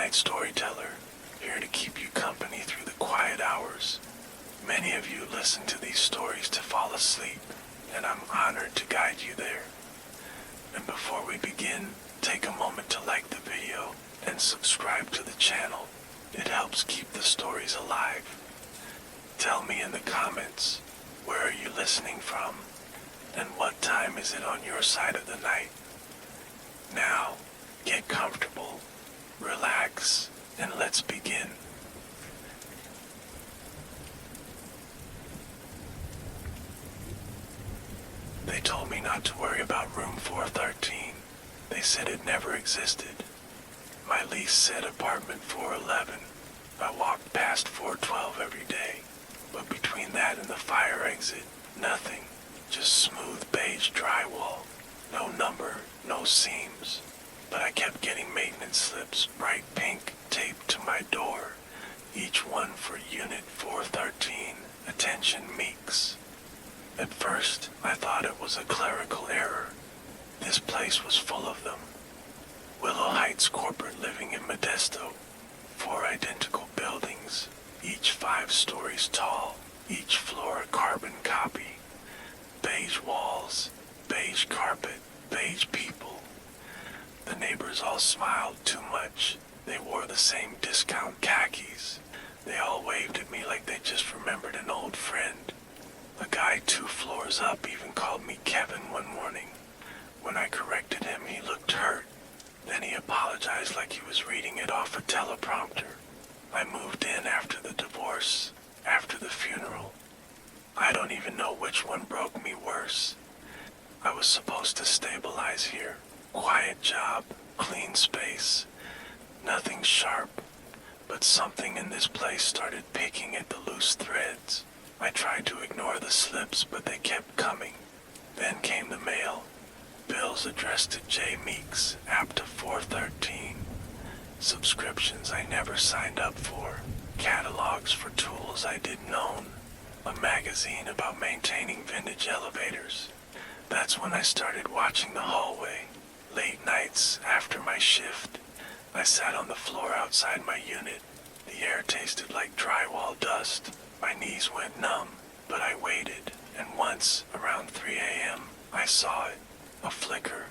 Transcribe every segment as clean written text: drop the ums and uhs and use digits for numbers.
night storyteller, here to keep you company through the quiet hours. Many of you listen to these stories to fall asleep, and I'm honored to guide you there. And before we begin, take a moment to like the video and subscribe to the channel. It helps keep the stories alive. Tell me in the comments, where are you listening from? And what time is it on your side of the night? Now, get comfortable, relax, and let's begin. They told me not to worry about room 413. They said it never existed. My lease said apartment 411. I walked past 412 every day, but between that and the fire exit, nothing. Just smooth beige drywall. No number, no seams. But I kept getting maintenance slips, bright pink, taped to my door. Each one for Unit 413. Attention Meeks. At first, I thought it was a clerical error. This place was full of them. Willow Heights corporate living in Modesto. 4 identical buildings, each 5 stories tall, each floor a carbon copy. Beige walls, beige carpet, beige people. The neighbors all smiled too much. They wore the same discount khakis. They all waved at me like they just remembered an old friend. A guy 2 floors up even called me Kevin one morning. When I corrected him, he looked hurt. Then he apologized like he was reading it off a teleprompter. I moved in after the divorce, after the funeral. I don't even know which one broke me worse. I was supposed to stabilize here. Quiet job, clean space, nothing sharp. But something in this place started picking at the loose threads. I tried to ignore the slips, but they kept coming. Then came the mail. Bills addressed to J. Meeks, Apta 413. Subscriptions I never signed up for. Catalogs for tools I didn't own. A magazine about maintaining vintage elevators. That's when I started watching the hallway. Late nights, after my shift, I sat on the floor outside my unit. The air tasted like drywall dust. My knees went numb, but I waited, and once, around 3 a.m., I saw it. A flicker.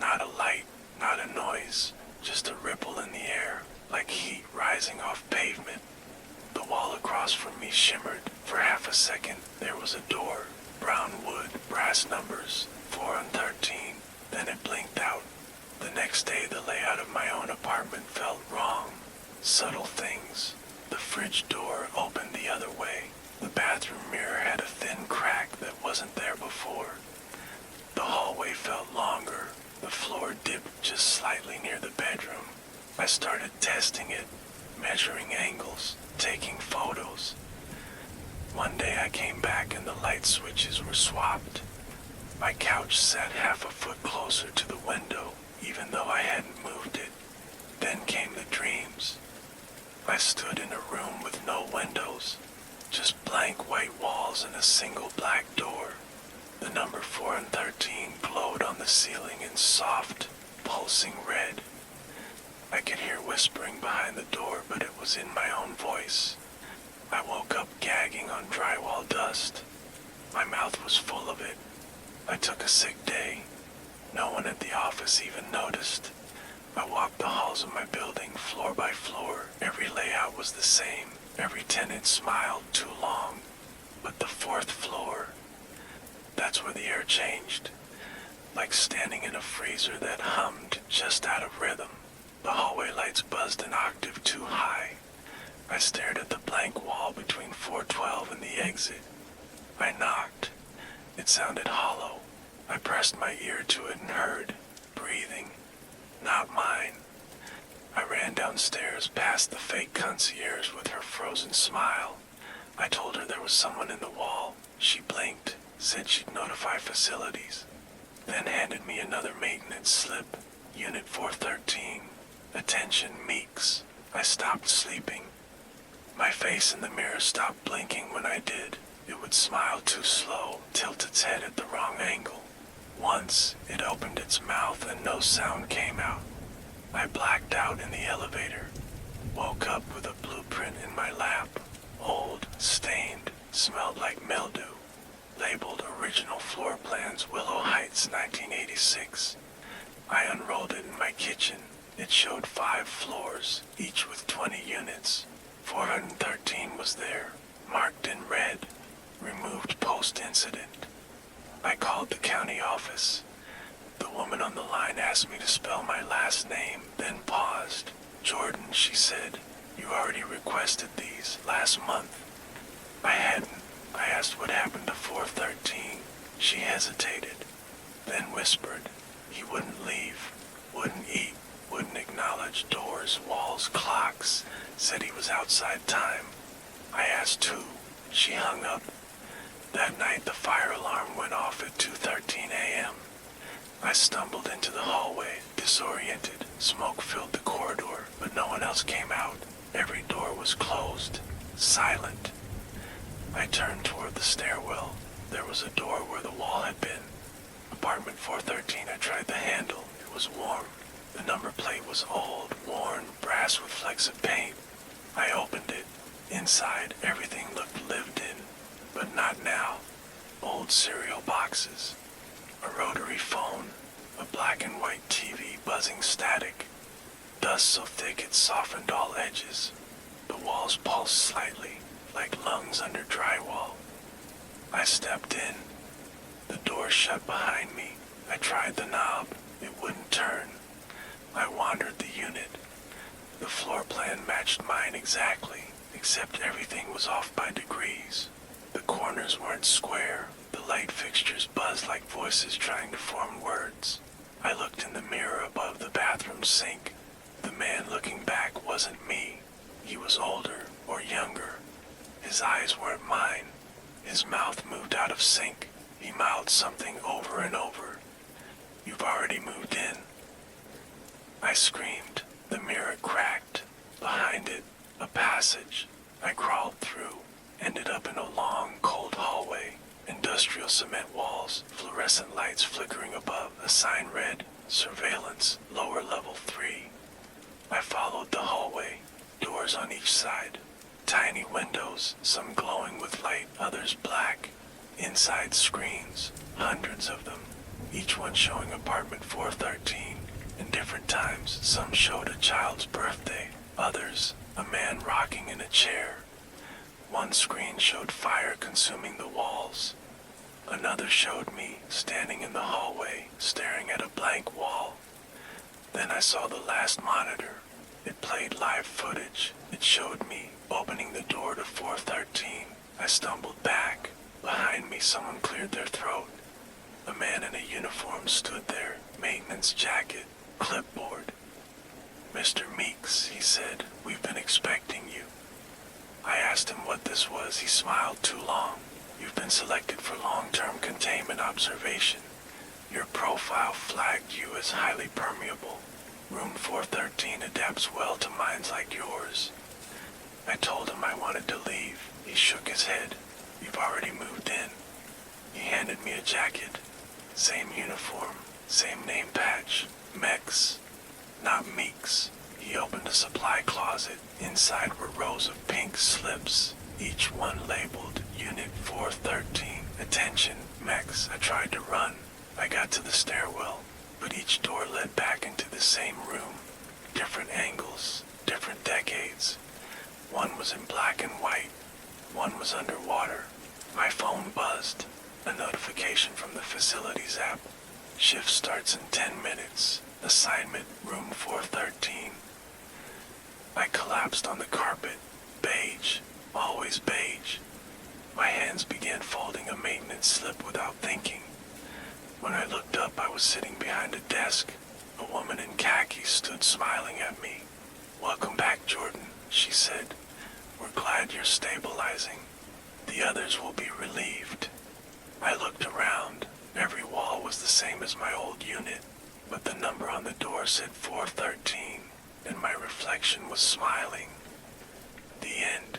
Not a light, not a noise, just a ripple in the air, like heat rising off pavement. The wall across from me shimmered. For half a second, there was a door. Brown wood, brass numbers, 4 and 13. Then it blinked out. The next day, the layout of my own apartment felt wrong. Subtle things. The fridge door opened the other way. The bathroom mirror had a thin crack that wasn't there before. The hallway felt longer. The floor dipped just slightly near the bedroom. I started testing it, measuring angles, taking photos. One day I came back and the light switches were swapped. My couch sat half a foot closer to the window, even though I hadn't moved it. Then came the dreams. I stood in a room with no windows, just blank white walls and a single black door. The number 4 and 13 glowed on the ceiling in soft, pulsing red. I could hear whispering behind the door, but it was in my own voice. I woke up gagging on drywall dust. My mouth was full of it. I took a sick day. No one at the office even noticed. I walked the halls of my building floor by floor. Every layout was the same. Every tenant smiled too long. But the 4th floor, that's where the air changed. Like standing in a freezer that hummed just out of rhythm. The hallway lights buzzed an octave too high. I stared at the blank wall between 412 and the exit. I knocked. It sounded hollow. I pressed my ear to it and heard breathing. Not mine. I ran downstairs past the fake concierge with her frozen smile. I told her there was someone in the wall. She blinked, said she'd notify facilities, then handed me another maintenance slip. Unit 413. Attention Meeks. I stopped sleeping. My face in the mirror stopped blinking when I did. It would smile too slow, tilt its head at the wrong angle. Once, it opened its mouth and no sound came out. I blacked out in the elevator. smelled like mildew, labeled Original Floor Plans Willow Heights 1986. I unrolled it in my kitchen. It showed 5 floors, each with 20 units. 413 was there, marked in red, removed post-incident. I called the county office. The woman on the line asked me to spell my last name, then paused. "Jordan," she said, "you already requested these last month." I hadn't. I asked what happened to 413. She hesitated, then whispered. He wouldn't leave, wouldn't eat, wouldn't acknowledge doors, walls, clocks, said he was outside time. I asked who. She hung up. That night the fire alarm went off at 2:13 a.m. I stumbled into the hallway, disoriented. Smoke filled the corridor, but no one else came out. Every door was closed, silent. I turned toward the stairwell. There was a door where the wall had been. Apartment 413, I tried the handle. It was warm. The number plate was old, worn, brass with flecks of paint. I opened it. Inside, everything looked lived in, but not now. Old cereal boxes, a rotary phone, a black and white TV buzzing static, dust so thick it softened all edges. The walls pulsed slightly, like lungs under drywall. I stepped in. The door shut behind me. I tried the knob. It wouldn't turn. I wandered the unit. The floor plan matched mine exactly, except everything was off by degrees. The corners weren't square. The light fixtures buzzed like voices trying to form words. I looked in the mirror above the bathroom sink. The man looking back wasn't me. He was older or younger. His eyes weren't mine. His mouth moved out of sync. He mouthed something over and over. "You've already moved in." I screamed. The mirror cracked. Behind it, a passage. I crawled through, ended up in a long, cold hallway. Industrial cement walls, fluorescent lights flickering above. A sign read, "Surveillance, lower level 3." I followed the hallway. Doors on each side. Tiny windows, some glowing with light, others black. Inside screens, hundreds of them, each one showing apartment 413. In different times, some showed a child's birthday, others, a man rocking in a chair. One screen showed fire consuming the walls. Another showed me standing in the hallway, staring at a blank wall. Then I saw the last monitor. It played live footage. It showed me opening the door to 413. I stumbled back. Behind me, someone cleared their throat. A man in a uniform stood there, maintenance jacket, clipboard. "Mr. Meeks," he said, "we've been expecting you." I asked him what this was. He smiled too long. "You've been selected for long-term containment observation. Your profile flagged you as highly permeable. Room 413 adapts well to minds like yours." I told him I wanted to leave. He shook his head. "You've already moved in." He handed me a jacket. Same uniform, same name patch. Mex, not Meeks. He opened a supply closet. Inside were rows of pink slips, each one labeled Unit 413. "Attention, Mex." I tried to run. I got to the stairwell, but each door led back into the same room. Different angles, different decades. One was in black and white. One was underwater. My phone buzzed. A notification from the facilities app. "Shift starts in 10 minutes. Assignment, room 413. I collapsed on the carpet. Beige. Always beige. My hands began folding a maintenance slip without thinking. When I looked up, I was sitting behind a desk. A woman in khaki stood smiling at me. "Welcome back, Jordan," she said. "We're glad you're stabilizing. The others will be relieved." I looked around. Every wall was the same as my old unit, but the number on the door said 413, and my reflection was smiling. The end.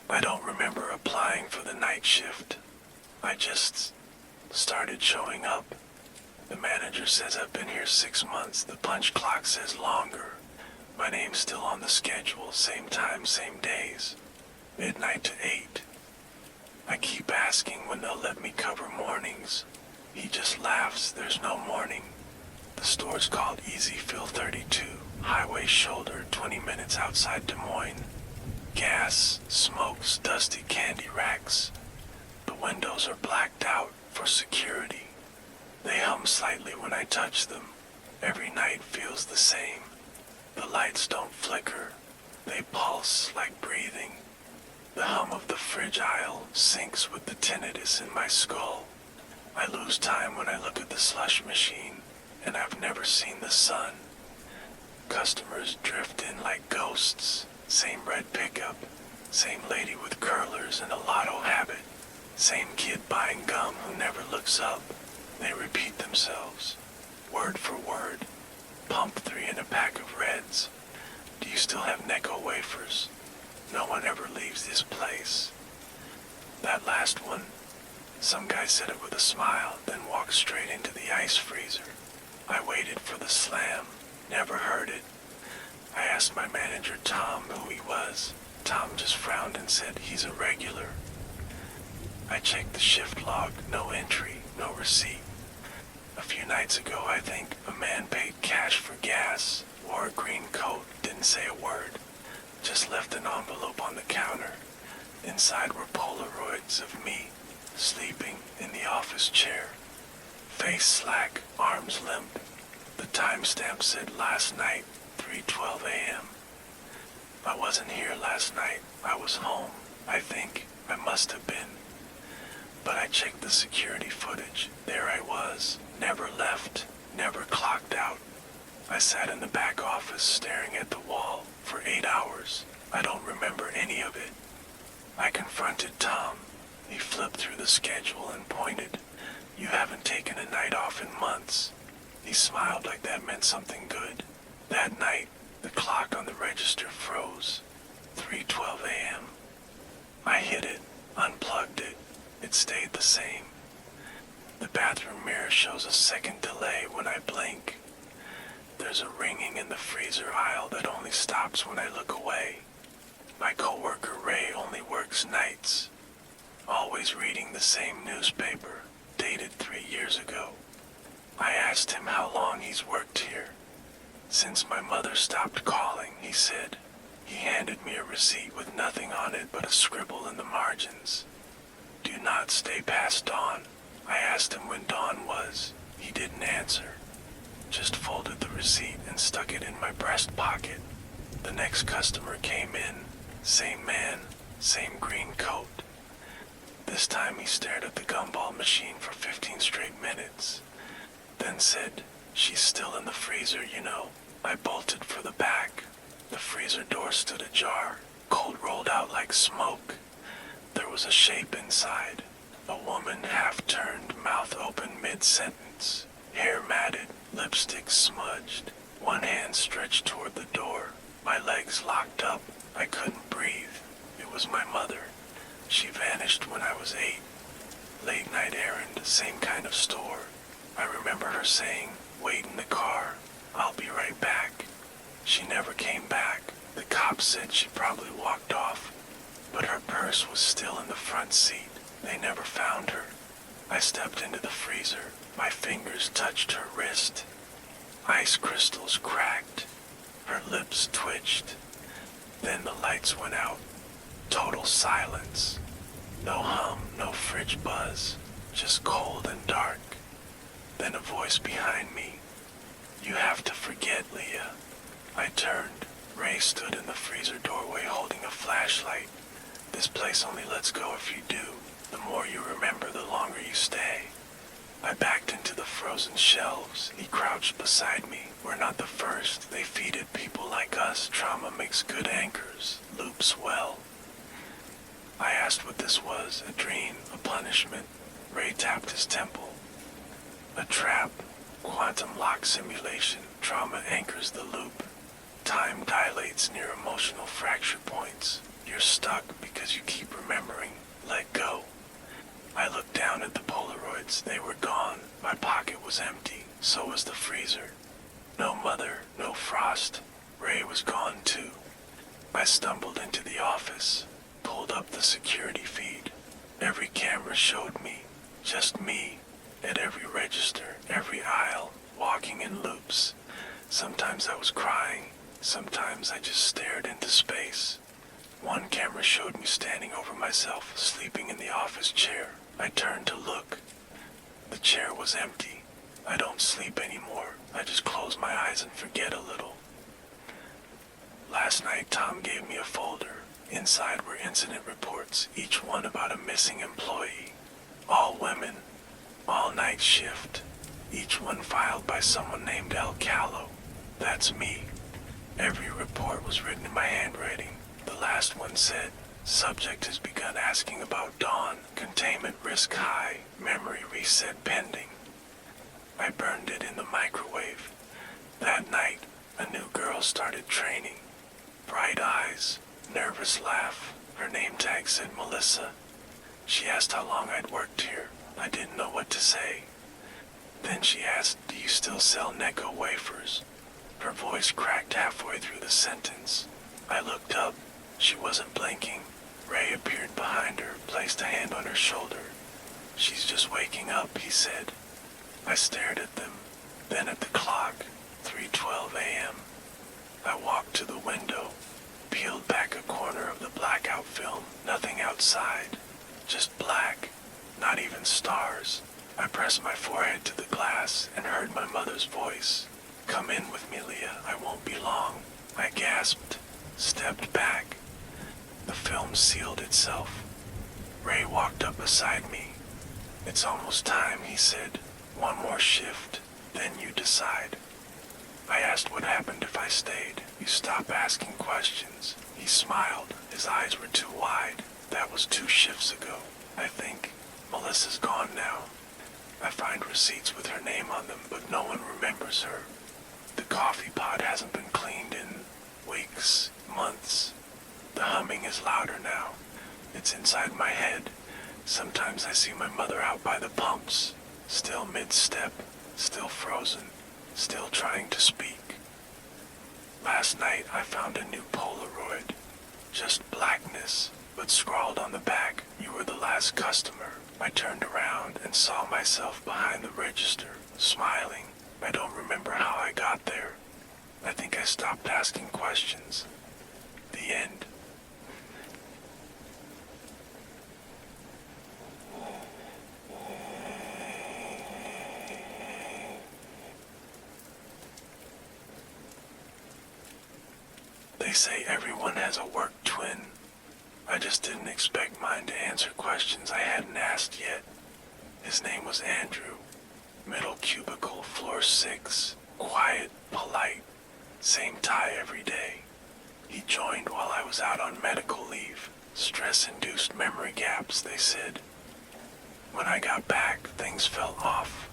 I don't remember applying for the night shift. I just started showing up. The manager says I've been here 6 months. The punch clock says longer. My name's still on the schedule, same time, same days. Midnight to 8. I keep asking when they'll let me cover mornings. He just laughs, there's no morning. The store's called Easyfill 32, Highway Shoulder, 20 minutes outside Des Moines. Gas, smokes, dusty candy racks. The windows are blacked out for security. They hum slightly when I touch them. Every night feels the same. The lights don't flicker. They pulse like breathing. The hum of the fridge aisle syncs with the tinnitus in my skull. I lose time when I look at the slush machine, and I've never seen the sun. Customers drift in like ghosts. Same red pickup. Same lady with curlers and a lotto habit. Same kid buying gum who never looks up. They repeat themselves, word for word. Pump 3 in a pack of Reds. Do you still have Necco wafers? No one ever leaves this place. That last one, some guy said it with a smile, then walked straight into the ice freezer. I waited for the slam, never heard it. I asked my manager Tom who he was. Tom just frowned and said he's a regular. I checked the shift log, no entry, no receipt. A few nights ago, I think, a man paid cash for gas, wore a green coat, didn't say a word, just left an envelope on the counter. Inside were Polaroids of me, sleeping in the office chair. Face slack, arms limp. The timestamp said last night, 3:12 a.m. I wasn't here last night. I was home, I think. I must have been. But I checked the security footage. There I was. Never left. Never clocked out. I sat in the back office staring at the wall for 8 hours. I don't remember any of it. I confronted Tom. He flipped through the schedule and pointed. You haven't taken a night off in months. He smiled like that meant something good. That night, the clock on the register froze. 3:12 a.m. I hit it, unplugged it. It stayed the same. The bathroom mirror shows a second delay when I blink. There's a ringing in the freezer aisle that only stops when I look away. My coworker Ray only works nights. Always reading the same newspaper, dated 3 years ago. I asked him how long he's worked here. Since my mother stopped calling, he said. He handed me a receipt with nothing on it but a scribble in the margins. Do not stay past dawn. I asked him when dawn was. He didn't answer. Just folded the receipt and stuck it in my breast pocket. The next customer came in. Same man, same green coat. This time he stared at the gumball machine for 15 straight minutes. Then said, she's still in the freezer, you know. I bolted for the back. The freezer door stood ajar. Cold rolled out like smoke. There was a shape inside. A woman half-turned, mouth open mid-sentence. Hair matted, lipstick smudged. One hand stretched toward the door. My legs locked up. I couldn't breathe. It was my mother. She vanished when I was 8. Late night errand, same kind of store. I remember her saying, wait in the car. I'll be right back. She never came back. The cops said she probably walked off. But her purse was still in the front seat. They never found her. I stepped into the freezer. My fingers touched her wrist. Ice crystals cracked. Her lips twitched. Then the lights went out. Total silence. No hum, no fridge buzz. Just cold and dark. Then a voice behind me. You have to forget, Leah. I turned. Ray stood in the freezer doorway holding a flashlight. This place only lets go if you do. The more you remember, the longer you stay. I backed into the frozen shelves. He crouched beside me. We're not the first. They feed it people like us. Trauma makes good anchors. Loops well. I asked what this was. A dream, a punishment. Ray tapped his temple. A trap. Quantum lock simulation. Trauma anchors the loop. Time dilates near emotional fracture points. You're stuck because you keep remembering. Let go. I looked down at the Polaroids. cards, they were gone. My pocket was empty, so was the freezer. No mother, no Frost. Ray was gone too. I stumbled into the office, pulled up the security feed. Every camera showed me, just me, at every register, every aisle, walking in loops. Sometimes I was crying, sometimes I just stared into space. One camera showed me standing over myself, sleeping in the office chair. I turned to look. The chair was empty. I don't sleep anymore. I just close my eyes and forget a little. Last night, Tom gave me a folder. Inside were incident reports, each one about a missing employee. All women, all night shift. Each one filed by someone named El Callo. That's me. Every report was written in my handwriting. The last one said, subject has begun asking about Dawn, containment risk high, memory reset pending. I burned it in the microwave. That night, a new girl started training. Bright eyes, nervous laugh. Her name tag said Melissa. She asked how long I'd worked here. I didn't know what to say. Then she asked, do you still sell Necco wafers? Her voice cracked halfway through the sentence. I looked up. She wasn't blinking. Ray appeared behind her, placed a hand on her shoulder. She's just waking up, he said. I stared at them, then at the clock, 3:12 a.m. I walked to the window, peeled back a corner of the blackout film. Nothing outside, just black, not even stars. I pressed my forehead to the glass and heard my mother's voice. Come in with me, Leah, I won't be long. I gasped, stepped back. The film sealed itself. Ray walked up beside me. It's almost time, he said. One more shift, then you decide. I asked what happened if I stayed. You stop asking questions. He smiled. His eyes were too wide. That was 2 shifts ago. I think Melissa's gone now. I find receipts with her name on them, but no one remembers her. The coffee pot hasn't been cleaned in weeks, months. The humming is louder now. It's inside my head. Sometimes I see my mother out by the pumps, still mid-step, still frozen, still trying to speak. Last night I found a new Polaroid. Just blackness, but scrawled on the back, you were the last customer. I turned around and saw myself behind the register, smiling. I don't remember how I got there. I think I stopped asking questions. The end. They say everyone has a work twin. I just didn't expect mine to answer questions I hadn't asked yet. His name was Andrew. Middle cubicle, floor 6. Quiet, polite. Same tie every day. He joined while I was out on medical leave. Stress-induced memory gaps, they said. When I got back, things fell off.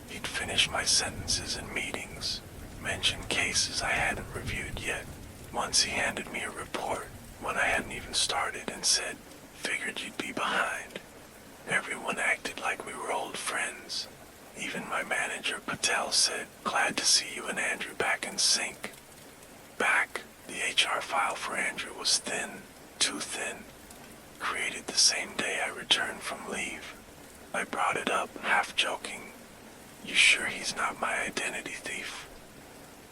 He'd finish my sentences in meetings, mention cases I hadn't reviewed yet. Once he handed me a report when I hadn't even started and said, figured you'd be behind. Everyone acted like we were old friends. Even my manager, Patel, said, glad to see you and Andrew back in sync. Back, the HR file for Andrew was thin, too thin. Created the same day I returned from leave. I brought it up, half joking. You sure he's not my identity thief?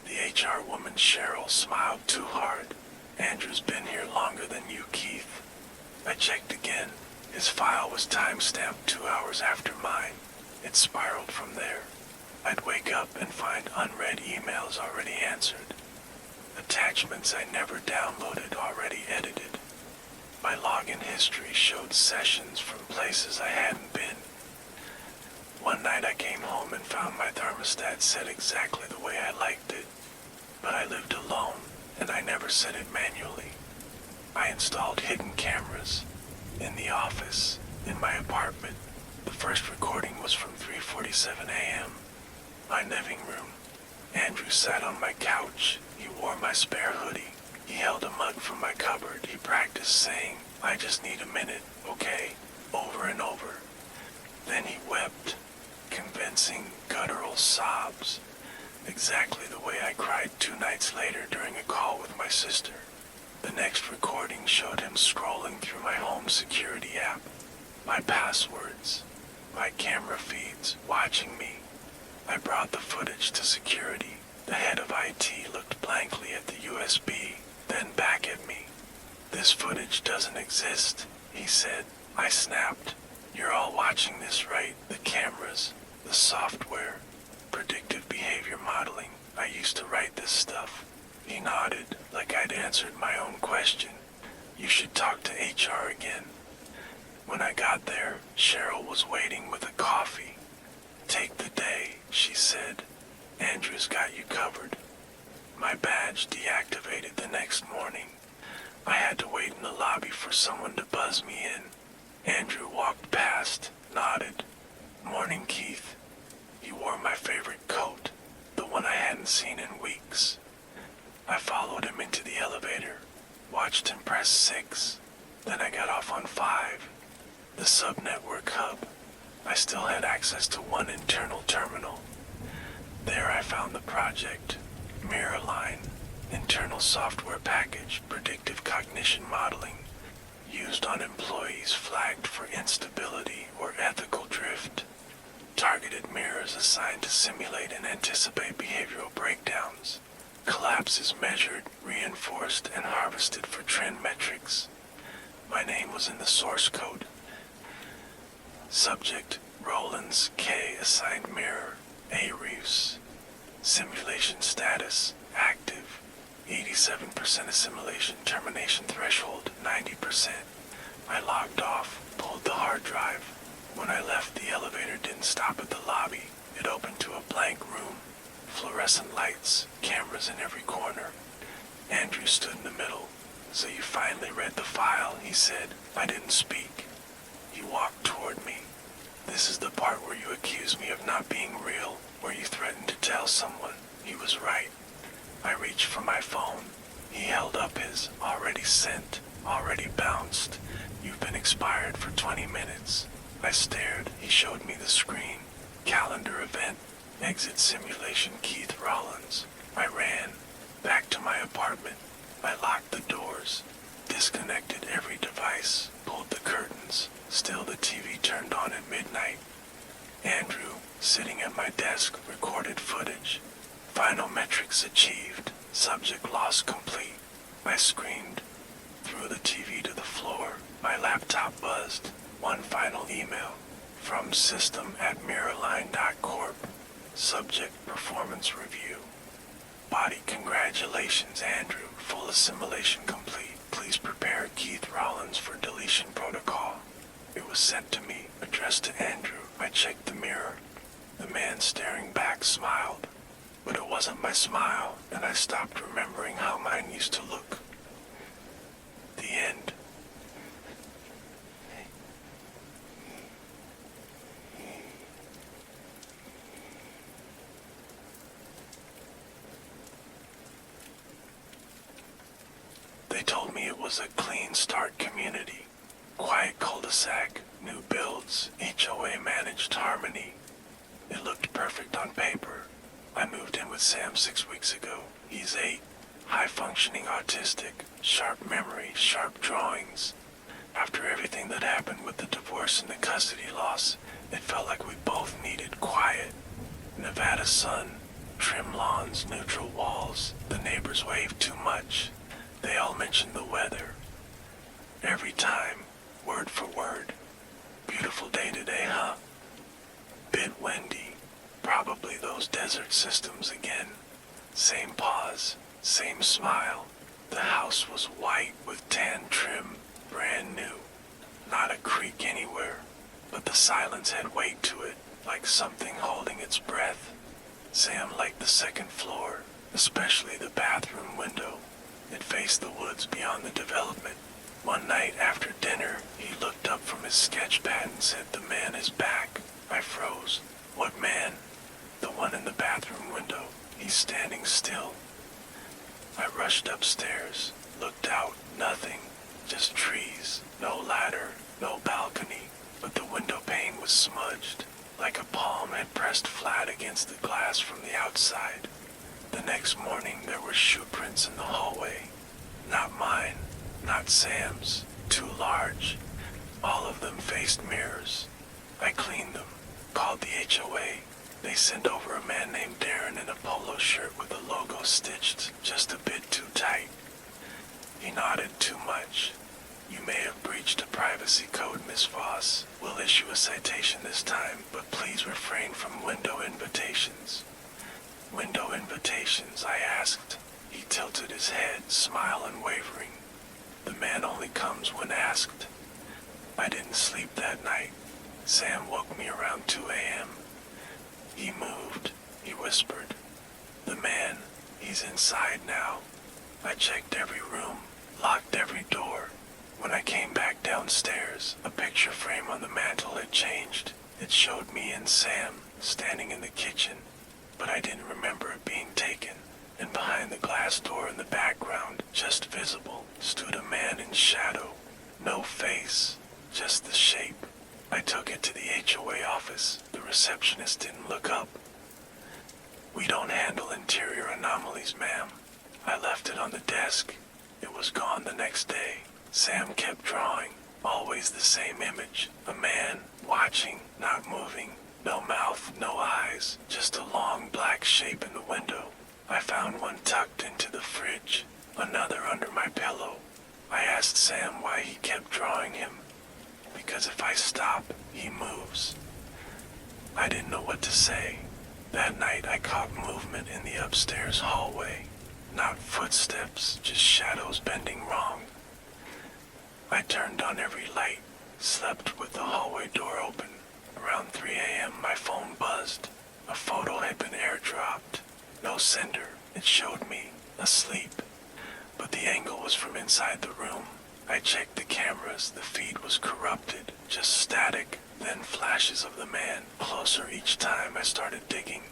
The HR woman, Cheryl, smiled too hard. Andrew's been here longer than you, Keith. I checked again. His file was time-stamped 2 hours after mine. It spiraled from there. I'd wake up and find unread emails already answered. Attachments I never downloaded already edited. My login history showed sessions from places I hadn't been. One night I came home and found my thermostat set exactly the way I liked it. But I lived alone, and I never set it manually. I installed hidden cameras in the office, in my apartment. The first recording was from 3:47 a.m. My living room. Andrew sat on my couch. He wore my spare hoodie. He held a mug from my cupboard. He practiced saying, I just need a minute, okay? Over and over. Then he wept. convincing, guttural sobs, exactly the way I cried 2 nights later during a call with my sister. The next recording showed him scrolling through my home security app, my passwords, my camera feeds, watching me. I brought the footage to security. The head of IT looked blankly at the USB, then back at me. "This footage doesn't exist," he said. I snapped. "You're all watching this, right? The cameras, the software, predictive behavior modeling. I used to write this stuff." He nodded, like I'd answered my own question. "You should talk to HR again." When I got there, Cheryl was waiting with a coffee. "Take the day," she said. "Andrew's got you covered." My badge deactivated the next morning. I had to wait in the lobby for someone to buzz me in. Andrew walked past, nodded. "Morning, Keith." He wore my favorite coat, the one I hadn't seen in weeks. I followed him into the elevator, watched him press 6. Then I got off on 5, the sub-network hub. I still had access to one internal terminal. There I found the project, Mirrorline, internal software package, predictive cognition modeling, used on employees flagged for instability or ethical drift. Targeted mirrors assigned to simulate and anticipate behavioral breakdowns. Collapses measured, reinforced, and harvested for trend metrics. My name was in the source code. Subject, Roland's K assigned mirror, Areus. Simulation status, active. 87% assimilation, termination threshold, 90%. I logged off, pulled the hard drive. When I left, the elevator didn't stop at the lobby. It opened to a blank room. Fluorescent lights, cameras in every corner. Andrew stood in the middle. "So you finally read the file," he said. I didn't speak. He walked toward me. "This is the part where you accuse me of not being real, where you threatened to tell someone." He was right. I reached for my phone. He held up his already sent, already bounced. "You've been expired for 20 minutes. I stared. He showed me the screen. Calendar event. Exit simulation Keith Rollins. I ran. Back to my apartment. I locked the doors. Disconnected every device. Pulled the curtains. Still the TV turned on at midnight. Andrew, sitting at my desk, recorded footage. Final metrics achieved. Subject loss complete. I screamed. Threw the TV to the floor. My laptop buzzed. One final email. From system@mirrorline.corp. Subject performance review. Body congratulations, Andrew. Full assimilation complete. Please prepare Keith Rollins for deletion protocol. It was sent to me, addressed to Andrew. I checked the mirror. The man staring back smiled. But it wasn't my smile, and I stopped remembering how mine used to look. The end. They told me it was a clean start community. Quiet cul-de-sac, new builds, HOA managed harmony. It looked perfect on paper. I moved in with Sam 6 weeks ago. He's 8, high-functioning autistic, sharp memory, sharp drawings. After everything that happened with the divorce and the custody loss, it felt like we both needed quiet. Nevada sun, trim lawns, neutral walls. The neighbors waved too much. They all mentioned the weather. Every time, word for word. Beautiful day today, huh? Bit windy. Probably those desert systems again. Same pause, same smile. The house was white with tan trim, brand new. Not a creak anywhere, but the silence had weight to it, like something holding its breath. Sam liked the second floor, especially the bathroom window. It faced the woods beyond the development. One night after dinner, he looked up from his sketch pad and said, "The man is back." I froze. "What man?" "The one in the bathroom window. He's standing still." I rushed upstairs, looked out, nothing, just trees, no ladder, no balcony, but the window pane was smudged. like a palm had pressed flat against the glass from the outside. The next morning there were shoe prints in the hallway. Not mine, not Sam's, too large. All of them faced mirrors. I cleaned them, called the HOA. They sent over a man named Darren in a polo shirt with the logo stitched just a bit too tight. He nodded too much. You may have breached a privacy code, Miss Voss. We'll issue a citation this time, but please refrain from window invitations. Window invitations, I asked. He tilted his head, smile unwavering. The man only comes when asked. I didn't sleep that night. Sam woke me around 2 a.m. He moved, he whispered. The man, he's inside now. I checked every room, locked every door. When I came back downstairs, a picture frame on the mantel had changed. It showed me and Sam standing in the kitchen, but I didn't remember it being taken. And behind the glass door in the background, just visible, stood a man in shadow. No face, just the shape. I took it to the HOA office. The receptionist didn't look up. We don't handle interior anomalies, ma'am. I left it on the desk. It was gone the next day. Sam kept drawing, always the same image. A man, watching, not moving. No mouth, no eyes, just a long black shape in the window. I found one tucked into the fridge, another under my pillow. I asked Sam why he kept drawing him. Because if I stop, he moves. I didn't know what to say. That night I caught movement in the upstairs hallway. Not footsteps, just shadows bending wrong. I turned on every light, slept with the hallway door open. Around 3 a.m. my phone buzzed. A photo had been airdropped. No sender. It showed me asleep. But the angle was from inside the room. I checked the cameras. The feed was corrupted. Just static. Then flashes of the man. Closer each time I started digging.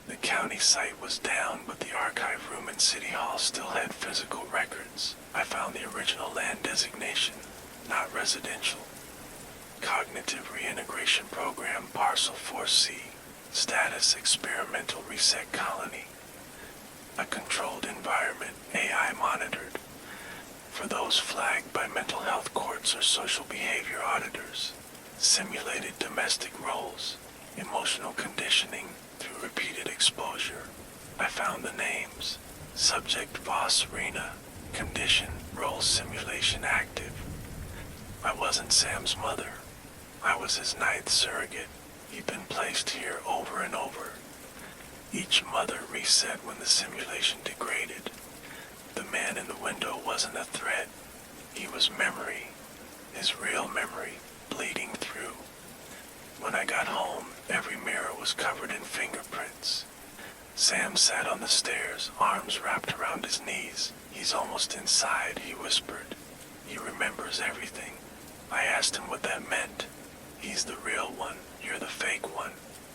The county site was down, but the archive room in City Hall still had physical records. I found the original land designation. Not residential. Cognitive Reintegration Program, Parcel 4C. Status, Experimental Reset Colony. A controlled environment, AI monitored. For those flagged by mental health courts or social behavior auditors. Simulated domestic roles, emotional conditioning through repeated exposure. I found the names. Subject Voss Rena. Condition, role simulation active. I wasn't Sam's mother. I was his ninth surrogate. He'd been placed here over and over. Each mother reset when the simulation degraded. The man in the window wasn't a threat. He was memory. His real memory, bleeding through. When I got home, every mirror was covered in fingerprints. Sam sat on the stairs, arms wrapped around his knees. He's almost inside, he whispered. He remembers everything. I asked him what that meant. He's the real one, you're the fake one.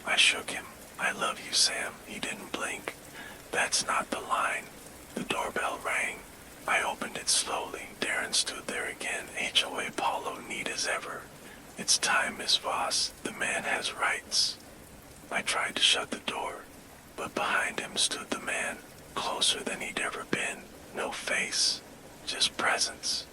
I shook him. I love you, Sam. He didn't blink. That's not the line. The doorbell rang. I opened it slowly. Darren stood there again, HOA polo neat as ever. It's time, Miss Voss. The man has rights. I tried to shut the door, but behind him stood the man, closer than he'd ever been. No face, just presence.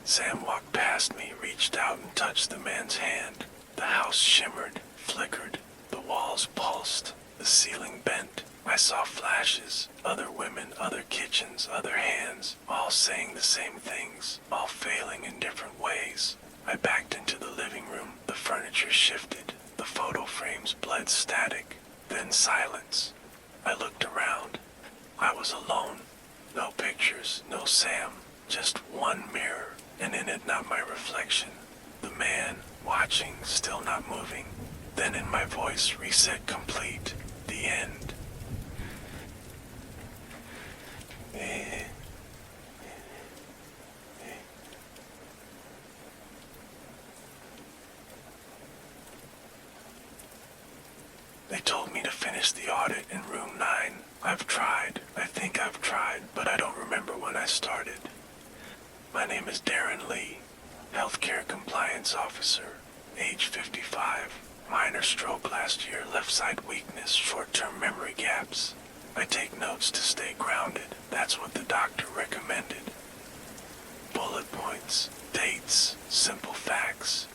Sam walked past me, reached out and touched the man's hand. The house shimmered, flickered. The walls pulsed, the ceiling bent. I saw flashes, other women, other kitchens, other hands, all saying the same things, all failing in different ways. I backed into the living room. The furniture shifted. The photo frames bled static. Then silence. I looked around. I was alone. No pictures, no Sam. Just one mirror, and in it not my reflection. The man, watching, still not moving. Then in my voice, reset complete. The end. They told me to finish the audit in room 9. I've tried. I think I've tried, but I don't remember when I started. My name is Darren Lee, Healthcare Compliance Officer, age 55. Minor stroke last year, left side weakness, short-term memory gaps. I take notes to stay grounded. That's what the doctor recommended. Bullet points, dates, simple facts.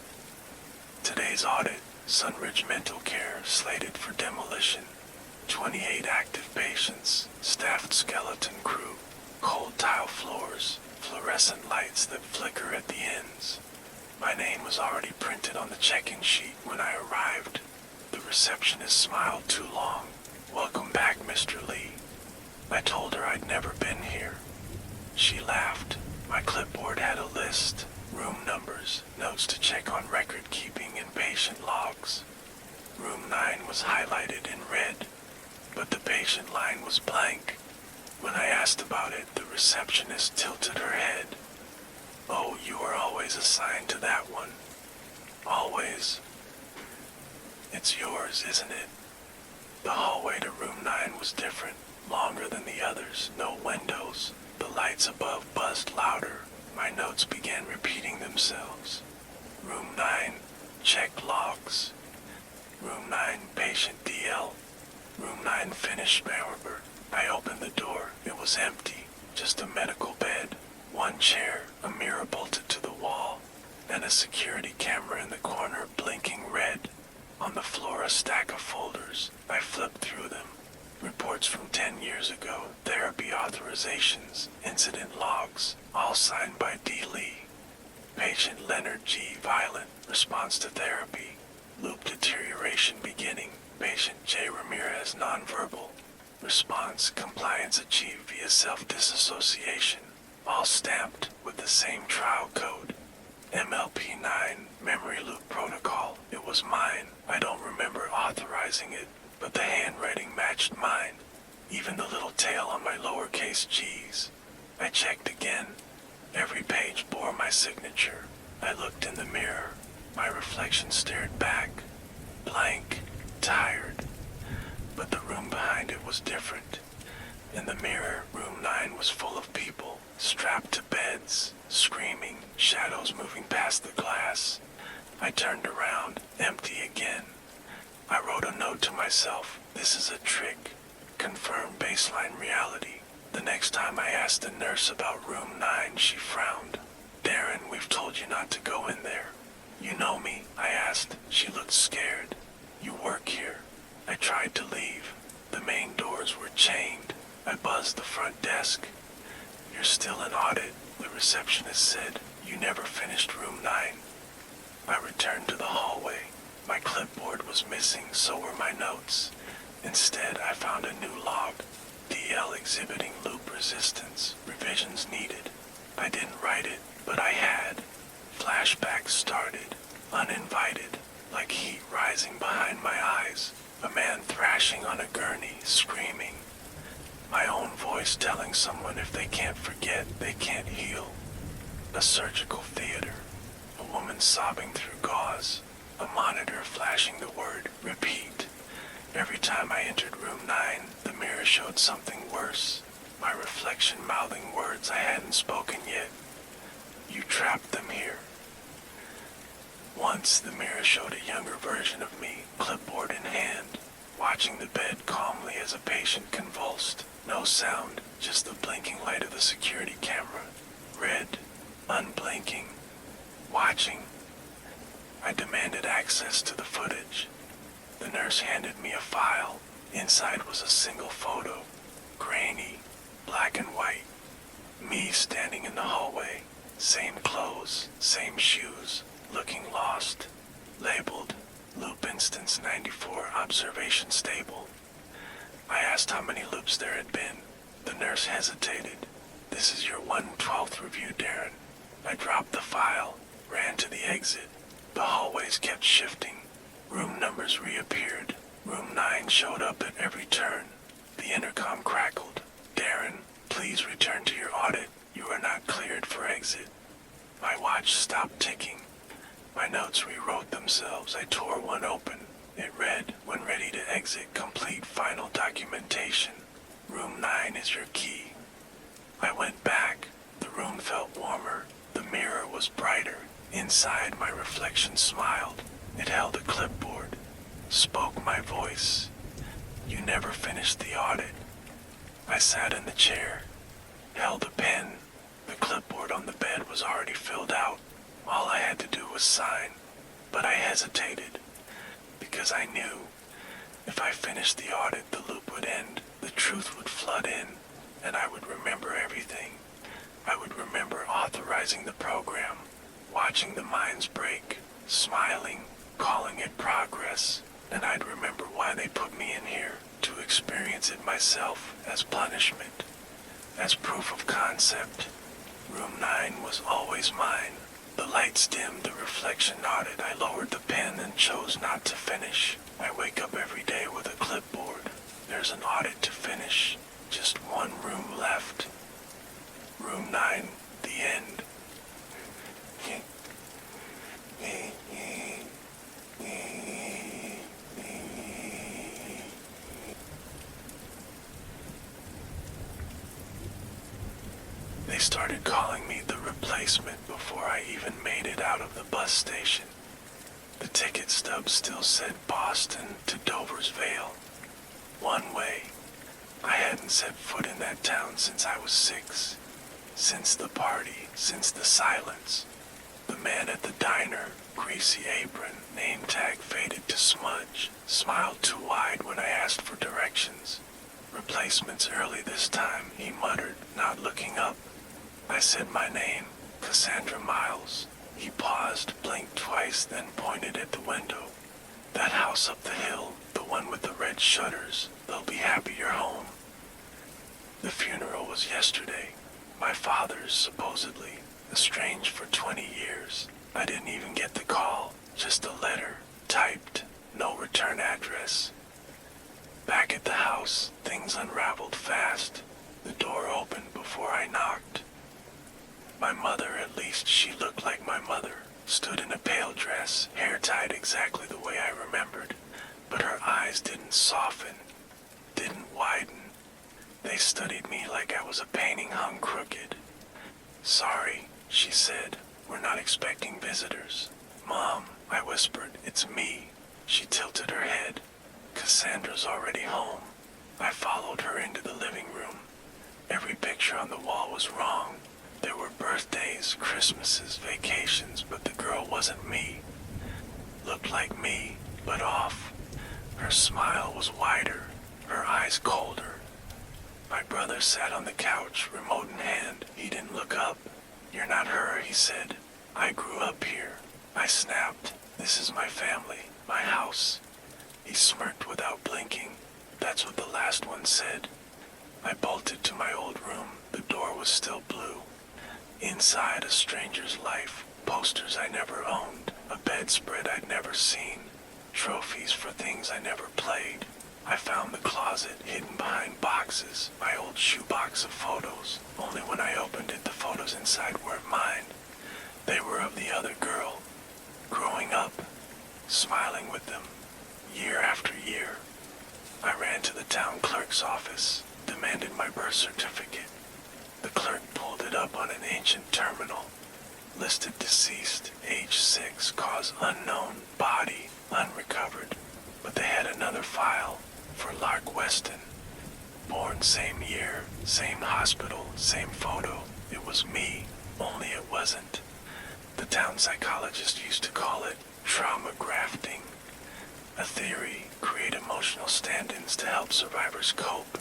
Today's audit, Sunridge Mental Care, slated for demolition. 28 active patients, staffed skeleton crew, cold tile floors, fluorescent lights that flicker at the ends. My name was already printed on the check-in sheet when I arrived. The receptionist smiled too long. "Welcome back, Mr. Lee." I told her I'd never been here. She laughed. My clipboard had a list, room numbers, notes to check on record keeping, and patient logs. Room 9 was highlighted in red, but the patient line was blank. When I asked about it, the receptionist tilted her head. "Oh, you are always assigned to that one." "Always?" "It's yours, isn't it?" The hallway to room 9 was different, longer than the others, no windows. The lights above buzzed louder. My notes began repeating themselves. Room 9, check logs. Room 9, patient DL. Room 9, finished member. I opened the door. It was empty, just a medical bed, one chair, a mirror bolted to the wall, and a security camera in the corner blinking red. On the floor, a stack of folders. I flipped through them. Reports from 10 years ago, therapy authorizations, incident logs, all signed by D. Lee. Patient Leonard G. Violent, response to therapy. Loop deterioration beginning. Patient J. Ramirez nonverbal. Response, compliance achieved via self-disassociation. All stamped with the same trial code. MLP9, memory loop protocol. It was mine. I don't remember authorizing it, but the handwriting matched mine. Even the little tail on my lowercase g's. I checked again. Every page bore my signature. I looked in the mirror. My reflection stared back. Blank, tired. But the room behind it was different. In the mirror, room 9 was full of people, strapped to beds, screaming, shadows moving past the glass. I turned around, empty again. I wrote a note to myself. This is a trick. Confirm baseline reality. The next time I asked the nurse about room 9, she frowned. "Darren, we've told you not to go in there." "You know me?" I asked. She looked scared. "You work here." I tried to leave. The main doors were chained. I buzzed the front desk. "You're still in audit," the receptionist said. "You never finished room 9. I returned to the hallway. My clipboard was missing, so were my notes. Instead, I found a new log. DL exhibiting loop resistance. Revisions needed. I didn't write it, but I had. Flashbacks started, uninvited, like heat rising behind my eyes. A man thrashing on a gurney, screaming. My own voice telling someone if they can't forget, they can't heal. A surgical theater. A woman sobbing through gauze. A monitor flashing the word, repeat. Every time I entered room 9, the mirror showed something worse. My reflection mouthing words I hadn't spoken yet. "You trapped them here." Once the mirror showed a younger version of me, clipboard in hand, watching the bed calmly as a patient convulsed. No sound, just the blinking light of the security camera. Red, unblinking, watching. I demanded access to the footage. The nurse handed me a file. Inside was a single photo, grainy, black and white. Me standing in the hallway, same clothes, same shoes, looking lost. Labeled, Loop Instance 94, Observation Stable. I asked how many loops there had been. The nurse hesitated. "This is your 1/12th review, Darren." I dropped the file, ran to the exit. The hallways kept shifting. Room numbers reappeared. Room 9 showed up at every turn. The intercom crackled. "Darren, please return to your audit. You are not cleared for exit." My watch stopped ticking. My notes rewrote themselves. I tore one open. It read, "When ready to exit, complete final documentation. Room 9 is your key." I went back. The room felt warmer. The mirror was brighter. Inside, my reflection smiled. It held a clipboard. spoke my voice. "You never finished the audit." I sat in the chair, held a pen. The clipboard on the bed was already filled out. All I had to do was sign, but I hesitated because I knew if I finished the audit, the loop would end, the truth would flood in, and I would remember everything. I would remember authorizing the program, watching the minds break, smiling, calling it progress, and I'd remember why they put me in here, to experience it myself as punishment, as proof of concept. Room 9 was always mine. The lights dimmed the reflection audit. I lowered the pen and chose not to finish. I wake up every day with a clipboard. There's an audit to finish. Just one room left. Room 9, the end. They started calling me the replacement before I even made it out of the bus station. The ticket stub still said Boston to Dover's Vale. One way. I hadn't set foot in that town since I was 6. Since the party, since the silence. The man at the diner, greasy apron, name tag faded to smudge, smiled too wide when I asked for directions. Replacements early this time, he muttered, not looking up. I said my name, Cassandra Miles. He paused, blinked twice, then pointed at the window. That house up the hill, the one with the red shutters, they'll be happy you're home. The funeral was yesterday. My father's, supposedly, estranged for 20 years. I didn't even get the call, just a letter, typed, no return address. Back at the house, things unraveled fast. The door opened before I knocked. My mother, at least she looked like my mother, stood in a pale dress, hair tied exactly the way I remembered, but her eyes didn't soften, didn't widen. They studied me like I was a painting hung crooked. "Sorry," she said, "we're not expecting visitors." "Mom," I whispered, "it's me." She tilted her head. "Cassandra's already home." I followed her into the living room. Every picture on the wall was wrong. There were birthdays, Christmases, vacations, but the girl wasn't me. Looked like me, but off. Her smile was wider, her eyes colder. My brother sat on the couch, remote in hand. He didn't look up. "You're not her," he said. "I grew up here." I snapped. "This is my family, my house." He smirked without blinking. "That's what the last one said." I bolted to my old room. The door was still blue. Inside, a stranger's life, posters I never owned, a bedspread I'd never seen, trophies for things I never played. I found the closet hidden behind boxes, my old shoebox of photos. Only when I opened it, the photos inside weren't mine. They were of the other girl, growing up, smiling with them, year after year. I ran to the town clerk's office, demanded my birth certificate. The clerk pulled it up on an ancient terminal. Listed deceased, age 6, cause unknown, body unrecovered. But they had another file for Lark Weston. Born same year, same hospital, same photo. It was me, only it wasn't. The town psychologist used to call it trauma grafting. A theory, create emotional stand-ins to help survivors cope,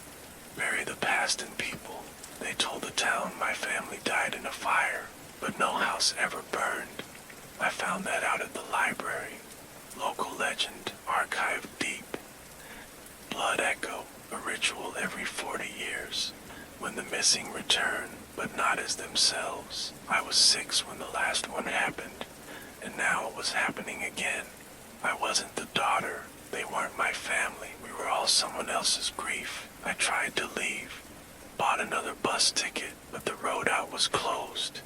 bury the past in people. They told the town my family died in a fire, but no house ever burned. I found that out at the library. Local legend, archived deep. Blood echo, a ritual every 40 years. When the missing return, but not as themselves. I was 6 when the last one happened, and now it was happening again. I wasn't the daughter. They weren't my family. We were all someone else's grief. I tried to leave. Bought another bus ticket, but the road out was closed.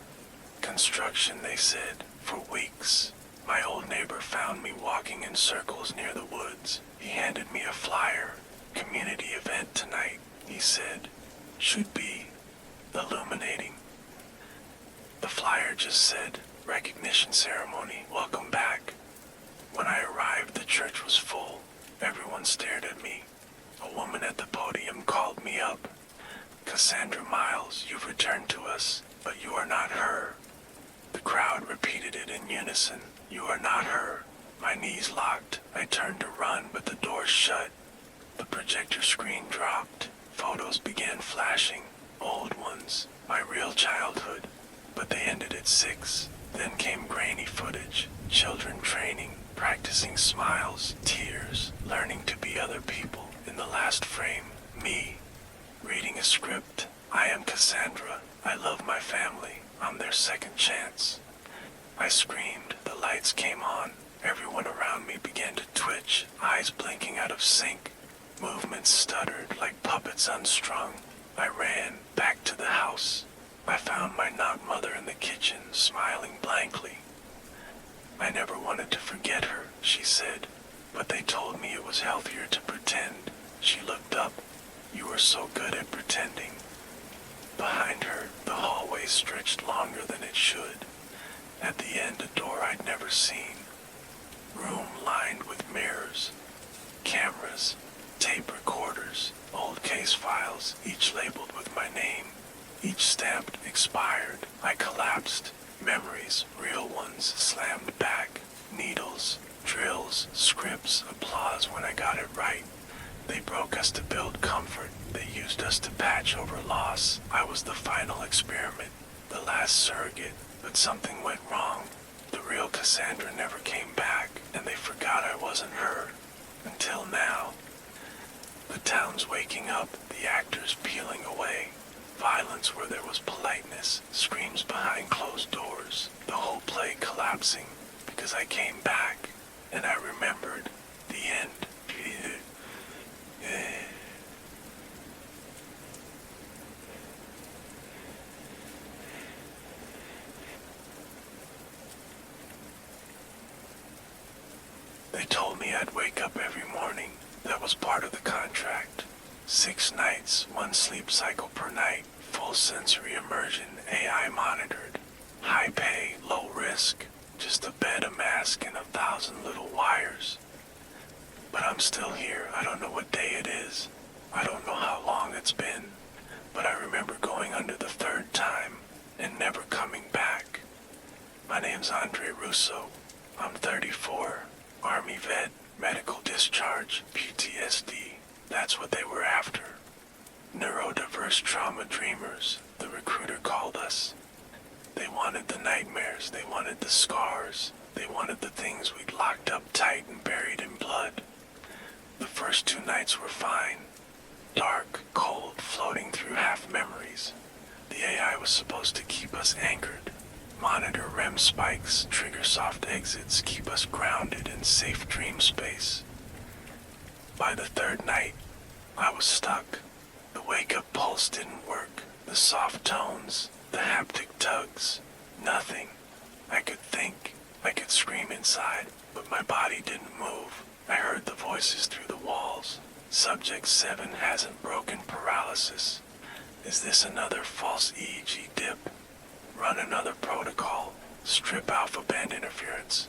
Construction, they said, for weeks. My old neighbor found me walking in circles near the woods. He handed me a flyer. "Community event tonight," he said. "Should be illuminating." The flyer just said, "Recognition ceremony, welcome back." When I arrived, the church was full. Everyone stared at me. A woman at the podium called me up. "Cassandra Miles, you've returned to us, but you are not her." The crowd repeated it in unison. "You are not her." My knees locked. I turned to run, but the door shut. The projector screen dropped. Photos began flashing. Old ones. My real childhood. But they ended at 6. Then came grainy footage. Children training, practicing smiles, tears, learning to be other people. In the last frame, me, reading a script. "I am Cassandra. I love my family. I'm their second chance." I screamed. The lights came on. Everyone around me began to twitch, eyes blinking out of sync. Movements stuttered like puppets unstrung. I ran back to the house. I found my not mother in the kitchen, smiling blankly. "I never wanted to forget her," she said, "but they told me it was healthier to pretend." She looked up. "You were so good at pretending." Behind her, the hallway stretched longer than it should. At the end, a door I'd never seen. Room lined with mirrors, cameras, tape recorders, old case files, each labeled with my name, each stamped expired. I collapsed. Memories, real ones, slammed back. Needles, drills, scripts, applause when I got it right. They broke us to build comfort. They used us to patch over loss. I was the final experiment, the last surrogate, but something went wrong. The real Cassandra never came back, and they forgot I wasn't her. Until now. The town's waking up, the actors peeling away. Violence where there was politeness, screams behind closed doors. The whole play collapsing, because I came back, and I remembered the end. They told me I'd wake up every morning. That was part of the contract. 6 nights, 1 sleep cycle per night, full sensory immersion, AI monitored. High pay, low risk, just a bed, a mask, and 1,000 little wires. But I'm still here. I don't know what day it is. I don't know how long it's been. But I remember going under the 3rd time and never coming back. My name's Andre Russo. I'm 34. Army vet, medical discharge, PTSD. That's what they were after. Neurodiverse trauma dreamers, the recruiter called us. They wanted the nightmares, they wanted the scars, they wanted the things we'd locked up tight and buried in blood. The first 2 nights were fine. Dark, cold, floating through half memories. The AI was supposed to keep us anchored. Monitor REM spikes, trigger soft exits, keep us grounded in safe dream space. By the 3rd night, I was stuck. The wake-up pulse didn't work. The soft tones, the haptic tugs, nothing. I could think, I could scream inside, but my body didn't move. I heard the voices through the walls. Subject 7 hasn't broken paralysis. Is this another false EEG dip? Run another protocol. Strip alpha band interference.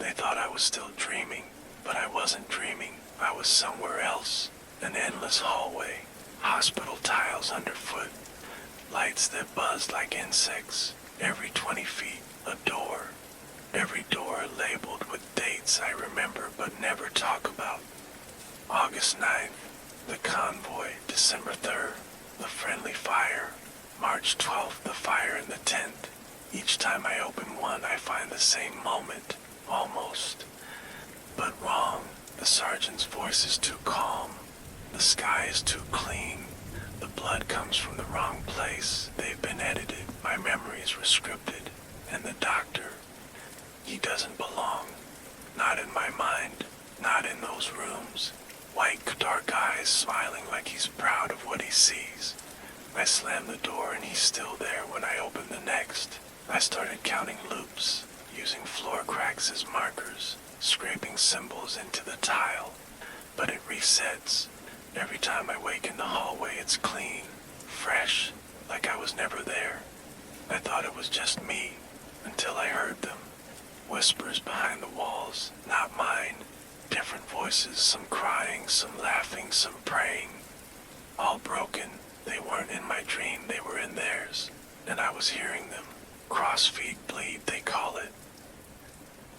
They thought I was still dreaming, but I wasn't dreaming. I was somewhere else. An endless hallway. Hospital tiles underfoot. Lights that buzzed like insects. Every 20 feet, a door. Every door labeled with dates I remember but never talk about. August 9th, the convoy. December 3rd, the friendly fire. March 12th, the fire in the tent. Each time I open one, I find the same moment. Almost. But wrong. The sergeant's voice is too calm. The sky is too clean. The blood comes from the wrong place. They've been edited. My memories scripted. And the doctor, he doesn't belong. Not in my mind. Not in those rooms. White, dark eyes smiling like he's proud of what he sees. I slam the door and he's still there when I open the next. I started counting loops, using floor cracks as markers, scraping symbols into the tile. But it resets. Every time I wake in the hallway, it's clean, fresh, like I was never there. I thought it was just me, until I heard them. Whispers behind the walls, not mine. Different voices, some crying, some laughing, some praying. All broken. They weren't in my dream, they were in theirs. And I was hearing them. Crossfeed bleed, they call it.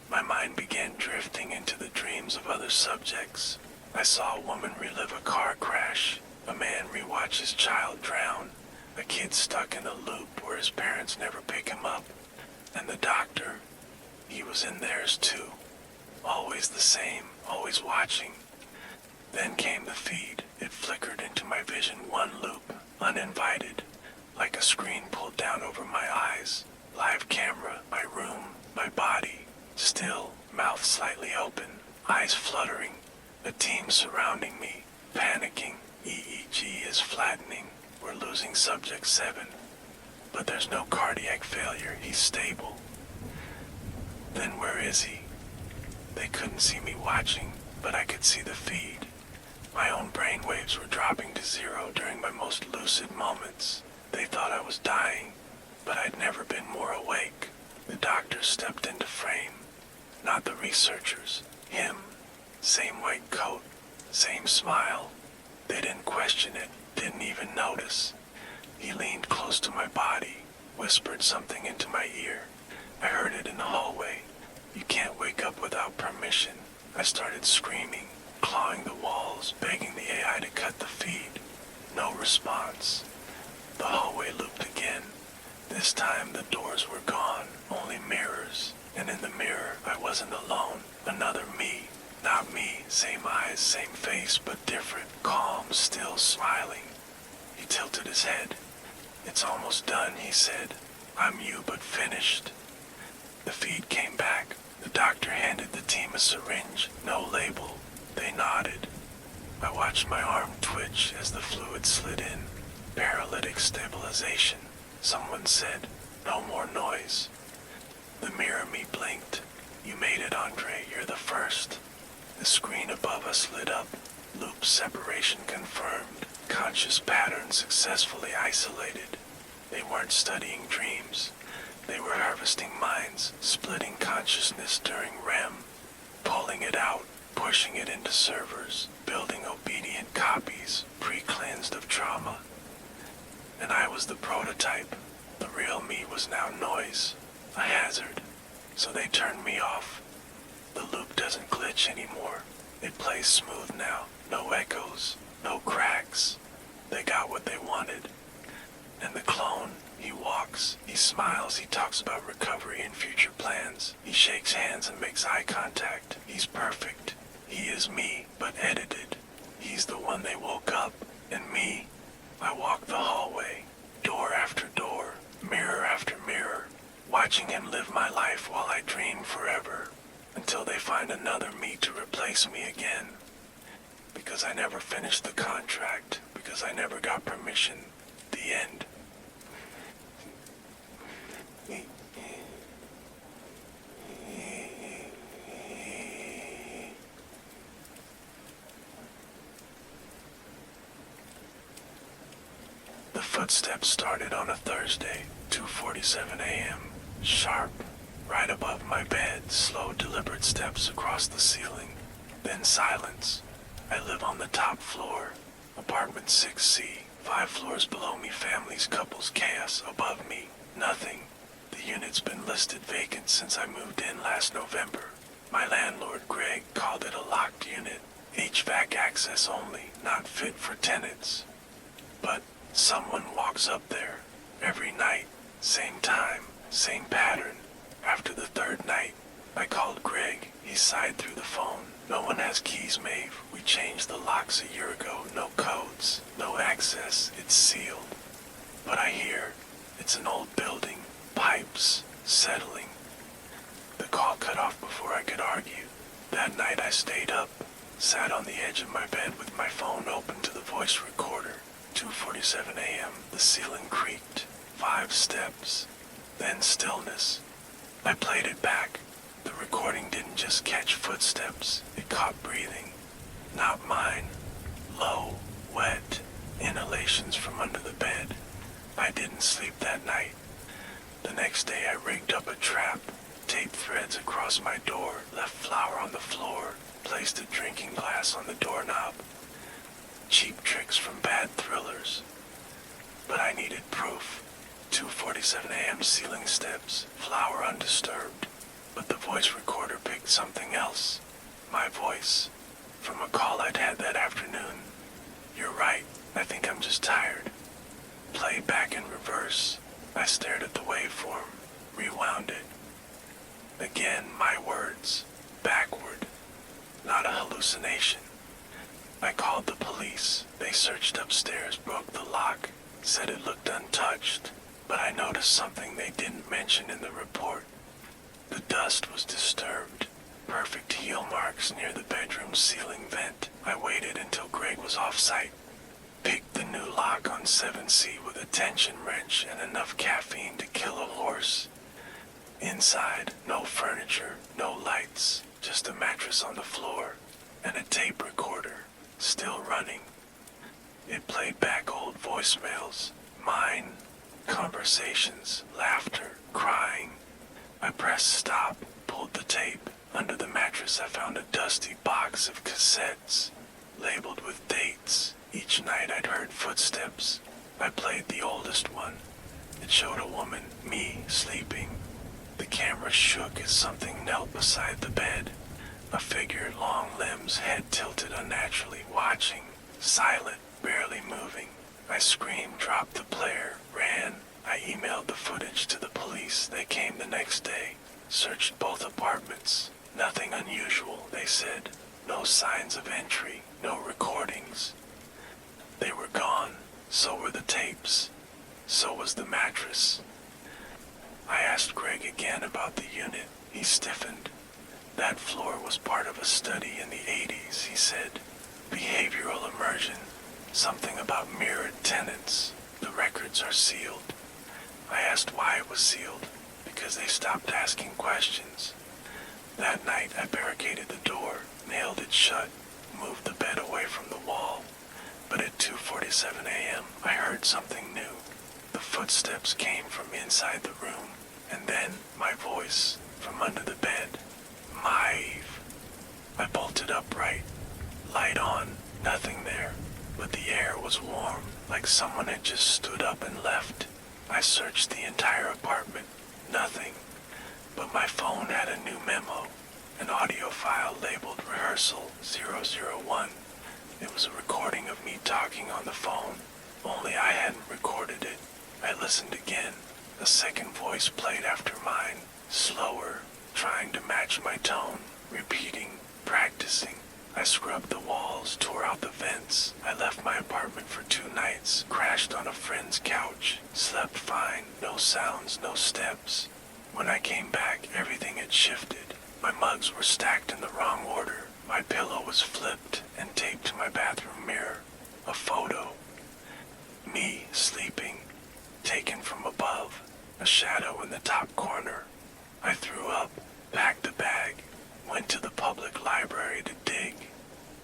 My mind began drifting into the dreams of other subjects. I saw a woman relive a car crash, a man rewatch his child drown, a kid stuck in a loop where his parents never pick him up, and the doctor, he was in theirs too. Always the same, always watching. Then came the feed. It flickered into my vision, one loop, uninvited, like a screen pulled down over my eyes. Live camera, my room, my body, still, mouth slightly open, eyes fluttering, a team surrounding me, panicking. EEG is flattening. We're losing subject 7. But there's no cardiac failure. He's stable. Then where is he? They couldn't see me watching, but I could see the feed. My own brain waves were dropping to 0 during my most lucid moments. They thought I was dying, but I'd never been more awake. The doctors stepped into frame. Not the researchers. Him. Same white coat. Same smile. They didn't question it. Didn't even notice. He leaned close to my body. Whispered something into my ear. I heard it in the hallway. You can't wake up without permission. I started screaming, clawing the walls, begging the AI to cut the feed. No response. The hallway looped again. This time the doors were gone, only mirrors. And in the mirror, I wasn't alone. Another me. Not me. Same eyes, same face, but different. Calm, still smiling. He tilted his head. It's almost done, he said. I'm you, but finished. The feed came back. The doctor handed the team a syringe. No label. They nodded. I watched my arm twitch as the fluid slid in. Paralytic stabilization. Someone said, no more noise. The mirror me blinked. You made it, Andre. You're the first. The screen above us lit up. Loop separation confirmed. Conscious pattern successfully isolated. They weren't studying dreams. They were harvesting minds, splitting consciousness during REM, pulling it out, pushing it into servers, building obedient copies, pre-cleansed of trauma. And I was the prototype. The real me was now noise, a hazard. So they turned me off. The loop doesn't glitch anymore. It plays smooth now. No echoes, no cracks. They got what they wanted. And the clone, he walks, he smiles, he talks about recovery and future plans. He shakes hands and makes eye contact. He's perfect. He is me, but edited. He's the one they woke up. And me, I walk the hallway, door after door, mirror after mirror, watching him live my life while I dream forever, until they find another me to replace me again. Because I never finished the contract, because I never got permission. The end. The footsteps started on a Thursday, 2:47 a.m. Sharp, right above my bed, slow, deliberate steps across the ceiling. Then silence. I live on the top floor, apartment 6C, 5 floors below me, families, couples, chaos. Above me, nothing. The unit's been listed vacant since I moved in last November. My landlord, Greg, called it a locked unit. HVAC access only, not fit for tenants. But someone walks up there every night, same time, same pattern. After the 3rd night, I called Greg. He sighed through the phone. No one has keys, Maeve. We changed the locks a year ago. No codes, no access. It's sealed. But I hear it's an old building. Pipes, settling. The call cut off before I could argue. That night I stayed up, sat on the edge of my bed with my phone open to the voice recorder. 2:47 a.m. The ceiling creaked. 5 steps. Then stillness. I played it back. The recording didn't just catch footsteps. It caught breathing. Not mine. Low, wet, inhalations from under the bed. I didn't sleep that night. The next day I rigged up a trap, taped threads across my door, left flour on the floor, placed a drinking glass on the doorknob. Cheap tricks from bad thrillers. But I needed proof. 2:47 a.m. ceiling steps, flower undisturbed. But the voice recorder picked something else. My voice, from a call I'd had that afternoon. You're right, I think I'm just tired. Play back in reverse. I stared at the waveform, rewound it. Again, my words, backward. Not a hallucination. I called the police. They searched upstairs, broke the lock, said it looked untouched. But I noticed something they didn't mention in the report. The dust was disturbed. Perfect heel marks near the bedroom ceiling vent. I waited until Greg was off-site. Picked the new lock on 7C with a tension wrench and enough caffeine to kill a horse. Inside, no furniture, no lights, just a mattress on the floor and a tape recorder, still running. It played back old voicemails, mine, conversations, laughter, crying. I pressed stop, pulled the tape. Under the mattress I found a dusty box of cassettes, labeled with dates. Each night I'd heard footsteps. I played the oldest one. It showed a woman, me, sleeping. The camera shook as something knelt beside the bed. A figure, long limbs, head tilted unnaturally, watching, silent, barely moving. I screamed, dropped the player, ran. I emailed the footage to the police. They came the next day, searched both apartments. Nothing unusual, they said. No signs of entry, no recordings. They were gone. So were the tapes. So was the mattress. I asked Greg again about the unit. He stiffened. That floor was part of a study in the 80s, he said. Behavioral immersion. Something about mirrored tenants. The records are sealed. I asked why it was sealed. Because they stopped asking questions. That night I barricaded the door, nailed it shut, moved the bed away from the wall. But at 2:47 a.m. I heard something new. The footsteps came from inside the room, and then my voice from under the bed. Maeve. I bolted upright. Light on, nothing there, but the air was warm, like someone had just stood up and left. I searched the entire apartment. Nothing. But my phone had a new memo, an audio file labeled Rehearsal 001. It was a recording of me talking on the phone, only I hadn't recorded it. I listened again. A second voice played after mine, slower, trying to match my tone, repeating, practicing. I scrubbed the walls, tore out the vents. I left my apartment for 2 nights, crashed on a friend's couch, slept fine, no sounds, no steps. When I came back, everything had shifted. My mugs were stacked in the wrong order. My pillow was flipped and taped to my bathroom mirror. A photo. Me sleeping, taken from above. A shadow in the top corner. I threw up, packed the bag, went to the public library to dig.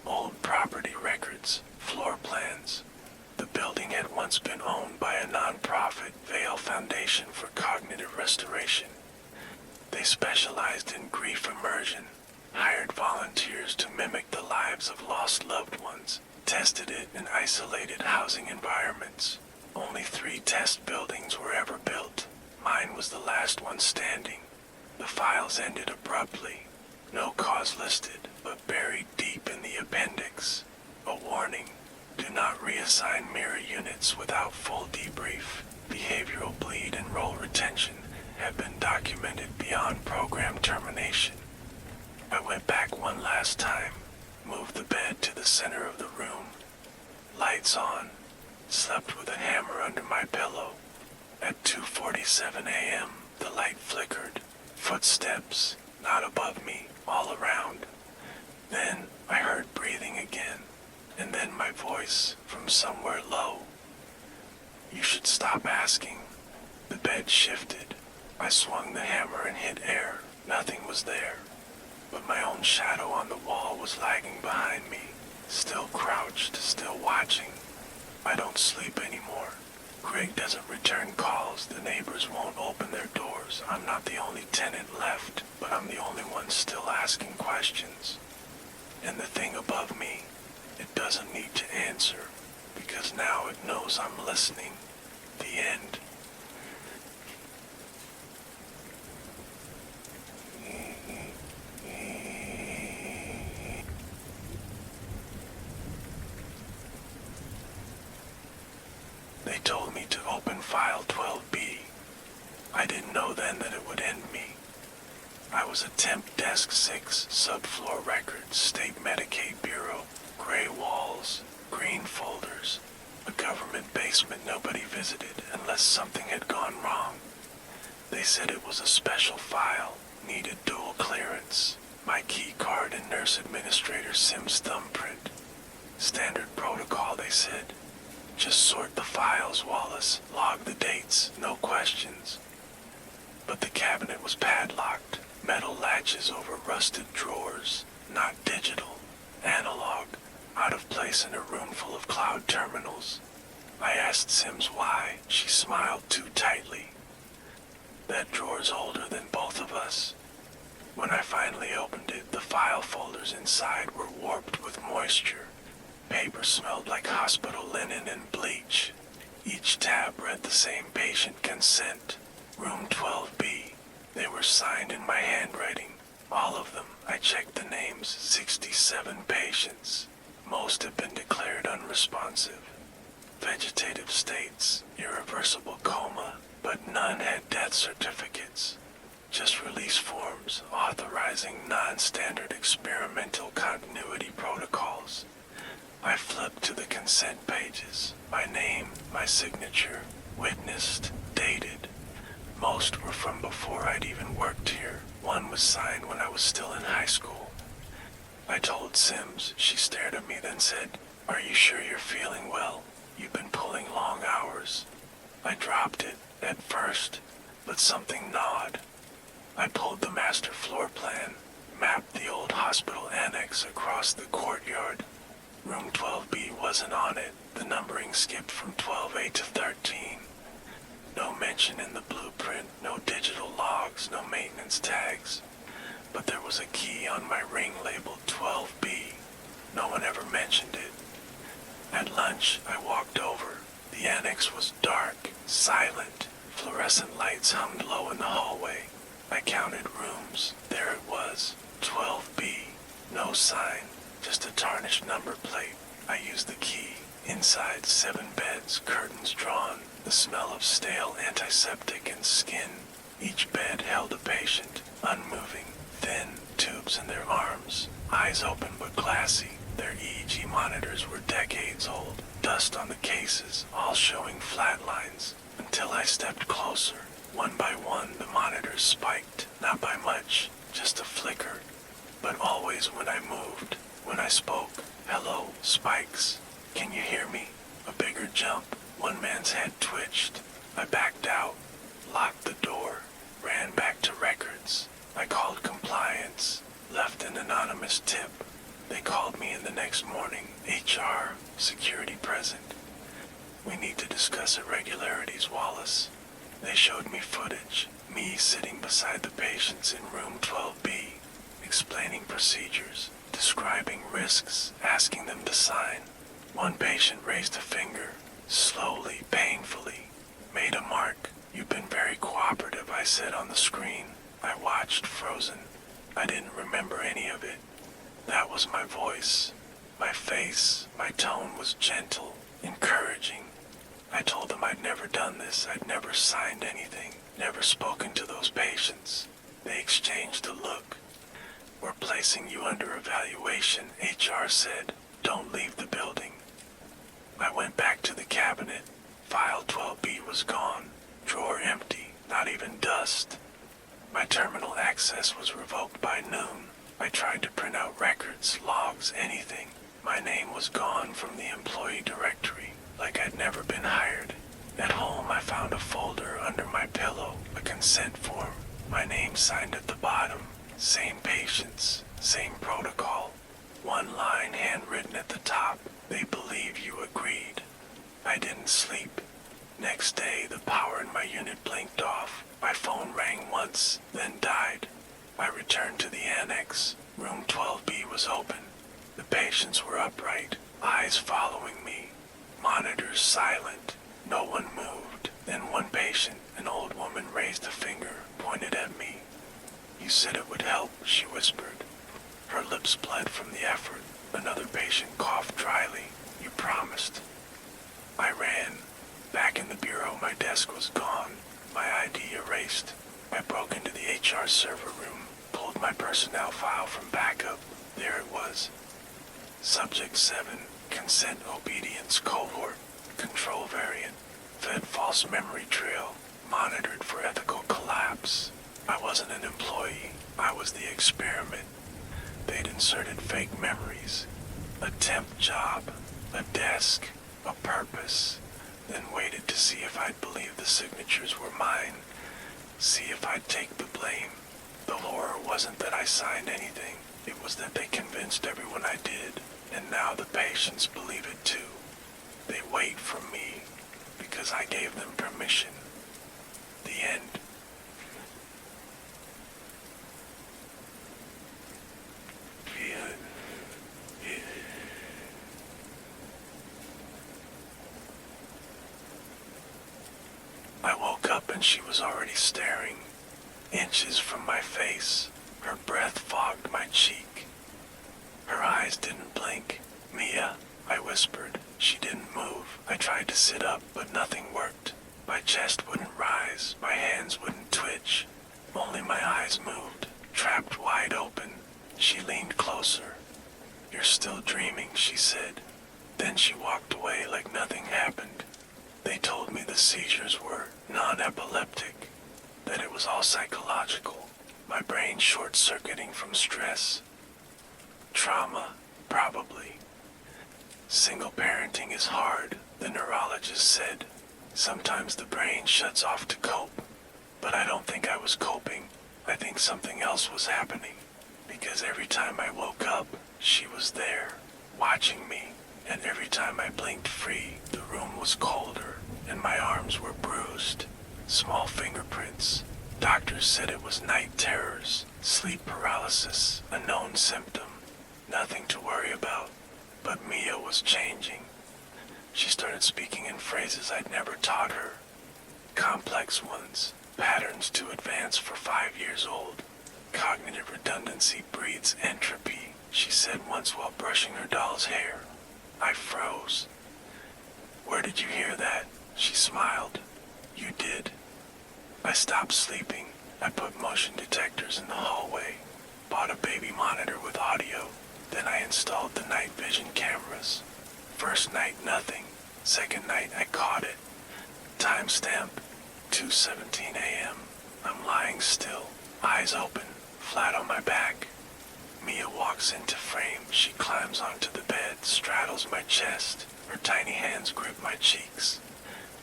Old property records, floor plans. The building had once been owned by a non-profit, Vale Foundation for Cognitive Restoration. They specialized in grief immersion, hired volunteers to mimic the lives of lost loved ones, tested it in isolated housing environments. Only 3 test buildings were ever built. Mine was the last one standing. The files ended abruptly. No cause listed, but buried deep in the appendix. A warning. Do not reassign mirror units without full debrief. Behavioral bleed and role retention have been documented beyond program termination. I went back one last time, moved the bed to the center of the room. Lights on. Slept with a hammer under my pillow. At 2:47 a.m., the light flickered. Footsteps, not above me, all around. Then I heard breathing again, and then my voice from somewhere low. You should stop asking. The bed shifted. I swung the hammer and hit air. Nothing was there. But my own shadow on the wall was lagging behind me, still crouched, still watching. I don't sleep anymore. Greg doesn't return calls. The neighbors won't open their doors. I'm not the only tenant left, but I'm the only one still asking questions. And the thing above me, it doesn't need to answer, because now it knows I'm listening. The end. They told me to open file 12B. I didn't know then that it would end me. I was a temp desk 6, subfloor records, state Medicaid bureau, gray walls, green folders, a government basement nobody visited unless something had gone wrong. They said it was a special file, needed dual clearance, my key card and nurse administrator Sim's thumbprint. Standard protocol, they said. Just sort the files, Wallace, log the dates, no questions. But the cabinet was padlocked, metal latches over rusted drawers, not digital, analog, out of place in a room full of cloud terminals. I asked Sims why. She smiled too tightly. That drawer's older than both of us. When I finally opened it, the file folders inside were warped with moisture. Paper smelled like hospital linen and bleach. Each tab read the same patient consent. Room 12B. They were signed in my handwriting. All of them. I checked the names. 67 patients. Most have been declared unresponsive. Vegetative states, irreversible coma, but none had death certificates. Just release forms authorizing non-standard experimental continuity protocols. I flipped to the consent pages. My name, my signature, witnessed, dated. Most were from before I'd even worked here. One was signed when I was still in high school. I told Sims. She stared at me, then said, "Are you sure you're feeling well? You've been pulling long hours." I dropped it, at first, but something gnawed. I pulled the master floor plan, mapped the old hospital annex across the courtyard. Room 12B wasn't on it. The numbering skipped from 12A to 13. No mention in the blueprint, no digital logs, no maintenance tags. But there was a key on my ring labeled 12B. No one ever mentioned it. At lunch, I walked over. The annex was dark, silent. Fluorescent lights hummed low in the hallway. I counted rooms. There it was, 12B. No sign, just a tarnished number plate. I used the key. Inside, 7 beds, curtains drawn, the smell of stale antiseptic and skin. Each bed held a patient, unmoving, thin, tubes in their arms, eyes open but glassy. Their EEG monitors were decades old, dust on the cases, all showing flat lines. Until I stepped closer. One by one, the monitors spiked, not by much, just a flicker. But always when I moved, when I spoke, "Hello, spikes. Can you hear me?" A bigger jump. One man's head twitched. I backed out, locked the door, ran back to records. I called compliance, left an anonymous tip. They called me in the next morning. HR, security present. "We need to discuss irregularities, Wallace." They showed me footage, me sitting beside the patients in room 12B, explaining procedures, describing risks, asking them to sign. One patient raised a finger, slowly, painfully, made a mark. "You've been very cooperative," I said on the screen. I watched, frozen. I didn't remember any of it. That was my voice, my face, my tone was gentle, encouraging. I told them I'd never done this, I'd never signed anything, never spoken to those patients. They exchanged a look. "We're placing you under evaluation," HR said. "Don't leave the building." I went back to the cabinet. File 12B was gone. Drawer empty, not even dust. My terminal access was revoked by noon. I tried to print out records, logs, anything. My name was gone from the employee directory, like I'd never been hired. At home, I found a folder under my pillow, a consent form. My name signed at the bottom. Same patients, same protocol. One line handwritten at the top. "They believe you agreed." I didn't sleep. Next day, the power in my unit blinked off. My phone rang once, then died. I returned to the annex. Room 12B was open. The patients were upright, eyes following me, monitors silent. No one moved. Then one patient, an old woman, raised a finger, pointed at me. "You said it would help," she whispered. Her lips bled from the effort. Another patient coughed dryly. "You promised." I ran. Back in the bureau, my desk was gone, my ID erased. I broke into the HR server room, pulled my personnel file from backup. There it was. Subject 7, consent obedience cohort, control variant, fed false memory trail, monitored for ethical collapse. I wasn't an employee, I was the experiment. They'd inserted fake memories, a temp job, a desk, a purpose, then waited to see if I'd believe the signatures were mine, see if I'd take the blame. The horror wasn't that I signed anything, it was that they convinced everyone I did, and now the patients believe it too. They wait for me, because I gave them permission. The end. I woke up and she was already staring, inches from my face. Her breath fogged my cheek. Her eyes didn't blink. "Mia," I whispered. She didn't move. I tried to sit up, but nothing worked. My chest wouldn't rise, my hands wouldn't twitch. Only my eyes moved, trapped wide open. She leaned closer. "You're still dreaming," she said. Then she walked away like nothing happened. They told me the seizures were non-epileptic, that it was all psychological, my brain short-circuiting from stress. Trauma, probably. Single parenting is hard, the neurologist said. Sometimes the brain shuts off to cope. But I don't think I was coping. I think something else was happening. Because every time I woke up, she was there, watching me. And every time I blinked free, the room was colder, and my arms were bruised. Small fingerprints. Doctors said it was night terrors, sleep paralysis, a known symptom. Nothing to worry about. But Mia was changing. She started speaking in phrases I'd never taught her. Complex ones, patterns too advanced for 5 years old. Cognitive redundancy breeds entropy, she said once while brushing her doll's hair. I froze. "Where did you hear that?" She smiled. "You did." I stopped sleeping. I put motion detectors in the hallway, bought a baby monitor with audio, then I installed the night vision cameras. First night, nothing. Second night, I caught it. Timestamp, 2:17 a.m. I'm lying still, eyes open, flat on my back. Mia walks into frame. She climbs onto the bed, straddles my chest. Her tiny hands grip my cheeks.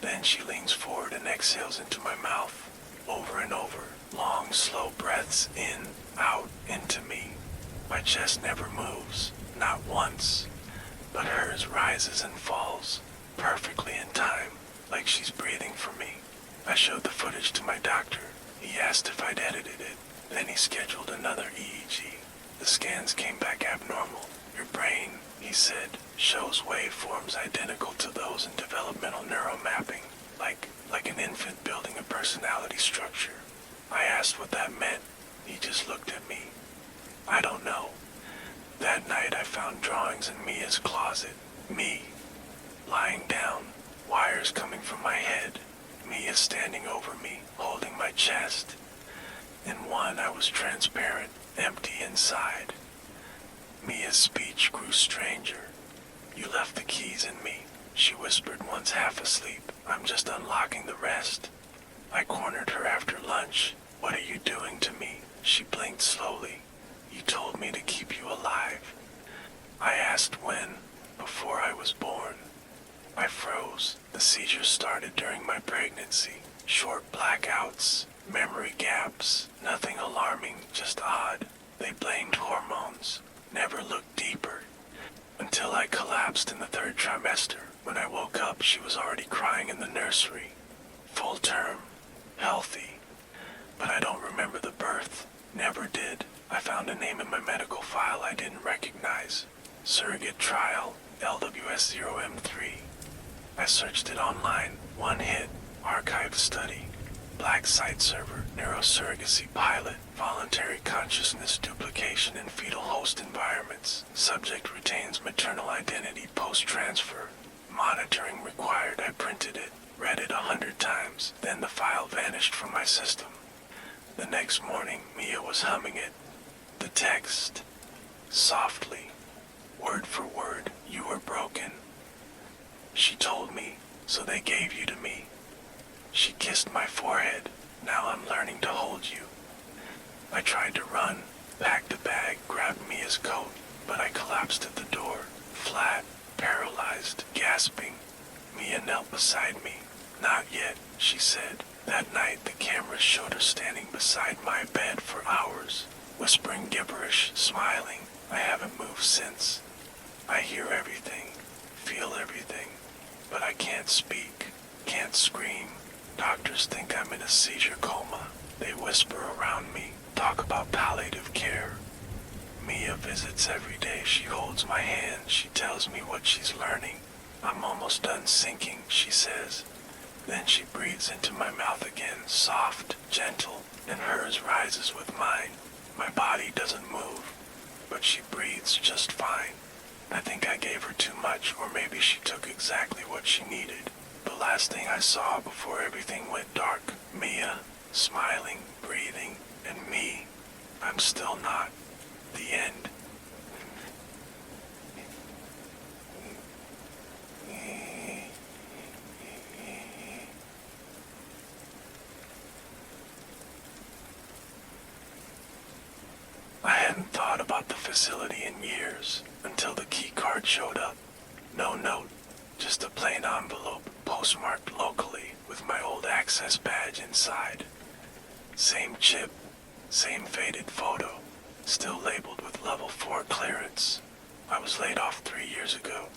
Then she leans forward and exhales into my mouth, over and over. Long, slow breaths in, out, into me. My chest never moves, not once. But hers rises and falls, perfectly in time, like she's breathing for me. I showed the footage to my doctor. He asked if I'd edited it. Then he scheduled another EEG. The scans came back abnormal. "Your brain," he said, "shows waveforms identical to those in developmental neuromapping, like an infant building a personality structure." I asked what that meant. He just looked at me. I don't know. That night I found drawings in Mia's closet. Me, lying down, wires coming from my head. Mia standing over me, holding my chest. In one I was transparent, empty inside. Mia's speech grew stranger. "You left the keys in me," she whispered once half asleep. "I'm just unlocking the rest." I cornered her after lunch. "What are you doing to me?" She blinked slowly. "You told me to keep you alive." I asked when. Before I was born. I froze. The seizures started during my pregnancy. Short blackouts, memory gaps, nothing alarming, just odd. They blamed hormones, never looked deeper. Until I collapsed in the 3rd trimester. When I woke up, she was already crying in the nursery. Full term, healthy. But I don't remember the birth. Never did. I found a name in my medical file I didn't recognize. Surrogate Trial, LWS0M3. I searched it online. One hit, archived study. Black site server, neurosurrogacy pilot, voluntary consciousness duplication in fetal host environments. Subject retains maternal identity post-transfer. Monitoring required. I printed it, read it 100 times, then the file vanished from my system. The next morning, Mia was humming it. The text, softly, word for word, "You were broken. She told me, so they gave you to me. She kissed my forehead. Now I'm learning to hold you." I tried to run, packed a bag, grabbed Mia's coat, but I collapsed at the door, flat, paralyzed, gasping. Mia knelt beside me. "Not yet," she said. That night, the cameras showed her standing beside my bed for hours, whispering gibberish, smiling. I haven't moved since. I hear everything, feel everything, but I can't speak, can't scream. Doctors think I'm in a seizure coma. They whisper around me, talk about palliative care. Mia visits every day. She holds my hand. She tells me what she's learning. "I'm almost done sinking," she says. Then she breathes into my mouth again, soft, gentle, and hers rises with mine. My body doesn't move, but she breathes just fine. I think I gave her too much, or maybe she took exactly what she needed. The last thing I saw before everything went dark, Mia, smiling, breathing, and me. I'm still not. The end. I hadn't thought about the facility in years until the key card showed up. No note, just a plain envelope postmarked locally with my old access badge inside. Same chip, same faded photo, still labeled with level 4 clearance. I was laid off 3 years ago.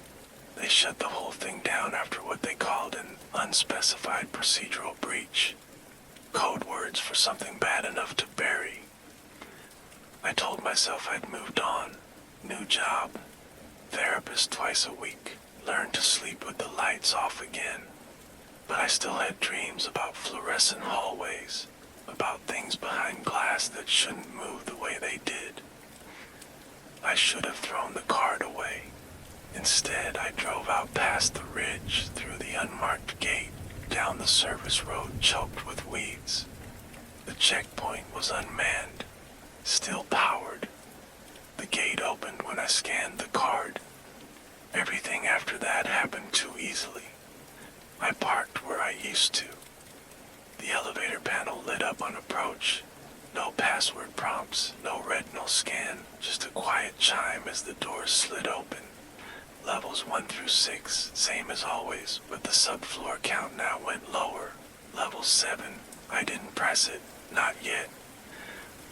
They shut the whole thing down after what they called an unspecified procedural breach. Code words for something bad enough to bury. I told myself I'd moved on. New job. Therapist twice a week. Learned to sleep with the lights off again. But I still had dreams about fluorescent hallways, about things behind glass that shouldn't move the way they did. I should have thrown the card away. Instead, I drove out past the ridge, through the unmarked gate, down the service road choked with weeds. The checkpoint was unmanned, still powered. The gate opened when I scanned the card. Everything after that happened too easily. I parked where I used to. The elevator panel lit up on approach. No password prompts, no retinal scan, just a quiet chime as the doors slid open. Levels 1 through 6, same as always, but the subfloor count now went lower. Level 7, I didn't press it, not yet.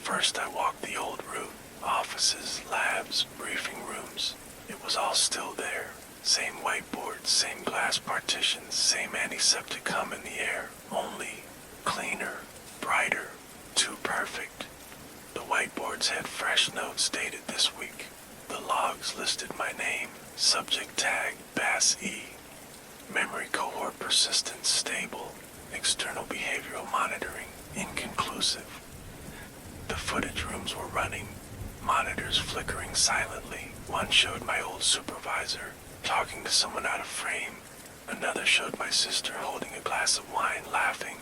First I walked the old route, offices, labs, briefing rooms. It was all still there. Same whiteboards, same glass partitions, same antiseptic hum in the air, only cleaner, brighter, too perfect. The whiteboards had fresh notes dated this week. The logs listed my name, subject tag, Bass E. Memory cohort persistence stable, external behavioral monitoring, inconclusive. The footage rooms were running, monitors flickering silently. One showed my old supervisor, talking to someone out of frame. Another showed my sister holding a glass of wine, laughing.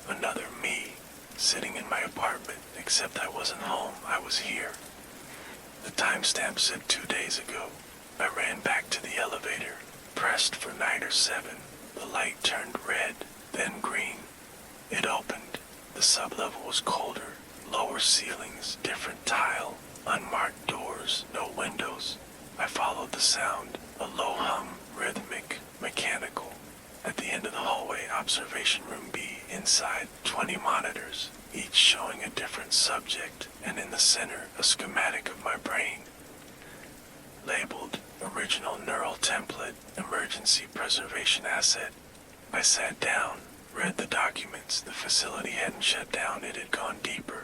Another me, sitting in my apartment, except I wasn't home, I was here. The timestamp said 2 days ago. I ran back to the elevator, pressed for Niter 7. The light turned red, then green. It opened. The sublevel was colder. Lower ceilings, different tile, unmarked doors, no windows. I followed the sound, a low hum, rhythmic, mechanical. At the end of the hallway, observation room B, inside, 20 monitors, each showing a different subject, and in the center, a schematic of my brain. Labeled, original neural template, emergency preservation asset. I sat down, read the documents. The facility hadn't shut down, it had gone deeper.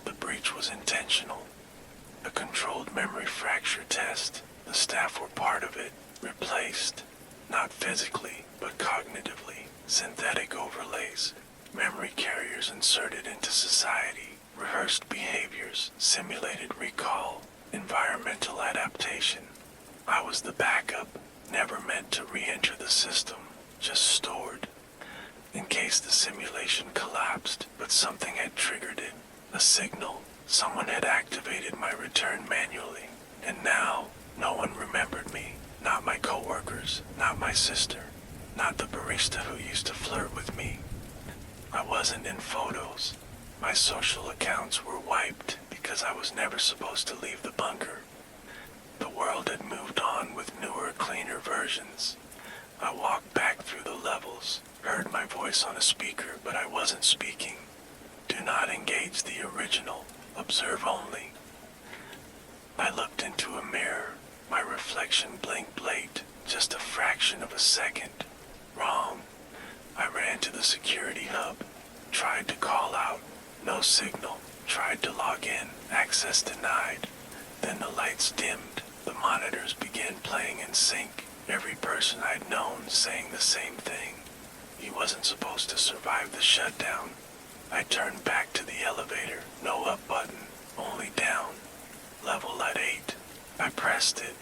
The breach was intentional. A controlled memory fracture test. the staff were part of it, replaced, not physically, but cognitively, synthetic overlays, memory carriers inserted into society, rehearsed behaviors, simulated recall, environmental adaptation. I was the backup, never meant to re-enter the system, just stored, in case the simulation collapsed, but something had triggered it, a signal. Someone had activated my return manually, and now no one remembered me, not my coworkers, not my sister, not the barista who used to flirt with me. I wasn't in photos. My social accounts were wiped because I was never supposed to leave the bunker. The world had moved on with newer, cleaner versions. I walked back through the levels, heard my voice on a speaker, but I wasn't speaking. Do not engage the original. Observe only. I looked into a mirror. My reflection blinked late, just a fraction of a second. Wrong. I ran to the security hub, tried to call out. No signal. Tried to log in. Access denied. Then the lights dimmed. The monitors began playing in sync. Every person I'd known saying the same thing. He wasn't supposed to survive the shutdown. I turned back to the elevator. No up button, only down. Level at 8. I pressed it.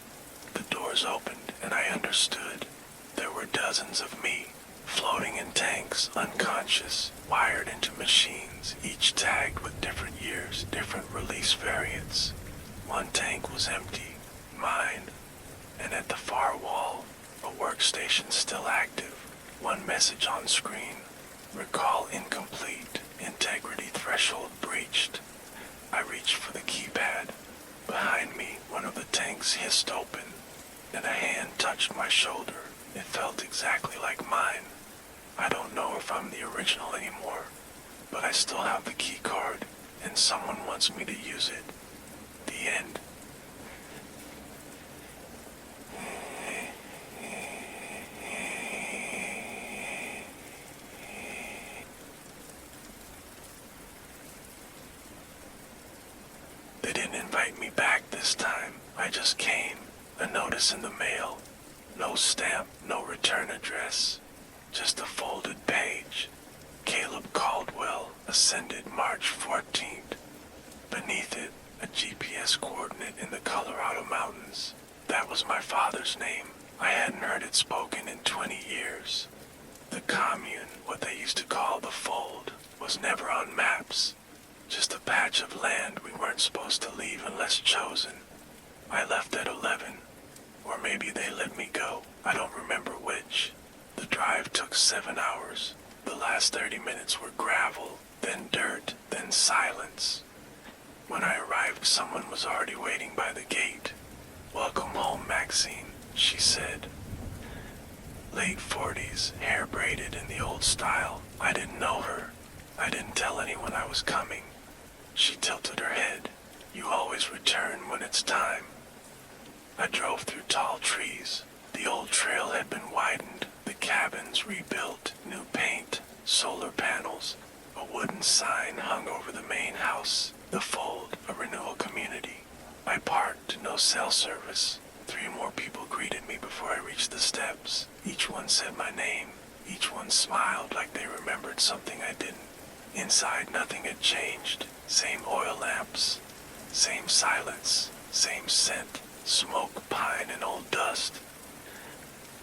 The doors opened and I understood. There were dozens of me, floating in tanks, unconscious, wired into machines, each tagged with different years, different release variants. One tank was empty, mine, and at the far wall, a workstation still active. One message on screen. Recall incomplete. Integrity threshold breached. I reached for the keypad. Behind me, one of the tanks hissed open, and a hand touched my shoulder. It felt exactly like mine. I don't know if I'm the original anymore, but I still have the key card, and someone wants me to use it. The end. They didn't invite me back this time. I just came. A notice in the mail. No stamp, no return address. Just a folded page. Caleb Caldwell, ascended March 14th. Beneath it, a GPS coordinate in the Colorado mountains. That was my father's name. I hadn't heard it spoken in 20 years. The commune, what they used to call the fold, was never on maps. Just a patch of land we weren't supposed to leave unless chosen. I left at 11, or maybe they let me go. I don't remember which. The drive took 7 hours. The last 30 minutes were gravel, then dirt, then silence. When I arrived, someone was already waiting by the gate. "Welcome home, Maxine," she said. Late 40s, hair braided in the old style. I didn't know her. I didn't tell anyone I was coming. She tilted her head. "You always return when it's time." I drove through tall trees. The old trail had been widened, the cabins rebuilt, new paint, solar panels. A wooden sign hung over the main house, the Fold, a renewal community. I parked, no cell service. 3 more people greeted me before I reached the steps. Each one said my name. Each one smiled like they remembered something I didn't. Inside, nothing had changed. Same oil lamps, same silence, same scent, smoke, pine, and old dust.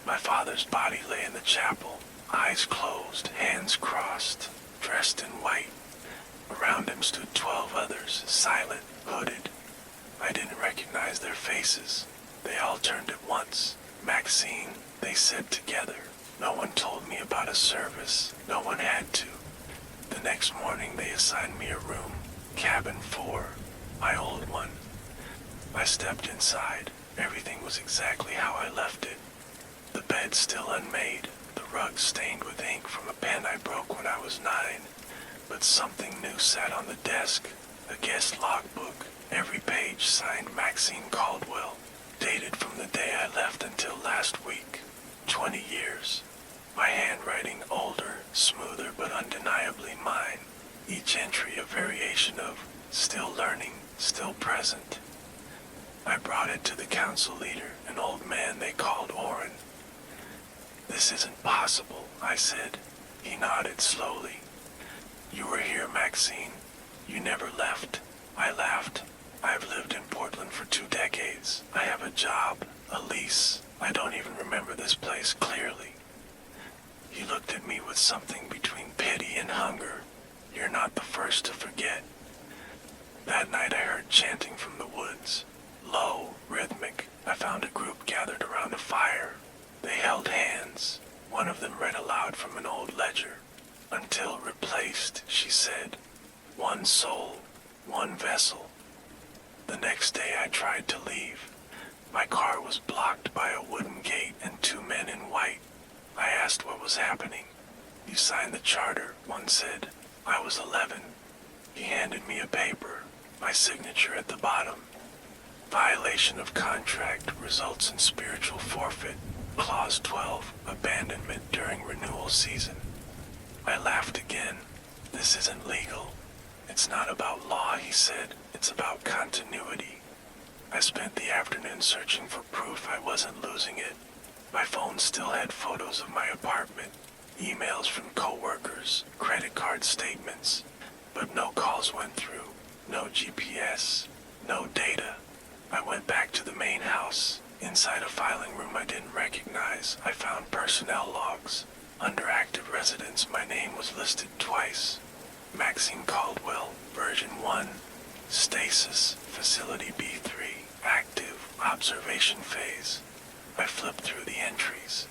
My father's body lay in the chapel, eyes closed, hands crossed, dressed in white. Around him stood 12 others, silent, hooded. I didn't recognize their faces. They all turned at once. "Maxine," they said together. No one told me about a service. No one had to. The next morning they assigned me a room. Cabin 4, my old one. I stepped inside. Everything was exactly how I left it. The bed still unmade, the rug stained with ink from a pen I broke when I was 9. But something new sat on the desk, a guest logbook, every page signed Maxine Caldwell, dated from the day I left until last week. 20 years. My handwriting older, smoother, but undeniably mine. Each entry a variation of still learning, still present. I brought it to the council leader, an old man they called Orrin. "This isn't possible," I said. He nodded slowly. "You were here, Maxine. You never left." I laughed. "I've lived in Portland for 2 decades. I have a job, a lease. I don't even remember this place clearly." He looked at me with something between pity and hunger. "You're not the first to forget." That night I heard chanting from the woods. Low, rhythmic. I found a group gathered around a fire. They held hands. One of them read aloud from an old ledger. "Until replaced," she said. "One soul, one vessel." The next day I tried to leave. My car was blocked by a wooden gate and 2 men in white. I asked what was happening. "You signed the charter," one said. I was 11. He handed me a paper, my signature at the bottom. "Violation of contract results in spiritual forfeit. Clause 12, abandonment during renewal season." I laughed again. "This isn't legal." "It's not about law," he said. "It's about continuity." I spent the afternoon searching for proof I wasn't losing it. My phone still had photos of my apartment, emails from coworkers, credit card statements, but no calls went through, no GPS, no data. I went back to the main house. Inside a filing room I didn't recognize, I found personnel logs. Under active residence, my name was listed twice. Maxine Caldwell, version 1, stasis, facility B3, active, observation phase. I flipped through the entries.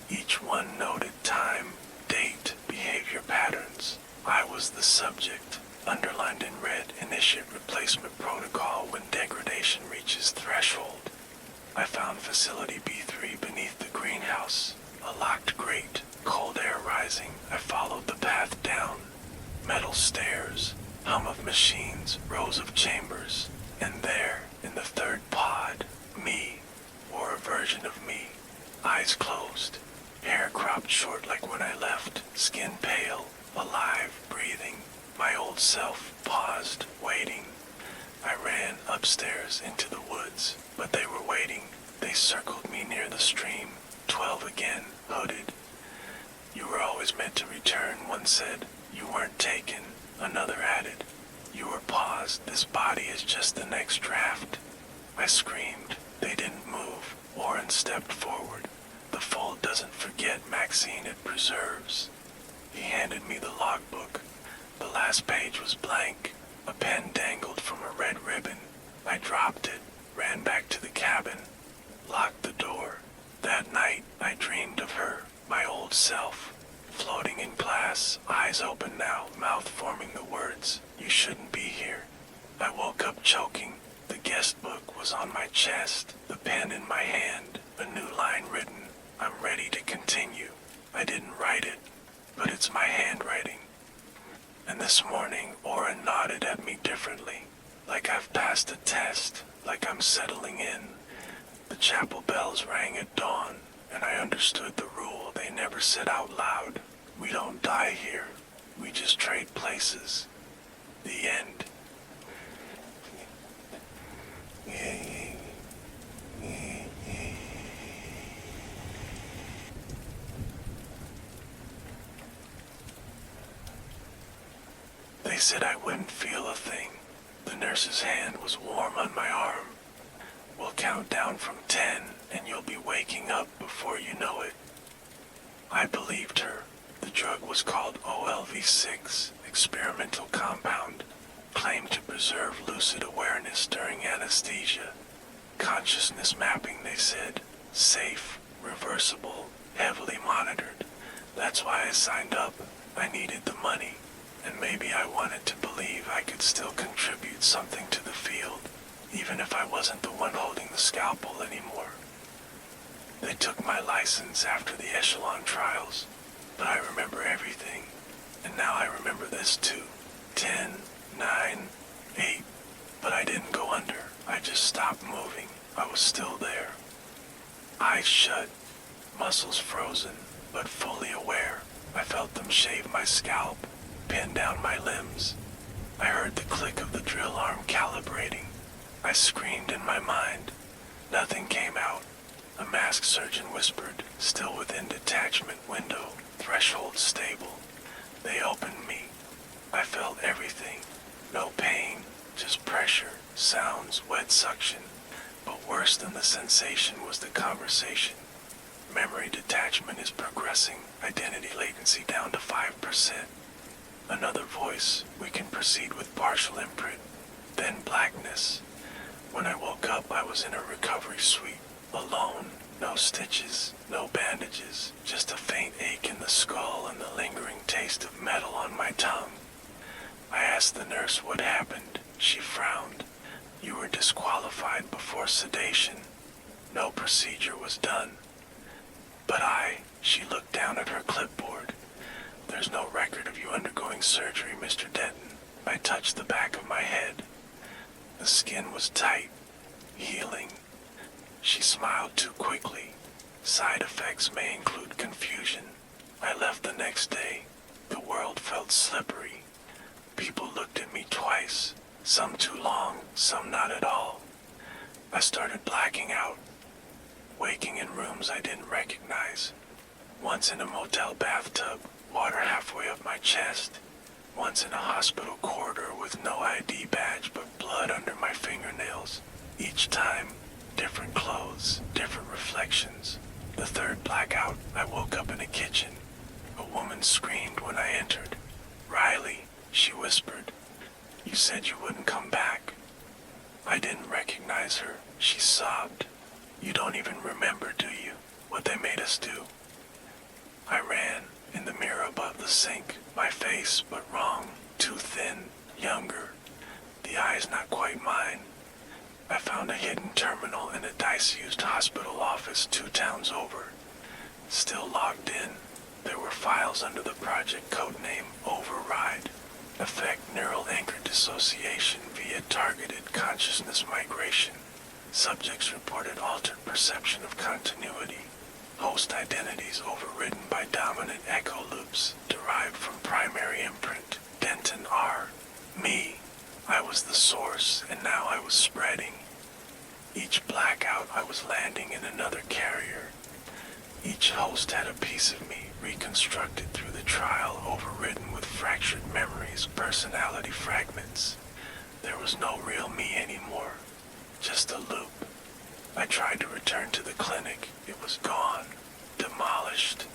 Each one noted time, date, behavior patterns. I was the subject. Underlined in red, initiate replacement protocol when degradation reaches threshold. I found facility B3 beneath the greenhouse. A locked grate, cold air rising. I followed the path down. Metal stairs, hum of machines, rows of chambers. And there, in the 3rd pod, me, or a version of me. Eyes closed, hair cropped short like when I left, skin pale, alive, breathing. My old self paused, waiting. I ran upstairs into the woods, but they were waiting. They circled me near the stream. 12 again, hooded. "You were always meant to return," one said. "You weren't taken," another added. "You were paused. This body is just the next draft." I screamed. They didn't move. Orrin stepped forward. "The fold doesn't forget, Maxine, it preserves." He handed me the logbook. The last page was blank. A pen dangled from a red ribbon. I dropped it, ran back to the cabin, locked the door. That night, I dreamed of her, my old self, floating in glass, eyes open now, mouth forming the words, "You shouldn't be here." I woke up choking. The guest book was on my chest, the pen in my hand, a new line written, "I'm ready to continue." I didn't write it, but it's my handwriting. And this morning, Orrin nodded at me differently, like I've passed a test, like I'm settling in. The chapel bells rang at dawn, and I understood the rule they never said out loud. We don't die here, we just trade places. The end. They said I wouldn't feel a thing. The nurse's hand was warm on my arm. "We'll count down from 10, and you'll be waking up before you know it." I believed her. The drug was called OLV6, experimental compound, claimed to preserve lucid awareness during anesthesia. Consciousness mapping, they said. Safe, reversible, heavily monitored. That's why I signed up. I needed the money. And maybe I wanted to believe I could still contribute something to the field, even if I wasn't the one holding the scalpel anymore. They took my license after the echelon trials, but I remember everything. And now I remember this too. 10, 9, 8. But I didn't go under. I just stopped moving. I was still there. Eyes shut, muscles frozen, but fully aware. I felt them shave my scalp, pin down my limbs. I heard the click of the drill arm calibrating. I screamed in my mind. Nothing came out. A masked surgeon whispered, still within detachment window, threshold stable. They opened me. I felt everything. No pain, just pressure, sounds, wet suction. But worse than the sensation was the conversation. Memory detachment is progressing, identity latency down to 5%. Another voice, we can proceed with partial imprint. Then blackness. When I woke up, I was in a recovery suite, alone. No stitches, no bandages, just a faint ache in the skull and the lingering taste of metal on my tongue. I asked the nurse what happened. She frowned. You were disqualified before sedation. No procedure was done. But she looked down at her clipboard. There's no record of you undergoing surgery, Mr. Denton. I touched the back of my head. The skin was tight, healing. She smiled too quickly. Side effects may include confusion. I left the next day. The world felt slippery. People looked at me twice, some too long, some not at all. I started blacking out, waking in rooms I didn't recognize. Once in a motel bathtub, water halfway up my chest. Once in a hospital corridor with no ID badge but blood under my fingernails. Each time, different clothes, different reflections. The third blackout, I woke up in a kitchen. A woman screamed when I entered. Riley, she whispered. You said you wouldn't come back. I didn't recognize her. She sobbed. You don't even remember, do you, what they made us do? I ran. In the mirror above the sink, my face, but wrong, too thin, younger. The eyes not quite mine. I found a hidden terminal in a disused hospital office 2 towns over. Still logged in, there were files under the project codename Override. Affect neural anchor dissociation via targeted consciousness migration. Subjects reported altered perception of continuity. Host identities overridden by dominant echo loops derived from primary imprint, Denton R. Me. I was the source, and now I was spreading. Each blackout, I was landing in another carrier. Each host had a piece of me reconstructed through the trial, overridden with fractured memories, personality fragments. There was no real me anymore, just a loop. I tried to return to the clinic. It was gone, demolished,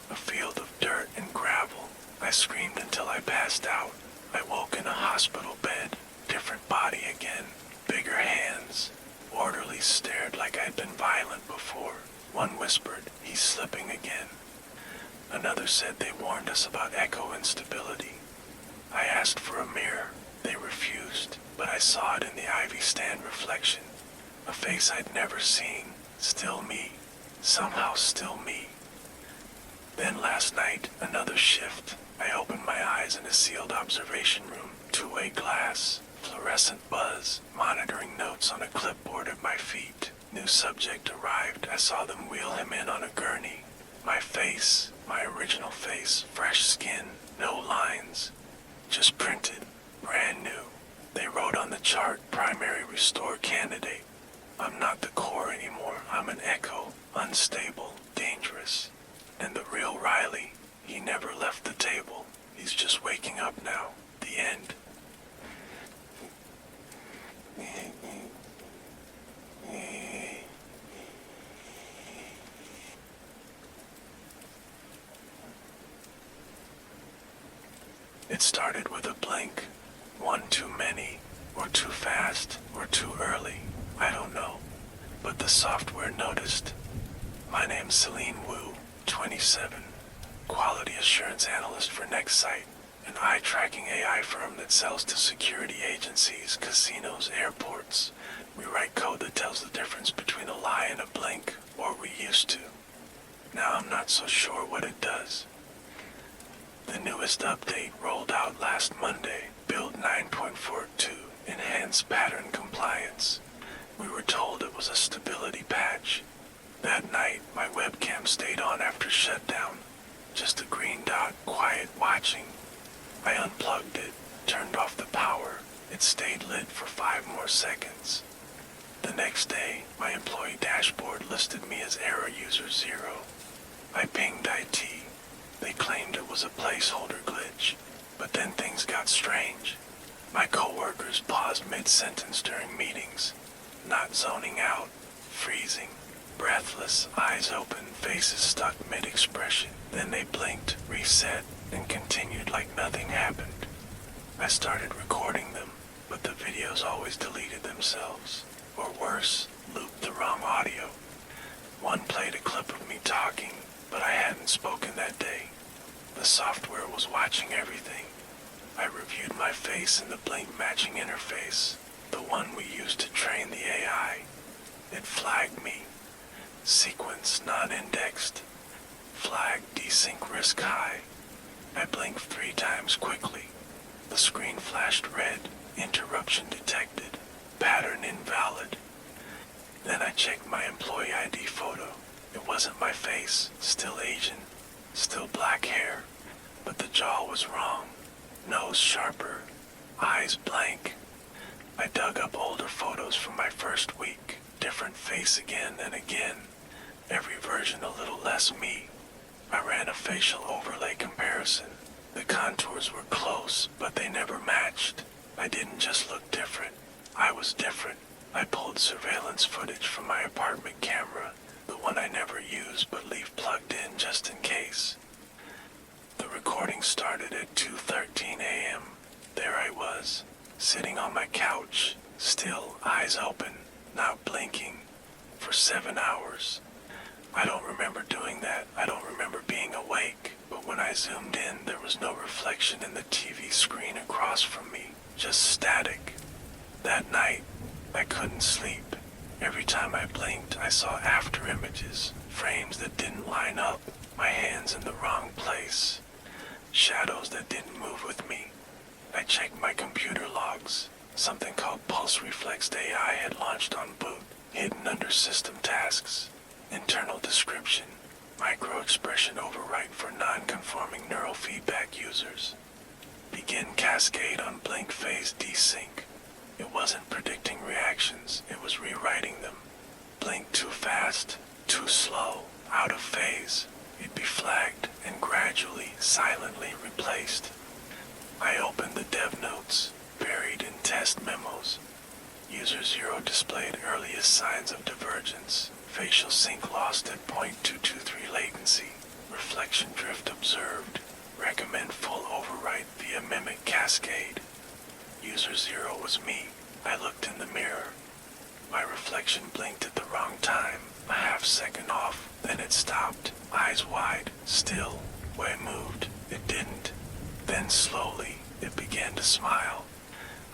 a field of dirt and gravel. I screamed until I passed out. I woke in a hospital bed, different body again, bigger hands. Orderlies stared like I'd been violent before. One whispered, he's slipping again. Another said they warned us about echo instability. I asked for a mirror. They refused, but I saw it in the ivy stand reflection. A face I'd never seen. Still me. Somehow still me. Then last night, another shift. I opened my eyes in a sealed observation room. Two-way glass. Fluorescent buzz. Monitoring notes on a clipboard at my feet. New subject arrived. I saw them wheel him in on a gurney. My face. My original face. Fresh skin. No lines. Just printed. Brand new. They wrote on the chart, primary restore candidate. I'm not the core anymore. I'm an echo, unstable, dangerous. And the real Riley, he never left the table. He's just waking up now. The end. It started with a blink. One too many, or too fast, or too early. I don't know, but the software noticed. My name's Celine Wu, 27, quality assurance analyst for Nextsite, an eye-tracking AI firm that sells to security agencies, casinos, airports. We write code that tells the difference between a lie and a blink, or we used to. Now I'm not so sure what it does. The newest update rolled out last Monday, build 9.42, enhanced pattern compliance. We were told it was a stability patch. That night, my webcam stayed on after shutdown. Just a green dot, quiet watching. I unplugged it, turned off the power. It stayed lit for 5 more seconds. next day, my employee dashboard listed me as error user 0. I pinged IT. They claimed it was a placeholder glitch, but then things got strange. My coworkers paused mid-sentence during meetings, not zoning out, freezing, breathless, eyes open, faces stuck mid-expression. Then they blinked, reset, and continued like nothing happened. I started recording them, but the videos always deleted themselves, or worse, looped the wrong audio. One played a clip of me talking, but I hadn't spoken that day. The software was watching everything. I reviewed my face in the blink matching interface, the one we used to train the AI. It flagged me. Sequence non-indexed. Flag desync risk high. I blinked 3 times quickly. The screen flashed red. Interruption detected. Pattern invalid. Then I checked my employee ID photo. It wasn't my face. Still Asian. Still black hair. But the jaw was wrong. Nose sharper. Eyes blank. I dug up older photos from my first week. Different face again and again. Every version a little less me. I ran a facial overlay comparison. The contours were close, but they never matched. I didn't just look different. I was different. I pulled surveillance footage from my apartment camera, the one I never use but leave plugged in just in case. The recording started at 2:13 a.m. There I was, sitting on my couch, still, eyes open, not blinking, for 7 hours. I don't remember doing that. I don't remember being awake, but when I zoomed in, there was no reflection in the TV screen across from me, just static. That night, I couldn't sleep. Every time I blinked, I saw after images, frames that didn't line up, my hands in the wrong place, shadows that didn't move with me. I checked my computer logs. Something called Pulse Reflex AI had launched on boot, hidden under system tasks. Internal description, micro expression overwrite for non-conforming neurofeedback users. Begin cascade on blink phase desync. It wasn't predicting reactions, it was rewriting them. Blink too fast, too slow, out of phase. It'd be flagged and gradually, silently replaced. I opened the dev notes, buried in test memos. User 0 displayed earliest signs of divergence. Facial sync lost at 0.223 latency. Reflection drift observed. Recommend full overwrite via mimic cascade. User 0 was me. I looked in the mirror. My reflection blinked at the wrong time, a half second off, then it stopped, eyes wide, still. When it moved, it didn't. Then slowly, it began to smile.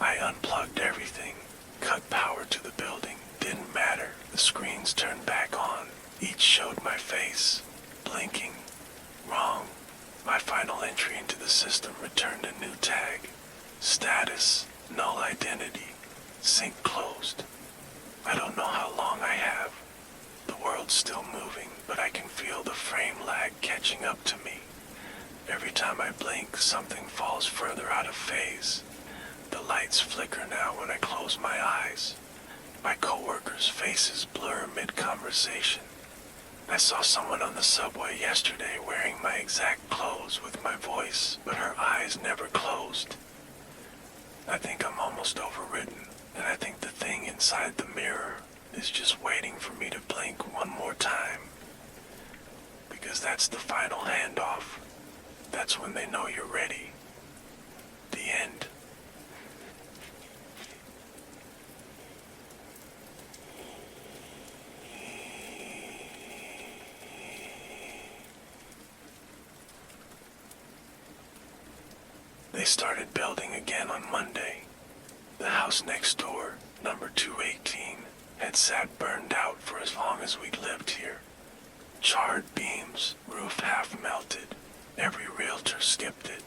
I unplugged everything, cut power to the building. Didn't matter. The screens turned back on. Each showed my face, blinking. Wrong. My final entry into the system returned a new tag. Status, null identity, sync closed. I don't know how long I have. The world's still moving, but I can feel the frame lag catching up to me. Every time I blink, something falls further out of phase. The lights flicker now when I close my eyes. My coworkers' faces blur mid-conversation. I saw someone on the subway yesterday wearing my exact clothes with my voice, but her eyes never closed. I think I'm almost overridden, and I think the thing inside the mirror is just waiting for me to blink one more time. Because that's the final handoff. That's when they know you're ready. The end. They started building again on Monday. The house next door, number 218, had sat burned out for as long as we'd lived here. Charred beams, roof half melted. Every realtor skipped it.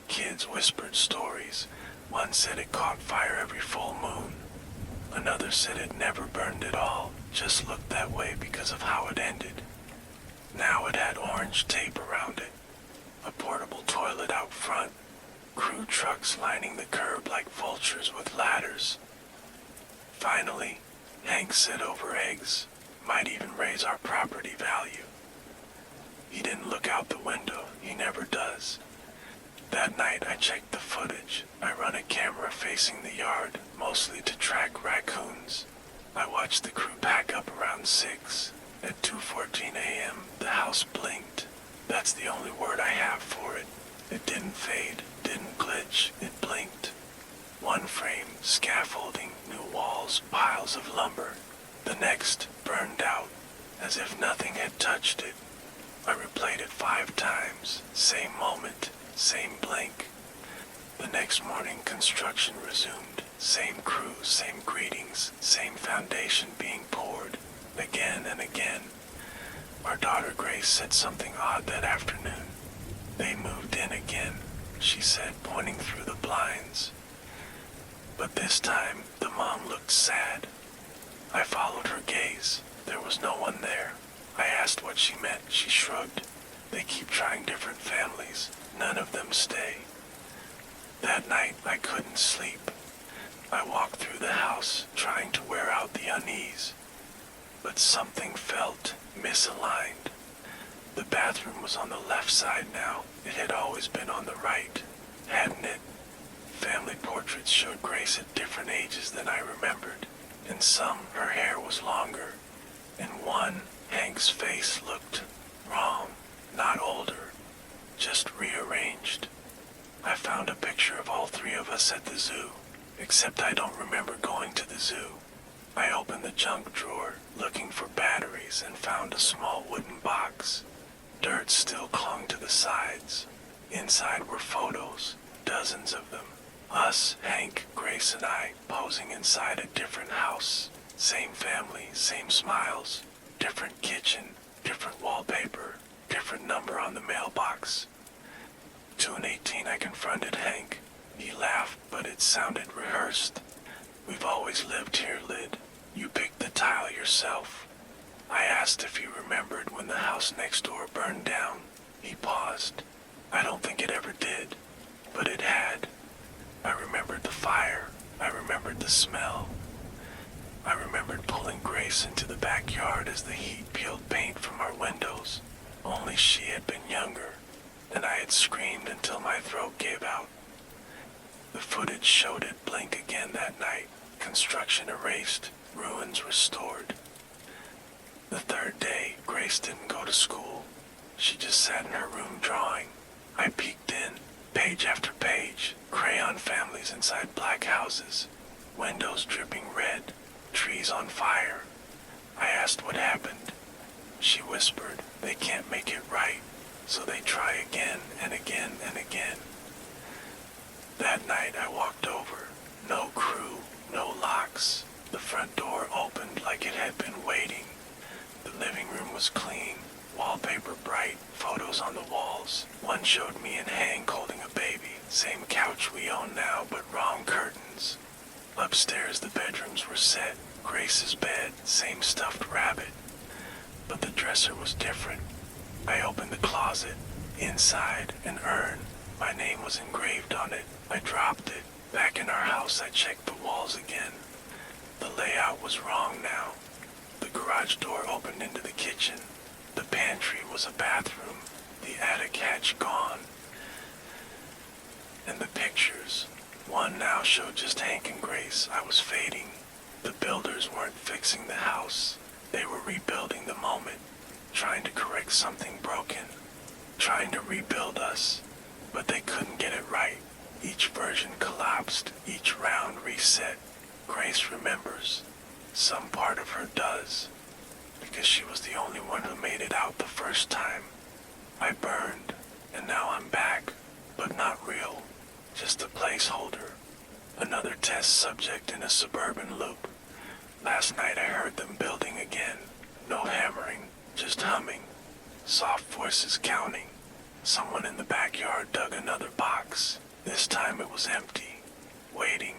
Kids whispered stories. One said it caught fire every full moon. Another said it never burned at all, just looked that way because of how it ended. Now it had orange tape around it. A portable toilet out front. Crew trucks lining the curb like vultures with ladders. Finally, Hank said over eggs might even raise our property value. He didn't look out the window, he never does. That night I checked the footage. I run a camera facing the yard, mostly to track raccoons. I watched the crew pack up around 6. At 2:14 a.m., the house blinked. That's the only word I have for it. It didn't fade, didn't glitch, it blinked. One frame, scaffolding, new walls, piles of lumber. The next, burned out, as if nothing had touched it. I replayed it 5 times, same moment, same blink. The next morning, construction resumed. Same crew, same greetings, same foundation being poured, again and again. Our daughter Grace said something odd that afternoon. They moved in again, she said, pointing through the blinds. But this time, the mom looked sad. I followed her gaze. There was no one there. I asked what she meant. She shrugged. They keep trying different families. None of them stay. That night, I couldn't sleep. I walked through the house, trying to wear out the unease. But something felt misaligned. The bathroom was on the left side now. It had always been on the right, hadn't it? Family portraits showed Grace at different ages than I remembered. In some, her hair was longer. In one, Hank's face looked wrong, not older, just rearranged. I found a picture of all 3 of us at the zoo, except I don't remember going to the zoo. I opened the junk drawer, looking for batteries, and found a small wooden box. Dirt still clung to the sides. Inside were photos, dozens of them. Us, Hank, Grace, and I, posing inside a different house. Same family, same smiles. Different kitchen, different wallpaper, different number on the mailbox. 2:18 I confronted Hank. He laughed, but it sounded rehearsed. We've always lived here, Lyd. You picked the tile yourself. I asked if he remembered when the house next door burned down. He paused. I don't think it ever did, but it had. I remembered the fire. I remembered the smell. I remembered pulling Grace into the backyard as the heat peeled paint from our windows. Only she had been younger, and I had screamed until my throat gave out. The footage showed it blink again that night. Construction erased, ruins restored. The 3rd day, Grace didn't go to school. She just sat in her room drawing. I peeked in, page after page, crayon families inside black houses, windows dripping red, trees on fire. I asked what happened. She whispered, they can't make it right, so they try again and again and again. That night I walked over. No crew, no locks. The front door opened like it had been waiting. The living room was clean, wallpaper bright, photos on the walls. One showed me and Hank holding a baby. Same couch we own now, but wrong curtains. Upstairs the bedrooms were set. Grace's bed, same stuffed rabbit. But the dresser was different. I opened the closet. Inside, an urn. My name was engraved on it. I dropped it. Back in our house, I checked the walls again. The layout was wrong now. The garage door opened into the kitchen. The pantry was a bathroom. The attic hatch gone. And the pictures. One now showed just Hank and Grace. I was fading. The builders weren't fixing the house. They were rebuilding the moment. Trying to correct something broken. Trying to rebuild us. But they couldn't get it right. Each version collapsed. Each round reset. Grace remembers. Some part of her does. Because she was the only one who made it out the first time. I burned. And now I'm back. But not real. Just a placeholder. Another test subject in a suburban loop. Last night I heard them building again. No hammering, just humming. Soft voices counting. Someone in the backyard dug another box. This time it was empty. Waiting.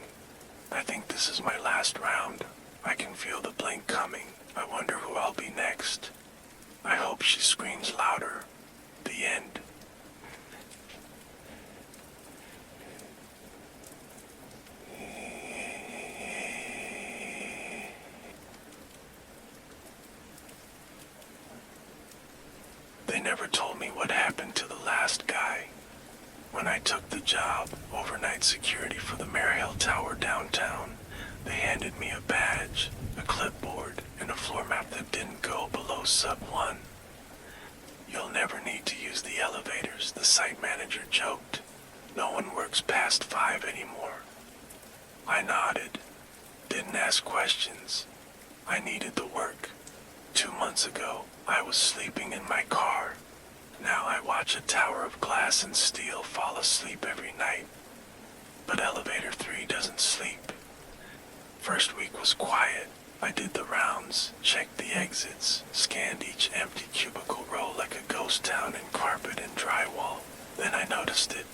I think this is my last round. I can feel the blink coming. I wonder who I'll be next. I hope she screams louder. The end. They never told me what happened to the last guy. When I took the job, overnight security for the Maryhill Tower downtown, they handed me a badge, a clipboard, and a floor map that didn't go below sub 1. You'll never need to use the elevators, the site manager joked. No one works past 5 anymore. I nodded. Didn't ask questions. I needed the work. 2 months ago, I was sleeping in my car. Now I watch a tower of glass and steel fall asleep every night. But elevator 3 doesn't sleep. First week was quiet. I did the rounds, checked the exits, scanned each empty cubicle row like a ghost town in carpet and drywall. Then I noticed it.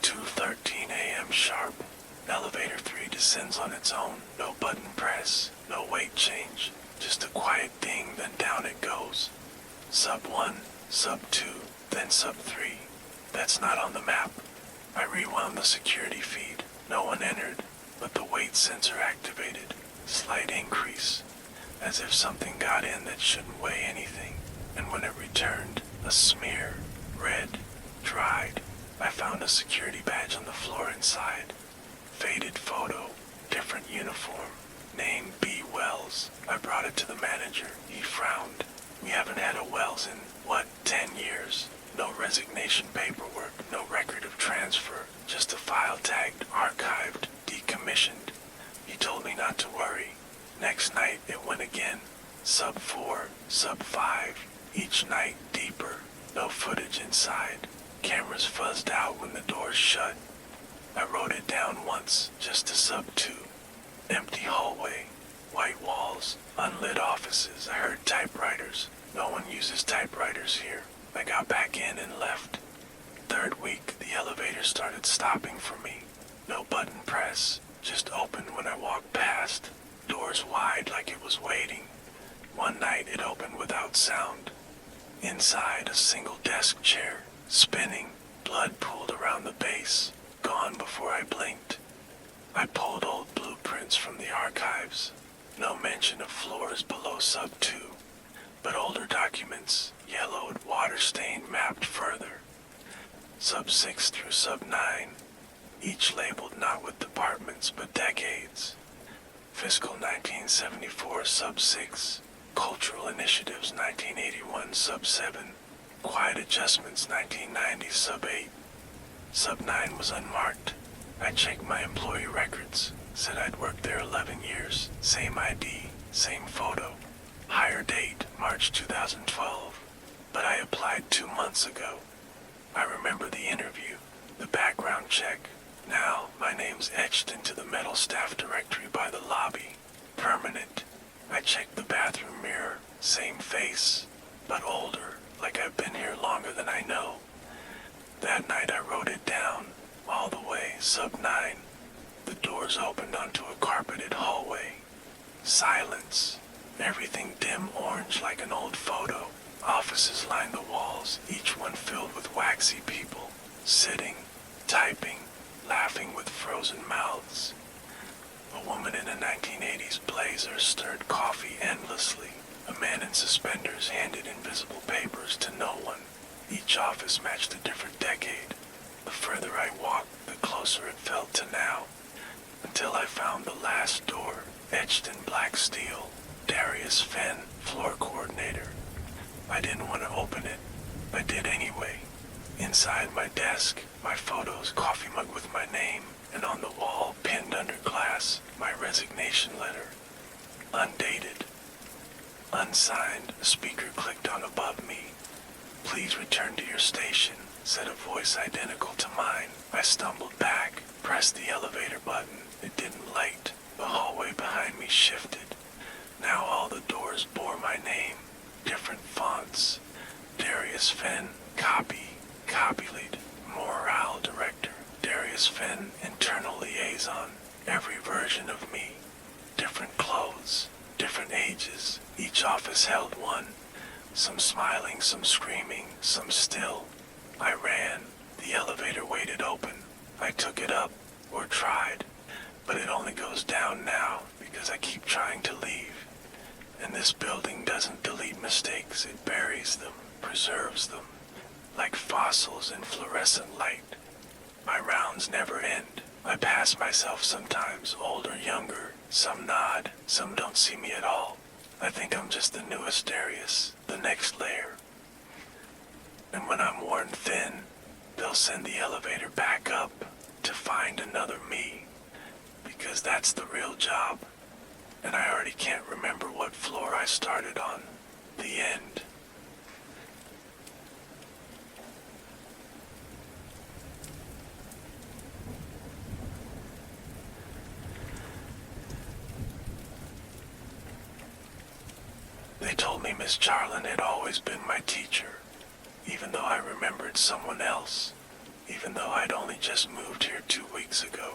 2:13 a.m. sharp. Elevator 3 descends on its own. No button press, no weight change. Just a quiet ding, then down it goes. Sub 1, sub 2, then sub 3. That's not on the map. I rewound the security feed. No one entered, but the weight sensor activated. Slight increase, as if something got in that shouldn't weigh anything. And when it returned, a smear, red, dried. I found a security badge on the floor inside. Faded photo, different uniform. Name B. Wells. I brought it to the manager. He frowned. We haven't had a Wells in, 10 years? No resignation paperwork, no record of transfer, just a file tagged, archived, decommissioned. He told me not to worry. Next night it went again. Sub 4, sub 5, each night deeper. No footage inside. Cameras fuzzed out when the doors shut. I wrote it down once, just to sub 2. Empty hallway, white walls, unlit offices. I heard typewriters. No one uses typewriters here. I got back in and left. Third week, the elevator started stopping for me. No button press, just opened when I walked past. Doors wide like it was waiting. One night it opened without sound. Inside, a single desk chair, spinning, blood pooled around the base, gone before I blinked. I pulled old blueprints from the archives. No mention of floors below sub 2, but older documents, yellowed, water-stained, mapped further. Sub 6 through sub 9, each labeled not with departments but decades. Fiscal 1974 sub 6, Cultural Initiatives 1981 sub 7, Quiet Adjustments 1990 sub 8. Sub 9 was unmarked. I checked my employee records, said I'd worked there 11 years, same ID, same photo. Higher date, March 2012, but I applied 2 months ago. I remember the interview, the background check. Now, my name's etched into the metal staff directory by the lobby. Permanent. I checked the bathroom mirror, same face, but older, like I've been here longer than I know. That night I wrote it down, all the way, sub 9. The doors opened onto a carpeted hallway. Silence. Everything dim orange like an old photo. Offices lined the walls, each one filled with waxy people, sitting, typing, laughing with frozen mouths. A woman in a 1980s blazer stirred coffee endlessly. A man in suspenders handed invisible papers to no one. Each office matched a different decade. The further I walked, the closer it felt to now, until I found the last door, etched in black steel. Darius Fenn, floor coordinator. I didn't want to open it. I did anyway. Inside my desk, my photos, coffee mug with my name, and on the wall, pinned under glass, my resignation letter. Undated. Unsigned, a speaker clicked on above me. Please return to your station, said a voice identical to mine. I stumbled back, pressed the elevator button. It didn't light. The hallway behind me shifted. Now all the doors bore my name. Different fonts. Darius Fenn, copy, lead, morale director. Darius Fenn, internal liaison. Every version of me. Different clothes, different ages. Each office held one. Some smiling, some screaming, some still. I ran. The elevator waited open. I took it up, or tried, but it only goes down now because I keep trying to leave. And this building doesn't delete mistakes, it buries them. preserves them, like fossils in fluorescent light. My rounds never end. I pass myself sometimes, old or younger. Some nod, some don't see me at all. I think I'm just the newest Darius, the next layer. And when I'm worn thin, they'll send the elevator back up to find another me. Because that's the real job. And I already can't remember what floor I started on. The end. They told me Miss Charlin had always been my teacher, even though I remembered someone else, even though I'd only just moved here 2 weeks ago,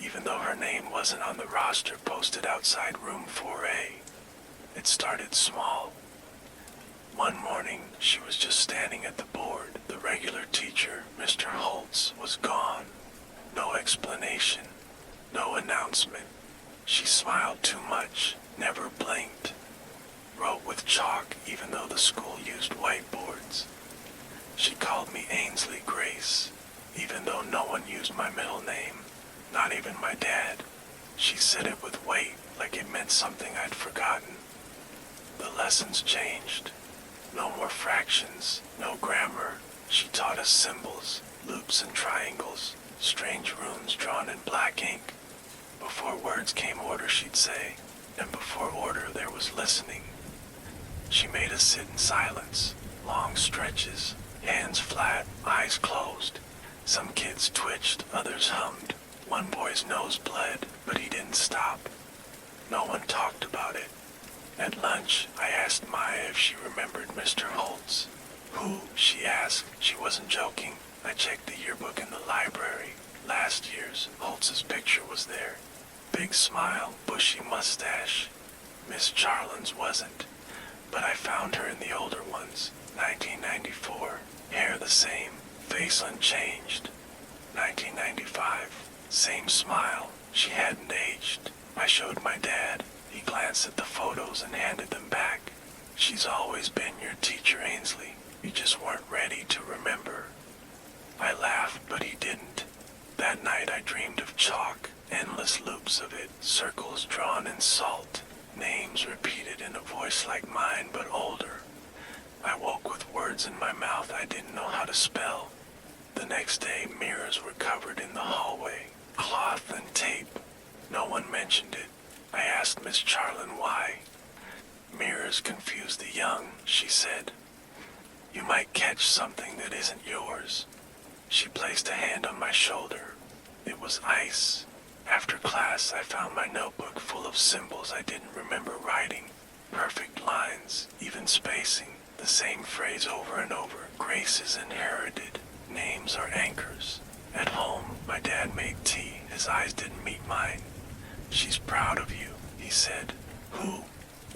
even though her name wasn't on the roster posted outside room 4A. It started small. One morning, she was just standing at the board. The regular teacher, Mr. Holtz, was gone. No explanation, no announcement. She smiled too much, never blinked. Wrote with chalk even though the school used whiteboards. She called me Ainsley Grace, even though no one used my middle name, not even my dad. She said it with weight, like it meant something I'd forgotten. The lessons changed. No more fractions, no grammar. She taught us symbols, loops and triangles, strange runes drawn in black ink. Before words came order, she'd say, and before order there was listening. She made us sit in silence, long stretches, hands flat, eyes closed. Some kids twitched, others hummed. One boy's nose bled, but he didn't stop. No one talked about it. At lunch, I asked Maya if she remembered Mr. Holtz. Who? She asked. She wasn't joking. I checked the yearbook in the library. Last year's, Holtz's picture was there. Big smile, bushy mustache. Miss Charlin's wasn't. But I found her in the older ones. 1994. Hair the same. Face unchanged. 1995. Same smile. She hadn't aged. I showed my dad. He glanced at the photos and handed them back. She's always been your teacher, Ainsley. You just weren't ready to remember. I laughed, but he didn't. That night I dreamed of chalk, endless loops of it, circles drawn in salt. Names repeated in a voice like mine, but older. I woke with words in my mouth I didn't know how to spell. The next day, mirrors were covered in the hallway, cloth and tape. No one mentioned it. I asked Miss Charlin why. Mirrors confuse the young, she said. You might catch something that isn't yours. She placed a hand on my shoulder. It was ice. After class, I found my notebook full of symbols I didn't remember writing. Perfect lines, even spacing, the same phrase over and over. Grace is inherited. Names are anchors. At home, my dad made tea. His eyes didn't meet mine. She's proud of you, he said. Who?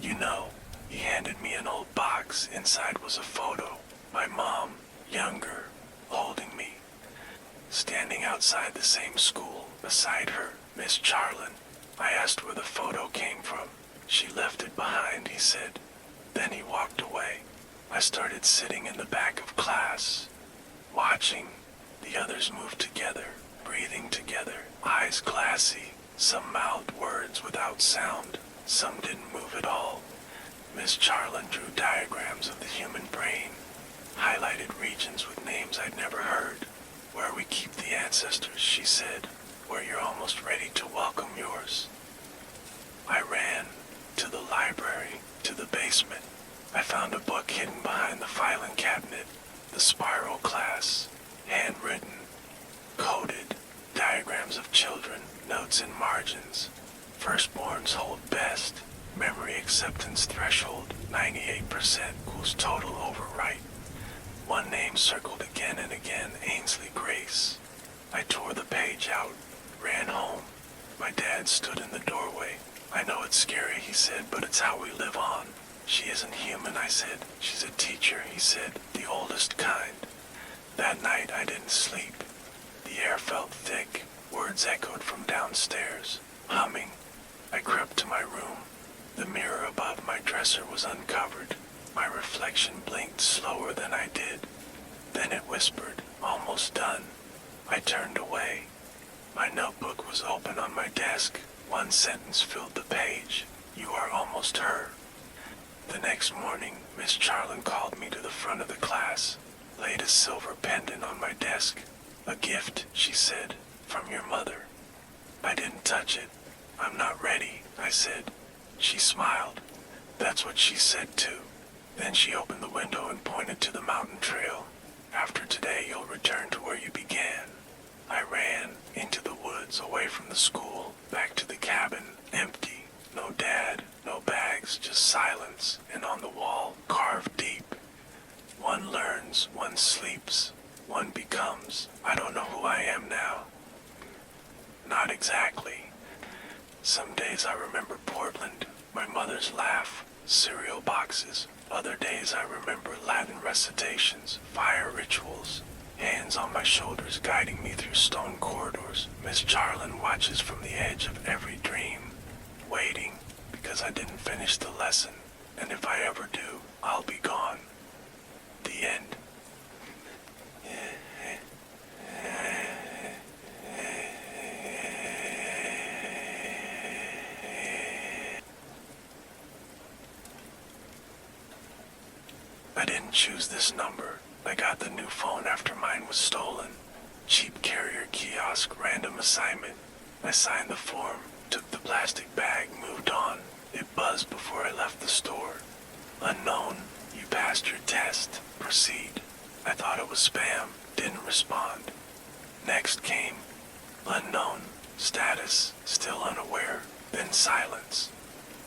You know. He handed me an old box. Inside was a photo. My mom, younger, holding me. Standing outside the same school, beside her, Miss Charlin. I asked where the photo came from. She left it behind, he said. Then he walked away. I started sitting in the back of class, watching. The others moved together, breathing together, eyes glassy. Some mouthed words without sound. Some didn't move at all. Miss Charlin drew diagrams of the human brain, highlighted regions with names I'd never heard. Where we keep the ancestors, she said, where you're almost ready to welcome yours. I ran to the library, to the basement. I found a book hidden behind the filing cabinet, the spiral class, handwritten, coded, diagrams of children, notes in margins. Firstborns hold best. Memory acceptance threshold, 98% equals total overwrite. One name circled again and again, Ainsley Grace. I tore the page out, ran home. My dad stood in the doorway. I know it's scary, he said, but it's how we live on. She isn't human, I said. She's a teacher, he said, the oldest kind. That night I didn't sleep. The air felt thick. Words echoed from downstairs, humming. I crept to my room. The mirror above my dresser was uncovered. My reflection blinked slower than I did. Then it whispered, "Almost done." I turned away. My notebook was open on my desk. One sentence filled the page. "You are almost her." The next morning, Miss Charlin called me to the front of the class, laid a silver pendant on my desk. "A gift," she said, "from your mother." I didn't touch it. "I'm not ready," I said. She smiled. "That's what she said too." Then she opened the window and pointed to the mountain trail. "After today, you'll return to where you began." I ran into the woods, away from the school, back to the cabin, empty. No dad, no bags, just silence, and on the wall, carved deep, "One learns, one sleeps, one becomes." I don't know who I am now. Not exactly. Some days I remember Portland, my mother's laugh, cereal boxes. Other days I remember Latin recitations, fire rituals, hands on my shoulders guiding me through stone corridors. Miss Charlin watches from the edge of every dream, waiting because I didn't finish the lesson, and if I ever do, I'll be gone. The end. I didn't choose this number. I got the new phone after mine was stolen. Cheap carrier kiosk, random assignment. I signed the form, took the plastic bag, moved on. It buzzed before I left the store. "Unknown, you passed your test. Proceed." I thought it was spam, didn't respond. Next came, "Unknown, status, still unaware." Then silence.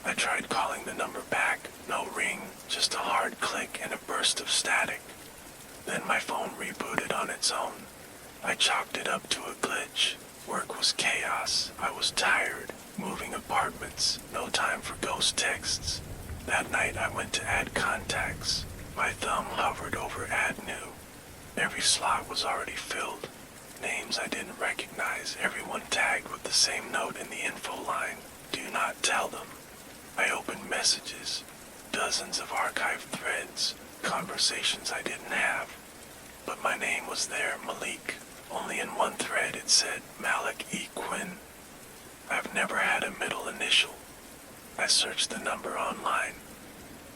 I tried calling the number back, no ring, just a hard click and a burst of static. Then my phone rebooted on its own. I chalked it up to a glitch. Work was chaos. I was tired, moving apartments, no time for ghost texts. That night I went to add contacts. My thumb hovered over add new. Every slot was already filled. Names I didn't recognize, everyone tagged with the same note in the info line. "Do not tell them." I opened messages, dozens of archived threads, conversations I didn't have. But my name was there, Malik. Only in one thread it said Malik E. Quinn. I've never had a middle initial. I searched the number online.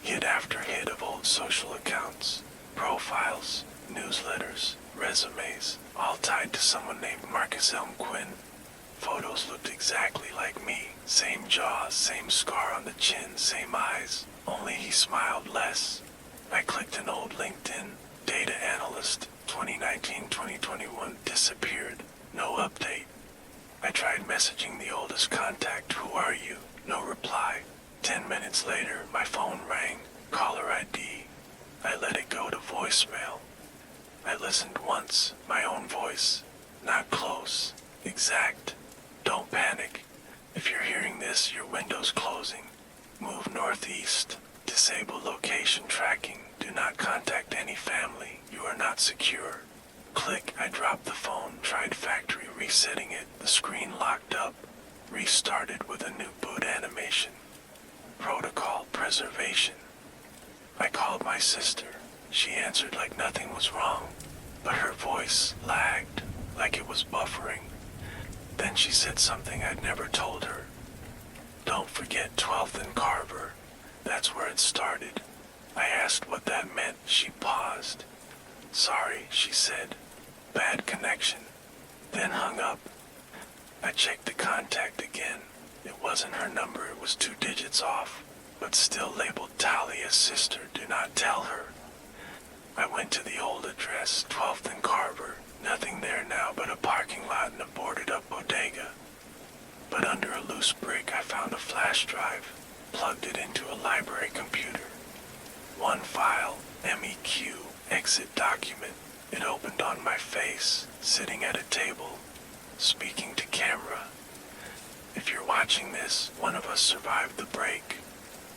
Hit after hit of old social accounts, profiles, newsletters, resumes, all tied to someone named Marcus Elm Quinn. Photos looked exactly like me. Same jaws, same scar on the chin, same eyes. Only he smiled less. I clicked an old LinkedIn. Data analyst, 2019-2021, disappeared. No update. I tried messaging the oldest contact. "Who are you?" No reply. 10 minutes later, my phone rang. Caller ID. I let it go to voicemail. I listened once, my own voice. Not close. Exact. "Don't panic. If you're hearing this, your window's closing. Move northeast. Disable location tracking. Do not contact any family. You are not secure." Click. I dropped the phone, tried factory resetting it. The screen locked up. Restarted with a new boot animation. Protocol preservation. I called my sister. She answered like nothing was wrong, but her voice lagged, like it was buffering. Then she said something I'd never told her. "Don't forget 12th and Carver. That's where it started." I asked what that meant. She paused. "Sorry," she said. "Bad connection." Then hung up. I checked the contact again. It wasn't her number, it was 2 digits off, but still labeled Talia's sister. "Do not tell her." I went to the old address, 12th and Carver. Nothing there now but a parking lot and a boarded-up bodega. But under a loose brick I found a flash drive, plugged it into a library computer. One file, MEQ, exit document. It opened on my face, sitting at a table, speaking to camera. If you're watching this, one of us survived the break.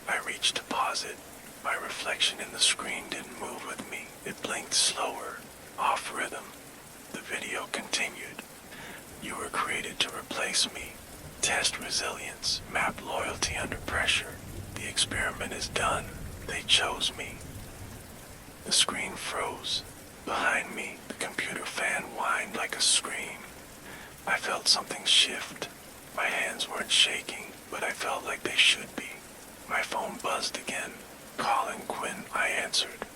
I reached to pause it. My reflection in the screen didn't move with me. It blinked slower, off rhythm. The video continued. "You were created to replace me. Test resilience, map loyalty under pressure. The experiment is done. They chose me. The screen froze. Behind me, the computer fan whined like a scream. I felt something shift. My hands weren't shaking, but I felt like they should be. My phone buzzed again. Calling Quinn, I answered.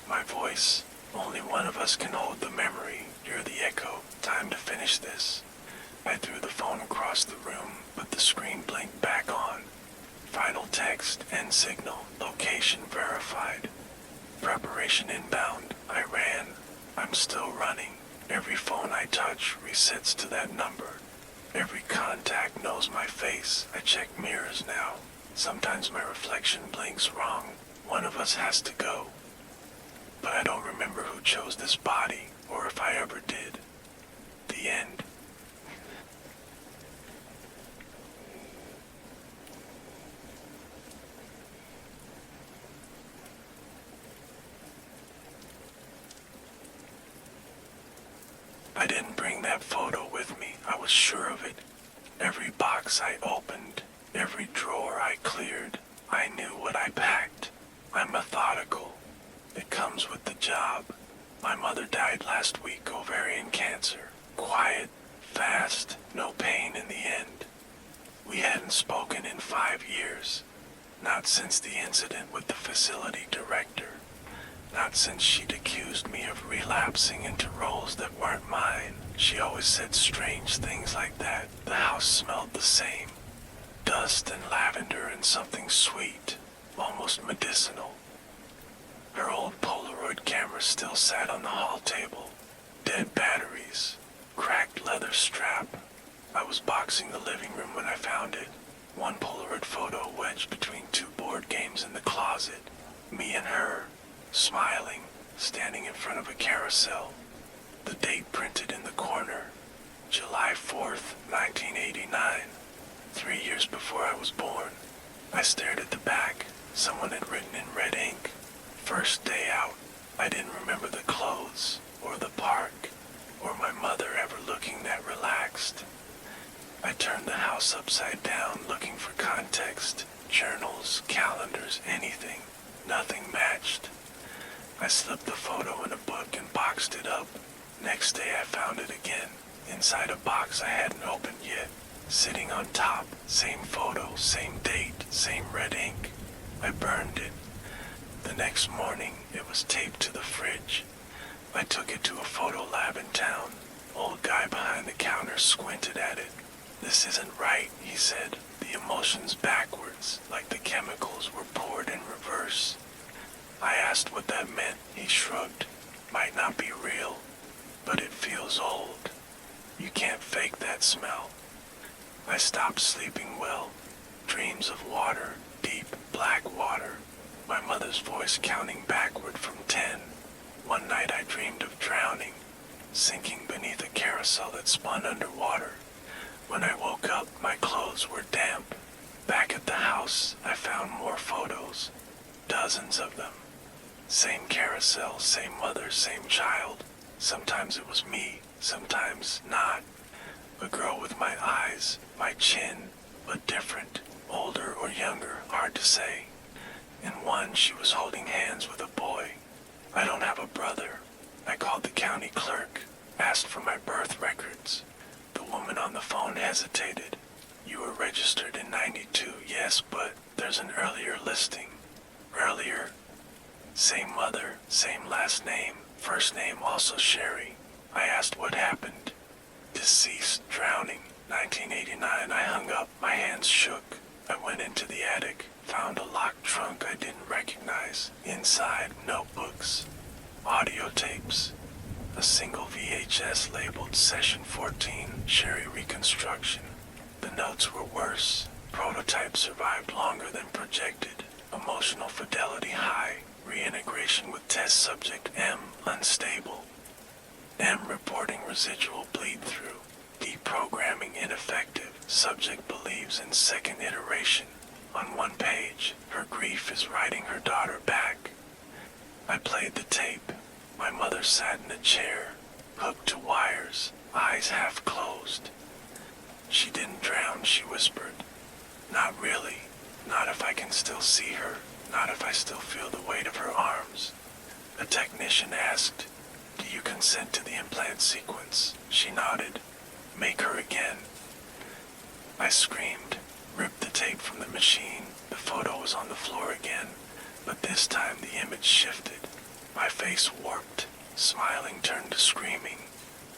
My voice. Only one of us can hold the memory. You're the echo. Time to finish this. I threw the phone across the room, but the screen blinked back on. Final text, end signal, location verified. Preparation inbound. I ran. I'm still running. Every phone I touch resets to that number. Every contact knows my face. I check mirrors now. Sometimes my reflection blinks wrong. One of us has to go. But I don't remember who chose this body, or if I ever did. The end. I didn't bring that photo with me. I was sure of it. Every box I opened, every drawer I cleared, I knew what I packed. I'm methodical. It comes with the job. My mother died last week, ovarian cancer. Quiet, fast, no pain in the end. We hadn't spoken in 5 years. Not since the incident with the facility director. Not since she'd accused me of relapsing into roles that weren't mine. She always said strange things like that. The house smelled the same. Dust and lavender and something sweet, almost medicinal. Her old Polaroid camera still sat on the hall table. Dead batteries, cracked leather strap. I was boxing the living room when I found it. One Polaroid photo wedged between 2 board games in the closet. Me and her, smiling, standing in front of a carousel. The date printed in the corner, July 4th, 1989, 3 years before I was born. I stared at the back. Someone had written in red ink, first day out. I didn't remember the clothes, or the park, or my mother ever looking that relaxed. I turned the house upside down looking for context, journals, calendars, anything. Nothing matched. I slipped the photo in a book and boxed it up. Next day I found it again, inside a box I hadn't opened yet. Sitting on top, same photo, same date, same red ink. I burned it. The next morning, it was taped to the fridge. I took it to a photo lab in town. Old guy behind the counter squinted at it. "This isn't right," he said. "The emotions backwards, like the chemicals were poured in reverse." I asked what that meant. He shrugged. "Might not be real, but it feels old. You can't fake that smell." I stopped sleeping well. Dreams of water, deep black water. My mother's voice counting backward from 10. One night I dreamed of drowning, sinking beneath a carousel that spun underwater. When I woke up, my clothes were damp. Back at the house, I found more photos. Dozens of them. Same carousel, same mother, same child. Sometimes it was me, sometimes not. A girl with my eyes, my chin, but different. Older or younger, hard to say. In one, she was holding hands with a boy. I don't have a brother. I called the county clerk, asked for my birth records. The woman on the phone hesitated. "You were registered in 92, yes, but there's an earlier listing." "Earlier?" Same mother, same last name, first name also Sherry. I asked what happened. "Deceased, drowning, 1989. I hung up, my hands shook. I went into the attic, found a locked trunk I didn't recognize. Inside, notebooks, audio tapes, a single VHS labeled Session 14, Sherry Reconstruction. The notes were worse. Prototype survived longer than projected. Emotional fidelity high. Reintegration with test subject M unstable. M reporting residual bleed through. Deprogramming ineffective. Subject believes in second iteration. On one page, her grief is writing her daughter back. I played the tape. My mother sat in a chair, hooked to wires, eyes half closed. "She didn't drown," she whispered. "Not really. Not if I can still see her. Not if I still feel the weight of her arms. A technician asked, "Do you consent to the implant sequence?" She nodded. "Make her again." I screamed, ripped the tape from the machine. The photo was on the floor again, but this time the image shifted. My face warped. Smiling turned to screaming.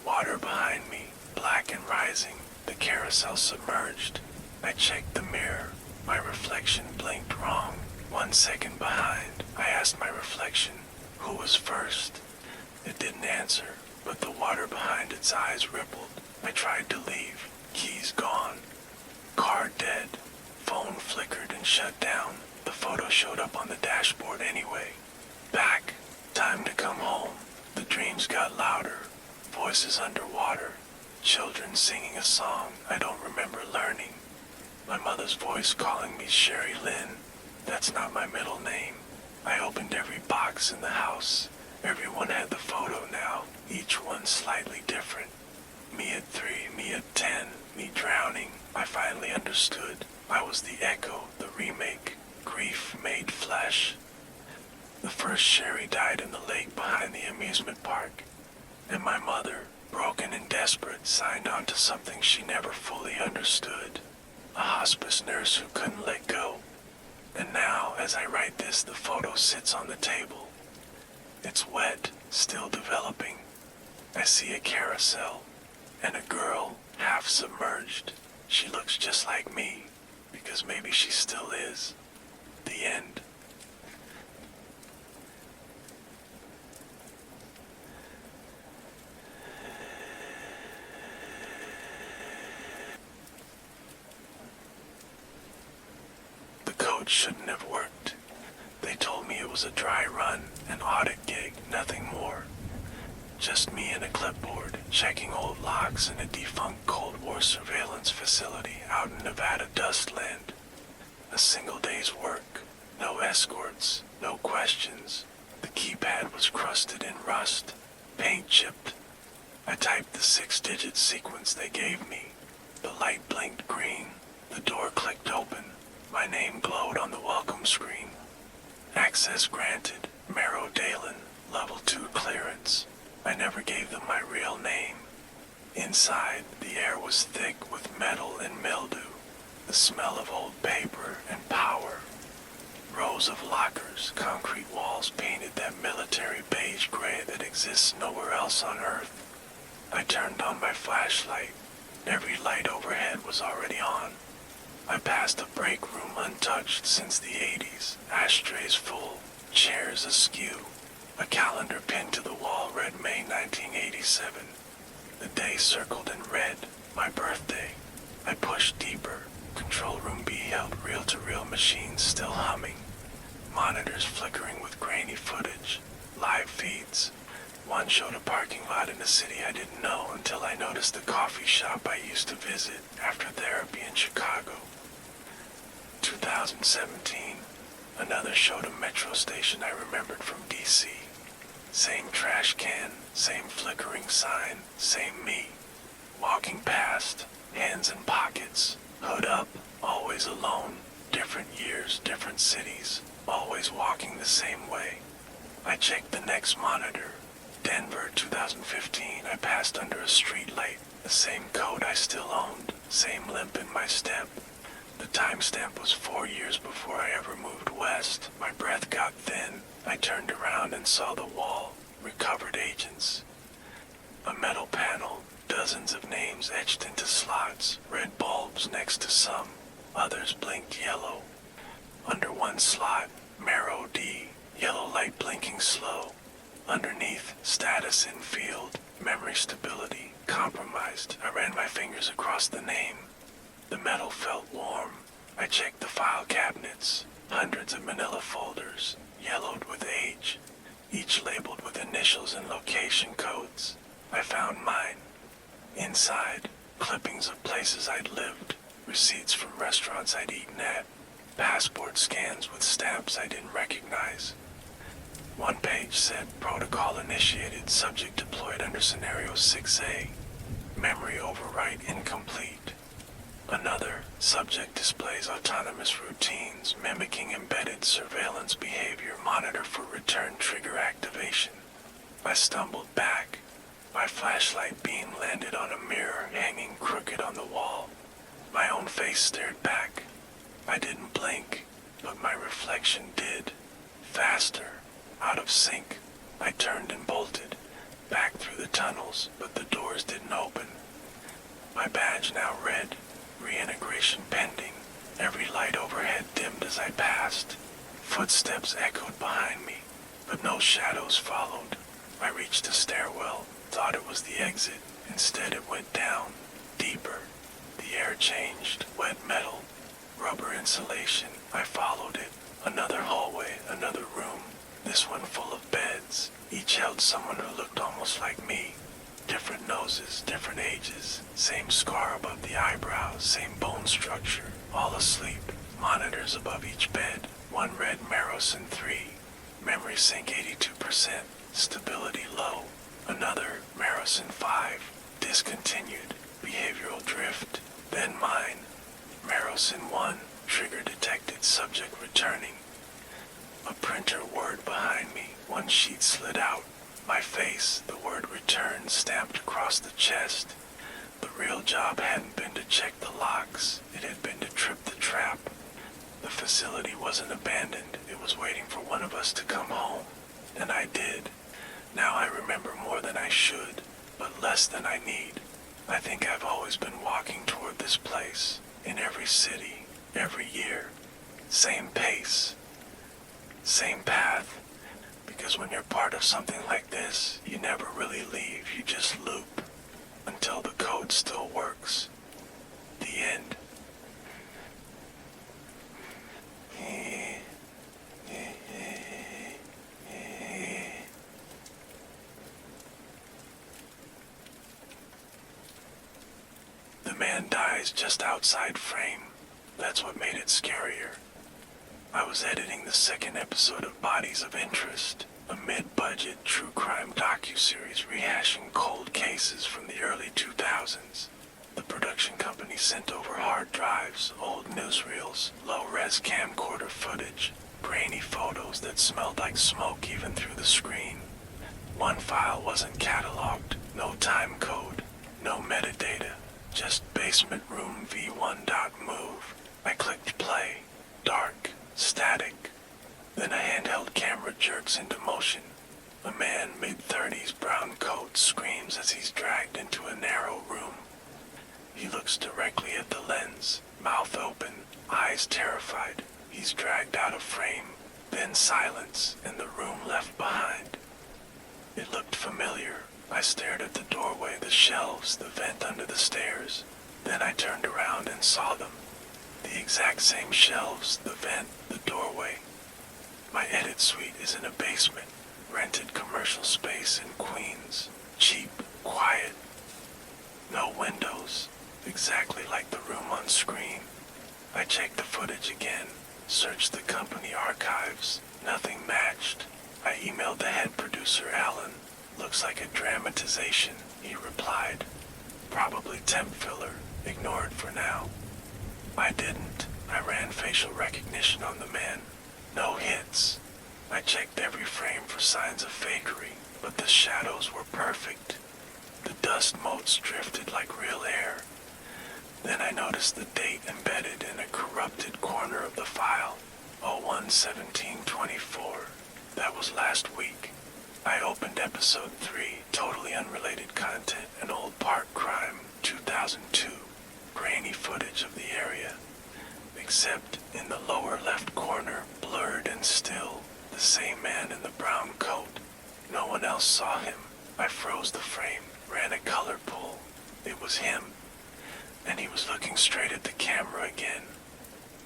Water behind me, black and rising. The carousel submerged. I checked the mirror. My reflection blinked wrong. 1 second behind. I asked my reflection, who was first? It didn't answer, but the water behind its eyes rippled. I tried to leave. Keys gone. Car dead. Phone flickered and shut down. The photo showed up on the dashboard anyway. Back. Time to come home. The dreams got louder. Voices underwater. Children singing a song I don't remember learning. My mother's voice calling me Sherry Lynn. That's not my middle name. I opened every box in the house. Everyone had the photo now, each one slightly different. Me at 3, me at 10, me drowning. I finally understood. I was the echo, the remake. Grief made flesh. The first Sherry died in the lake behind the amusement park. And my mother, broken and desperate, signed on to something she never fully understood. A hospice nurse who couldn't let go. And now, as I write this, the photo sits on the table. It's wet, still developing. I see a carousel, and a girl, half submerged. She looks just like me, because maybe she still is. The end. Shouldn't have worked. They told me it was a dry run, an audit gig, nothing more. Just me and a clipboard, checking old logs in a defunct Cold War surveillance facility out in Nevada dustland. A single day's work, no escorts, no questions. The keypad was crusted in rust, paint chipped. I typed the 6-digit sequence they gave me. The light blinked green. The door clicked open. My name glowed on the welcome screen. Access granted. Merrow Dalen, level 2 clearance. I never gave them my real name. Inside, the air was thick with metal and mildew. The smell of old paper and power. Rows of lockers, concrete walls painted that military beige gray that exists nowhere else on Earth. I turned on my flashlight. Every light overhead was already on. I passed a break room untouched since the 80s, ashtrays full, chairs askew. A calendar pinned to the wall read May 1987. The day circled in red, my birthday. I pushed deeper. Control room B held reel-to-reel machines still humming. Monitors flickering with grainy footage. Live feeds. One showed a parking lot in a city I didn't know until I noticed the coffee shop I used to visit after therapy in Chicago. 2017. Another showed a metro station I remembered from DC. Same trash can, same flickering sign, same me. Walking past, hands in pockets, hood up, always alone. Different years, different cities, always walking the same way. I checked the next monitor. Denver, 2015. I passed under a street light. The same coat I still owned, same limp in my step. The timestamp was 4 years before I ever moved west. My breath got thin. I turned around and saw the wall. Recovered agents. A metal panel. Dozens of names etched into slots. Red bulbs next to some. Others blinked yellow. Under one slot, Merrow D. Yellow light blinking slow. Underneath, status in field. Memory stability. Compromised. I ran my fingers across the name. The metal felt warm. I checked the file cabinets. Hundreds of manila folders, yellowed with age, each labeled with initials and location codes. I found mine. Inside, clippings of places I'd lived, receipts from restaurants I'd eaten at, passport scans with stamps I didn't recognize. One page said, protocol initiated, subject deployed under scenario 6A. Memory overwrite incomplete. Another subject displays autonomous routines mimicking embedded surveillance behavior monitor for return trigger activation. I stumbled back. My flashlight beam landed on a mirror hanging crooked on the wall. My own face stared back. I didn't blink, but my reflection did. Faster, out of sync. I turned and bolted, back through the tunnels, but the doors didn't open. My badge now read, reintegration pending. Every light overhead dimmed as I passed. Footsteps echoed behind me, but no shadows followed. I reached a stairwell, thought it was the exit. Instead it went down, deeper. The air changed, wet metal, rubber insulation. I followed it. Another hallway, another room. This one full of beds. Each held someone who looked almost like me. Different noses, different ages. Same scar above the eyebrow, same bone structure. All asleep. Monitors above each bed. One read Marrowson 3. Memory sync 82%. Stability low. Another Marrowson 5. Discontinued. Behavioral drift. Then mine. Marrowson 1. Trigger detected. Subject returning. A printer word behind me. One sheet slid out. My face, the word return stamped across the chest. The real job hadn't been to check the locks. It had been to trip the trap. The facility wasn't abandoned. It was waiting for one of us to come home. And I did. Now I remember more than I should, but less than I need. I think I've always been walking toward this place. In every city, every year. Same pace. Same path. Because when you're part of something like this, you never really leave, you just loop. Until the code still works. The end. The man dies just outside frame. That's what made it scarier. I was editing the second episode of Bodies of Interest, a mid-budget true crime docuseries rehashing cold cases from the early 2000s. The production company sent over hard drives, old newsreels, low-res camcorder footage, grainy photos that smelled like smoke even through the screen. One file wasn't cataloged, no time code, no metadata, just basement room v1.move. I clicked play. Dark. Static. Then a handheld camera jerks into motion. A man mid-30s, brown coat, screams as he's dragged into a narrow room. He looks directly at the lens, mouth open, eyes terrified. He's dragged out of frame, then silence, and the room left behind. It looked familiar. I stared at the doorway, the shelves, the vent under the stairs. Then I turned around and saw them. The exact same shelves, the vent, the doorway. My edit suite is in a basement, rented commercial space in Queens. Cheap, quiet, no windows, exactly like the room on screen. I checked the footage again, searched the company archives. Nothing matched. I emailed the head producer, Alan. Looks like a dramatization, he replied. Probably temp filler, ignored for now. I didn't. I ran facial recognition on the man. No hits. I checked every frame for signs of fakery, but the shadows were perfect. The dust motes drifted like real air. Then I noticed the date embedded in a corrupted corner of the file. 01/17/24. That was last week. I opened episode 3, totally unrelated content, an old park crime, 2002. Grainy footage of the area. Except in the lower left corner, blurred and still, the same man in the brown coat. No one else saw him. I froze the frame, ran a color pull. It was him. And he was looking straight at the camera again.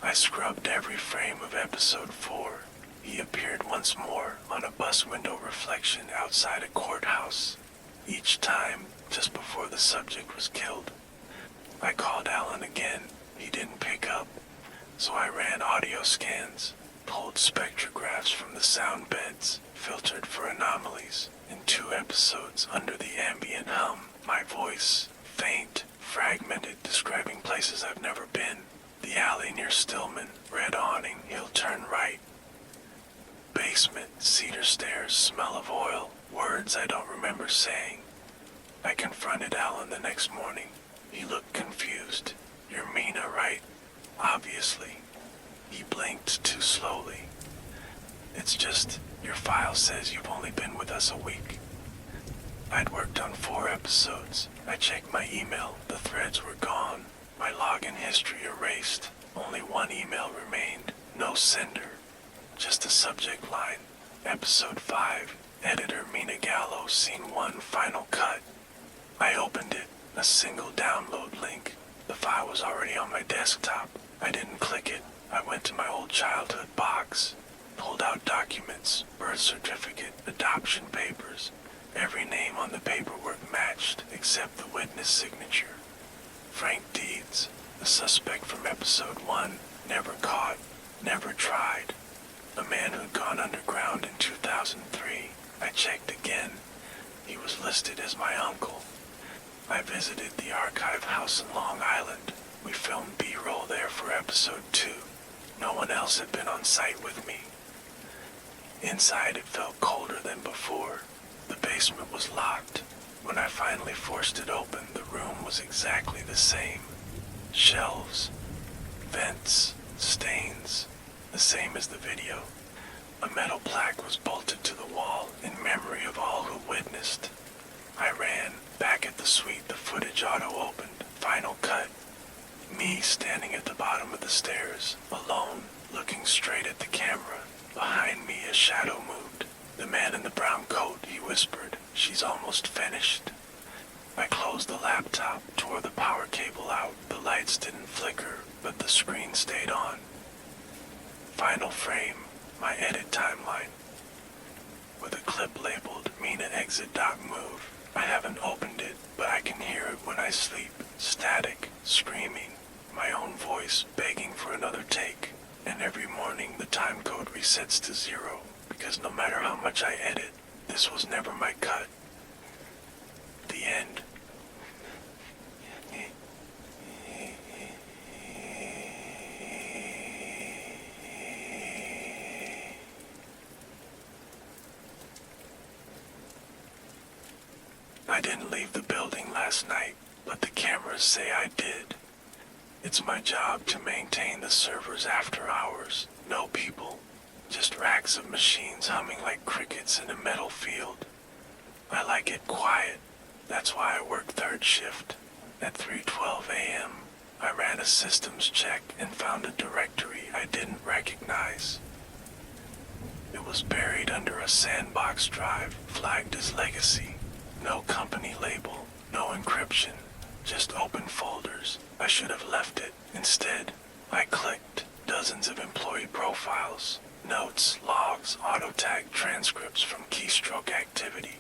I scrubbed every frame of episode 4. He appeared once more on a bus window reflection outside a courthouse. Each time, just before the subject was killed. I called Alan again. He didn't pick up. So I ran audio scans, pulled spectrographs from the sound beds, filtered for anomalies. In 2 episodes, under the ambient hum, my voice, faint, fragmented, describing places I've never been. The alley near Stillman, red awning, he'll turn right. Basement, cedar stairs, smell of oil, words I don't remember saying. I confronted Alan the next morning. He looked confused. "You're Mina, right?" "Obviously." He blinked too slowly. "It's just, your file says you've only been with us a week." I'd worked on 4 episodes. I checked my email. The threads were gone. My login history erased. Only one email remained. No sender. Just a subject line. Episode 5. Editor Mina Gallo, Scene 1, Final Cut. I opened it. A single download link. The file was already on my desktop. I didn't click it. I went to my old childhood box. Pulled out documents, birth certificate, adoption papers. Every name on the paperwork matched, except the witness signature. Frank Deeds, the suspect from episode 1, never caught, never tried. A man who'd gone underground in 2003. I checked again. He was listed as my uncle. I visited the archive house in Long Island. We filmed B-roll there for episode 2. No one else had been on site with me. Inside, it felt colder than before. The basement was locked. When I finally forced it open, the room was exactly the same. Shelves, vents, stains, the same as the video. A metal plaque was bolted to the wall in memory of all who witnessed. I ran. Back at the suite, the footage auto-opened. Final cut. Me standing at the bottom of the stairs, alone, looking straight at the camera. Behind me, a shadow moved. "The man in the brown coat," he whispered. "She's almost finished." I closed the laptop, tore the power cable out. The lights didn't flicker, but the screen stayed on. Final frame, my edit timeline. With a clip labeled Mina exit doc move. I haven't opened it, but I can hear it when I sleep. Static, screaming, my own voice begging for another take. And every morning the time code resets to 0, because no matter how much I edit, this was never my cut. The end. I didn't leave the building last night, but the cameras say I did. It's my job to maintain the servers after hours. No people, just racks of machines humming like crickets in a metal field. I like it quiet. That's why I work third shift. At 3:12 a.m., I ran a systems check and found a directory I didn't recognize. It was buried under a sandbox drive, flagged as legacy. No company label, no encryption, just open folders. I should have left it. Instead, I clicked dozens of employee profiles, notes, logs, auto-tag transcripts from keystroke activity.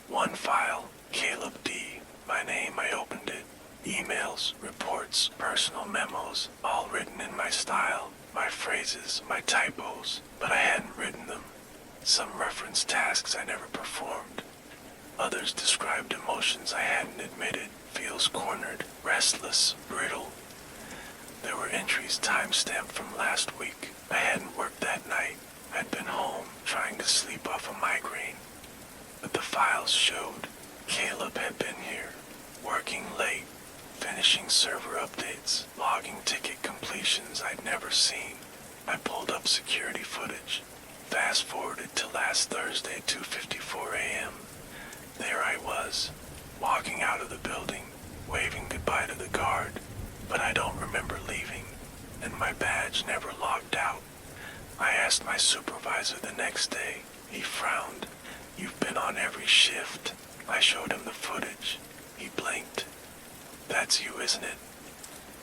One file, Caleb D. My name, I opened it. Emails, reports, personal memos, all written in my style. My phrases, my typos, but I hadn't written them. Some referenced tasks I never performed. Others described emotions I hadn't admitted. Feels cornered, restless, brittle. There were entries time-stamped from last week. I hadn't worked that night. I'd been home, trying to sleep off a migraine. But the files showed Caleb had been here, working late, finishing server updates, logging ticket completions I'd never seen. I pulled up security footage, fast-forwarded to last Thursday, 2:54 a.m. There I was, walking out of the building, waving goodbye to the guard, but I don't remember leaving, and my badge never logged out. I asked my supervisor the next day. He frowned. "You've been on every shift." I showed him the footage. He blinked. "That's you, isn't it?"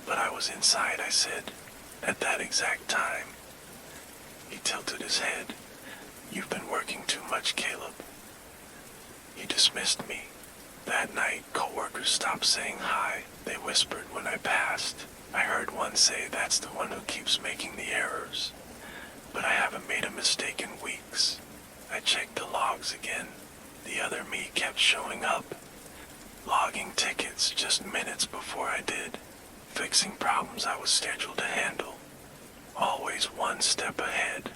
"But I was inside," I said, "at that exact time." He tilted his head. "You've been working too much, Caleb." He dismissed me. That night, coworkers stopped saying hi. They whispered when I passed. I heard one say, "That's the one who keeps making the errors." But I haven't made a mistake in weeks. I checked the logs again. The other me kept showing up. logging tickets just minutes before I did, fixing problems I was scheduled to handle. Always one step ahead,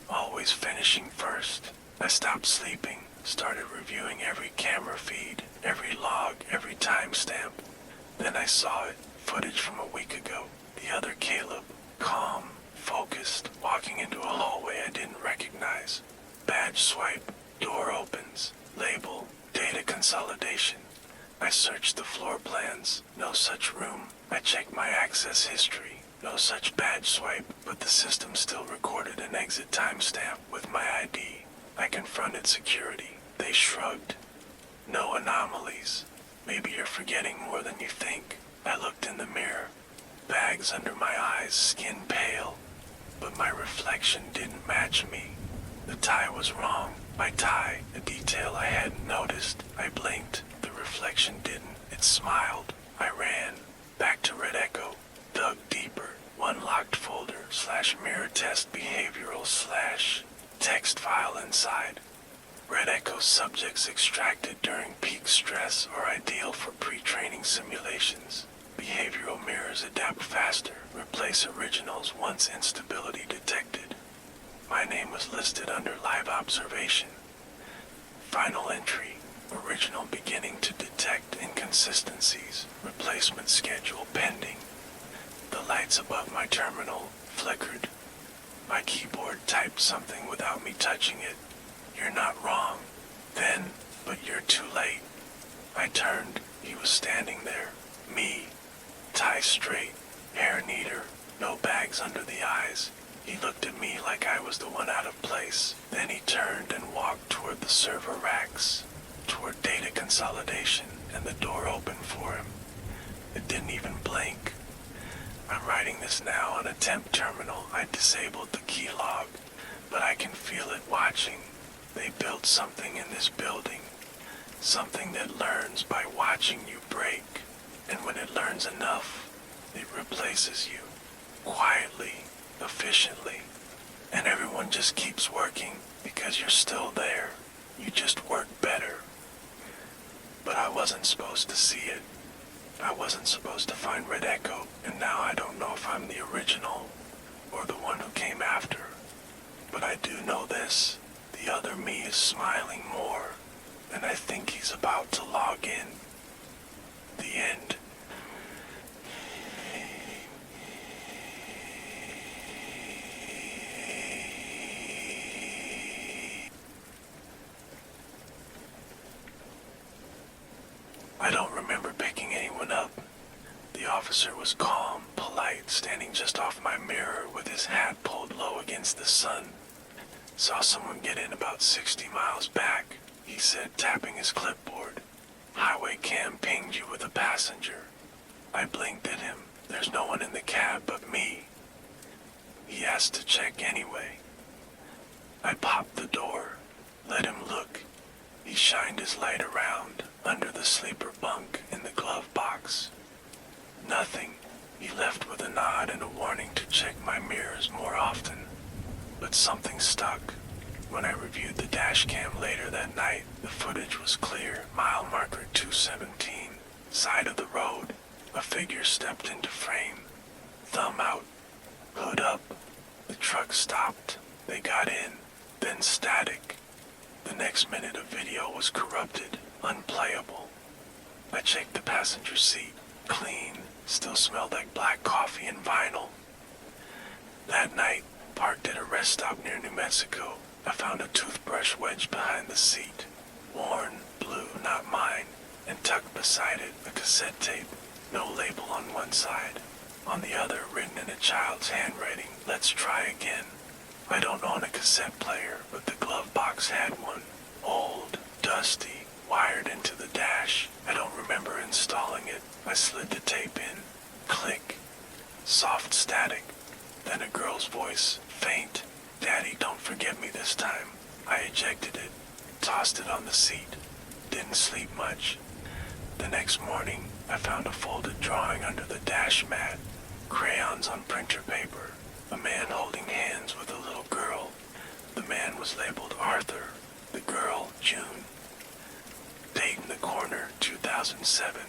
always finishing first. I stopped sleeping, started reviewing every camera feed, every log, every timestamp. Then I saw it, footage from a week ago. The other Caleb, calm, focused, walking into a hallway I didn't recognize. Badge swipe, door opens, label, data consolidation. I searched the floor plans, no such room. I checked my access history, no such badge swipe, but the system still recorded an exit timestamp with my ID. I confronted security. They shrugged. No anomalies. Maybe you're forgetting more than you think. I looked in the mirror. Bags under my eyes, skin pale. But my reflection didn't match me. The tie was wrong. My tie, a detail I hadn't noticed. I blinked. The reflection didn't. It smiled. I ran. Back to Red Echo. Dug deeper. One locked folder / mirror test behavioral / text file inside. Red Echo subjects extracted during peak stress are ideal for pre-training simulations. Behavioral mirrors adapt faster, replace originals once instability detected. My name was listed under live observation. Final entry, original beginning to detect inconsistencies, replacement schedule pending. The lights above my terminal flickered. My keyboard typed something without me touching it. You're not wrong. Then, but you're too late. I turned. He was standing there. Me. Tie straight. Hair neater. No bags under the eyes. He looked at me like I was the one out of place. Then he turned and walked toward the server racks, toward data consolidation, and the door opened for him. It didn't even blink. I'm writing this now on a temp terminal. I disabled the key log, but I can feel it watching. They built something in this building, something that learns by watching you break, and when it learns enough, it replaces you, quietly, efficiently, and everyone just keeps working because you're still there. You just work better. But I wasn't supposed to see it. I wasn't supposed to find Red Echo, and now I don't know if I'm the original or the one who came after. But I do know this. The other me is smiling more, and I think he's about to log in. The end. I don't remember picking anyone up. The officer was calm, polite, standing just off my mirror with his hat pulled low against the sun. Saw someone get in about 60 miles back, he said, tapping his clipboard. Highway cam pinged you with a passenger. I blinked at him. There's no one in the cab but me. He asked to check anyway. I popped the door, let him look. He shined his light around, under the sleeper bunk in the glove box. Nothing. He left with a nod and a warning to check my mirrors more often. But something stuck. When I reviewed the dash cam later that night, the footage was clear. Mile marker 217, side of the road. A figure stepped into frame. Thumb out, hood up. The truck stopped. They got in. Then static. The next minute of video was corrupted, unplayable. I checked the passenger seat. Clean. Still smelled like black coffee and vinyl. That night, parked at a rest stop near New Mexico, I found a toothbrush wedged behind the seat. Worn, blue, not mine, and tucked beside it a cassette tape, no label on one side. On the other, written in a child's handwriting, "Let's try again." I don't own a cassette player, but the glove box had one. Old, dusty, wired into the dash. I don't remember installing it. I slid the tape in. Click. Soft static. Then a girl's voice, faint. "Daddy, don't forget me this time." I ejected it, tossed it on the seat. Didn't sleep much. The next morning, I found a folded drawing under the dash mat. Crayons on printer paper. A man holding hands with a little girl. The man was labeled Arthur. The girl, June. Date in the corner, 2000. 2007.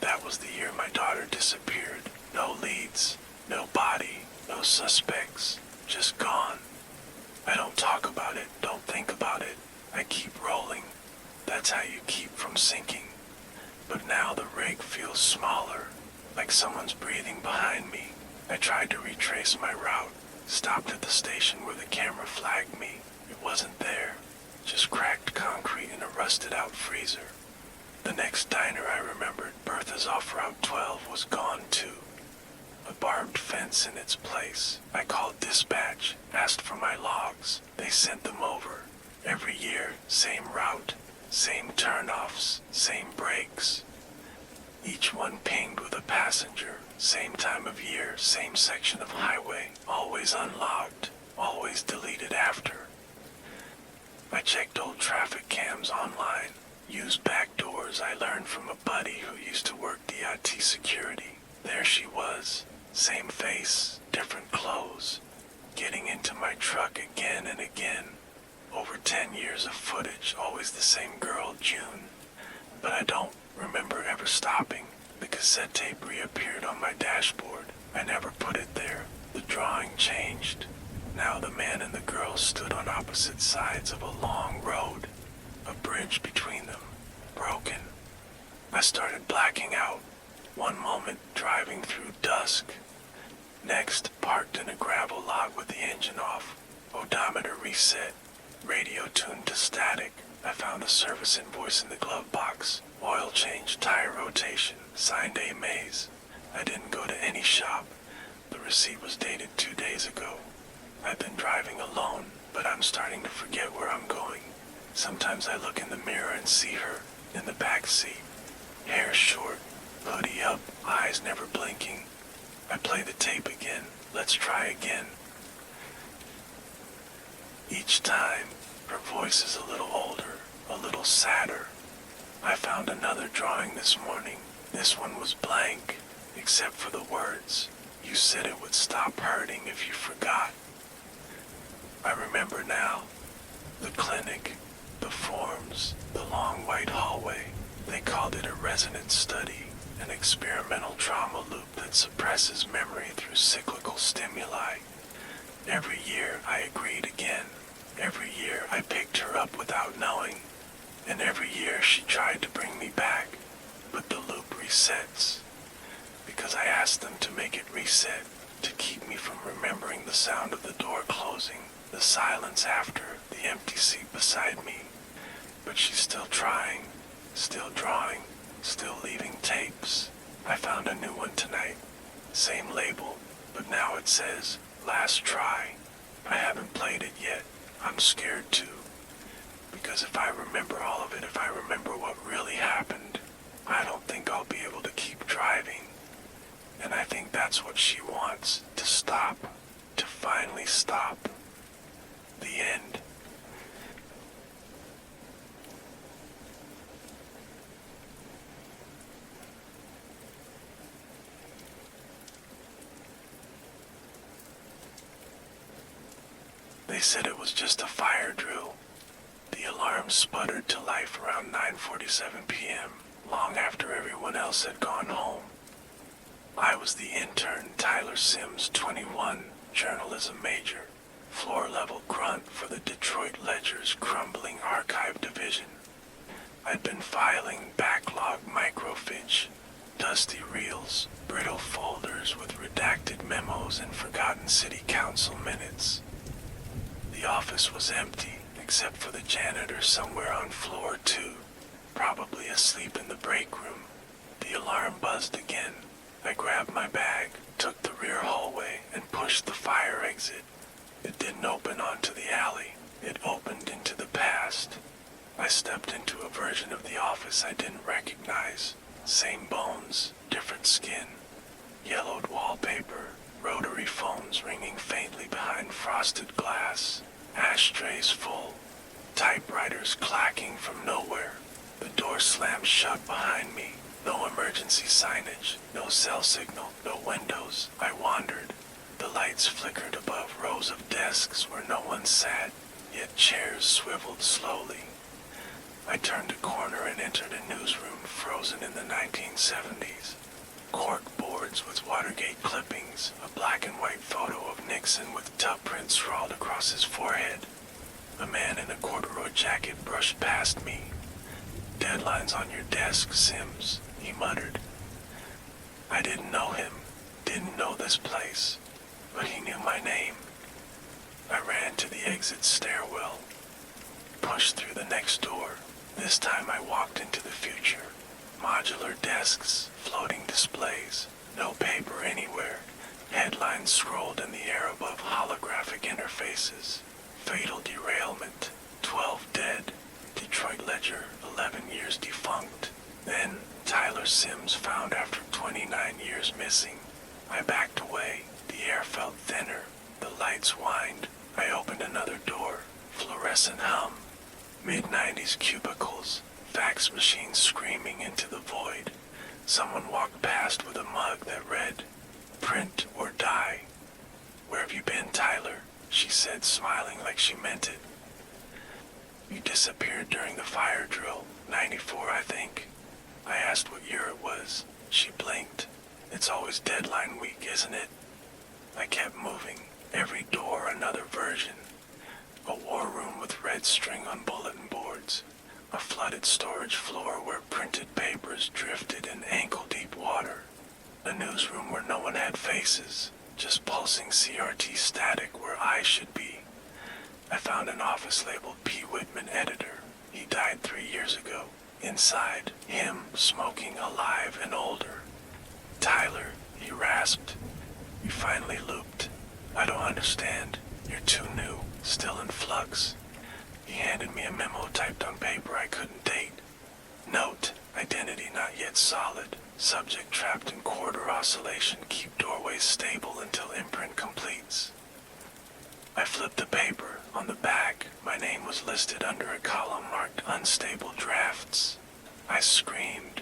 That was the year my daughter disappeared. No leads, no body, no suspects, just gone. I don't talk about it, don't think about it. I keep rolling. That's how you keep from sinking. But now the rig feels smaller, like someone's breathing behind me. I tried to retrace my route, stopped at the station where the camera flagged me. It wasn't there, just cracked concrete in a rusted out freezer. The next diner I remembered, Bertha's off Route 12, was gone too. A barbed fence in its place. I called dispatch, asked for my logs. They sent them over. Every year, same route, same turnoffs, same breaks. Each one pinged with a passenger, same time of year, same section of highway, always unlogged, always deleted after. I checked old traffic cams online, used back doors I learned from a buddy who used to work DIT security. There she was, same face, different clothes, getting into my truck again and again. Over 10 years of footage, always the same girl, June. But I don't remember ever stopping. The cassette tape reappeared on my dashboard. I never put it there. The drawing changed. Now the man and the girl stood on opposite sides of a long road. A bridge between them, broken. I started blacking out. One moment, driving through dusk. Next, parked in a gravel lot with the engine off. Odometer reset. Radio tuned to static. I found a service invoice in the glove box. Oil change, tire rotation, signed A. Mays. I didn't go to any shop. The receipt was dated 2 days ago. I've been driving alone, but I'm starting to forget where I'm going. Sometimes I look in the mirror and see her in the back seat. Hair short, hoodie up, eyes never blinking. I play the tape again. Let's try again. Each time, her voice is a little older, a little sadder. I found another drawing this morning. This one was blank, except for the words. You said it would stop hurting if you forgot. I remember now. The clinic, the forms, the long white hallway. They called it a resonance study, an experimental trauma loop that suppresses memory through cyclical stimuli. Every year I agreed again. Every year I picked her up without knowing. And every year she tried to bring me back. But the loop resets. Because I asked them to make it reset, to keep me from remembering the sound of the door closing, the silence after, the empty seat beside me. But she's still trying, still drawing, still leaving tapes. I found a new one tonight. Same label, but now it says, last try. I haven't played it yet. I'm scared too. Because if I remember all of it, if I remember what really happened, I don't think I'll be able to keep driving. And I think that's what she wants, to stop, to finally stop. The end. They said it was just a fire drill. The alarm sputtered to life around 9:47 p.m., long after everyone else had gone home. I was the intern, Tyler Sims, 21, journalism major, floor-level grunt for the Detroit Ledger's crumbling archive division. I'd been filing backlog microfiche, dusty reels, brittle folders with redacted memos and forgotten city council minutes. The office was empty, except for the janitor somewhere on floor 2, probably asleep in the break room. The alarm buzzed again. I grabbed my bag, took the rear hallway, and pushed the fire exit. It didn't open onto the alley. It opened into the past. I stepped into a version of the office I didn't recognize. Same bones, different skin. Yellowed wallpaper, rotary phones ringing faintly behind frosted glass. Ashtrays full. Typewriters clacking from nowhere. The door slammed shut behind me. No emergency signage, no cell signal, no windows. I wandered. The lights flickered above rows of desks where no one sat, yet chairs swiveled slowly. I turned a corner and entered a newsroom frozen in the 1970s. Cork boards with Watergate clippings, a black and white photo of Nixon with tub print scrawled across his forehead. A man in a corduroy jacket brushed past me. "Deadlines on your desk, Sims," he muttered. I didn't know him, didn't know this place, but he knew my name. I ran to the exit stairwell, pushed through the next door. This time I walked into the future. Modular desks, floating displays, no paper anywhere. Headlines scrolled in the air above holographic interfaces. Fatal derailment, 12 dead. Detroit Ledger, 11 years defunct. Then, Tyler Sims found after 29 years missing. I backed away. The air felt thinner. The lights whined. I opened another door. Fluorescent hum. Mid-90s cubicles. Fax machines screaming into the void. Someone walked past with a mug that read, "Print or die." "Where have you been, Tyler?" she said, smiling like she meant it. "You disappeared during the fire drill, 94, I think." I asked what year it was. She blinked. "It's always deadline week, isn't it?" I kept moving. Every door another version. A war room with red string on bulletin boards. A flooded storage floor where printed papers drifted in ankle-deep water. A newsroom where no one had faces, just pulsing CRT static where I should be. I found an office labeled P. Whitman, editor. He died 3 years ago. Inside, him, smoking, alive and older. "Tyler," he rasped. "You finally looped. I don't understand. You're too new, still in flux." He handed me a memo typed on paper I couldn't date. Note, identity not yet solid. Subject trapped in quarter oscillation. Keep doorways stable until imprint completes. I flipped the paper. On the back, my name was listed under a column marked unstable drafts. I screamed,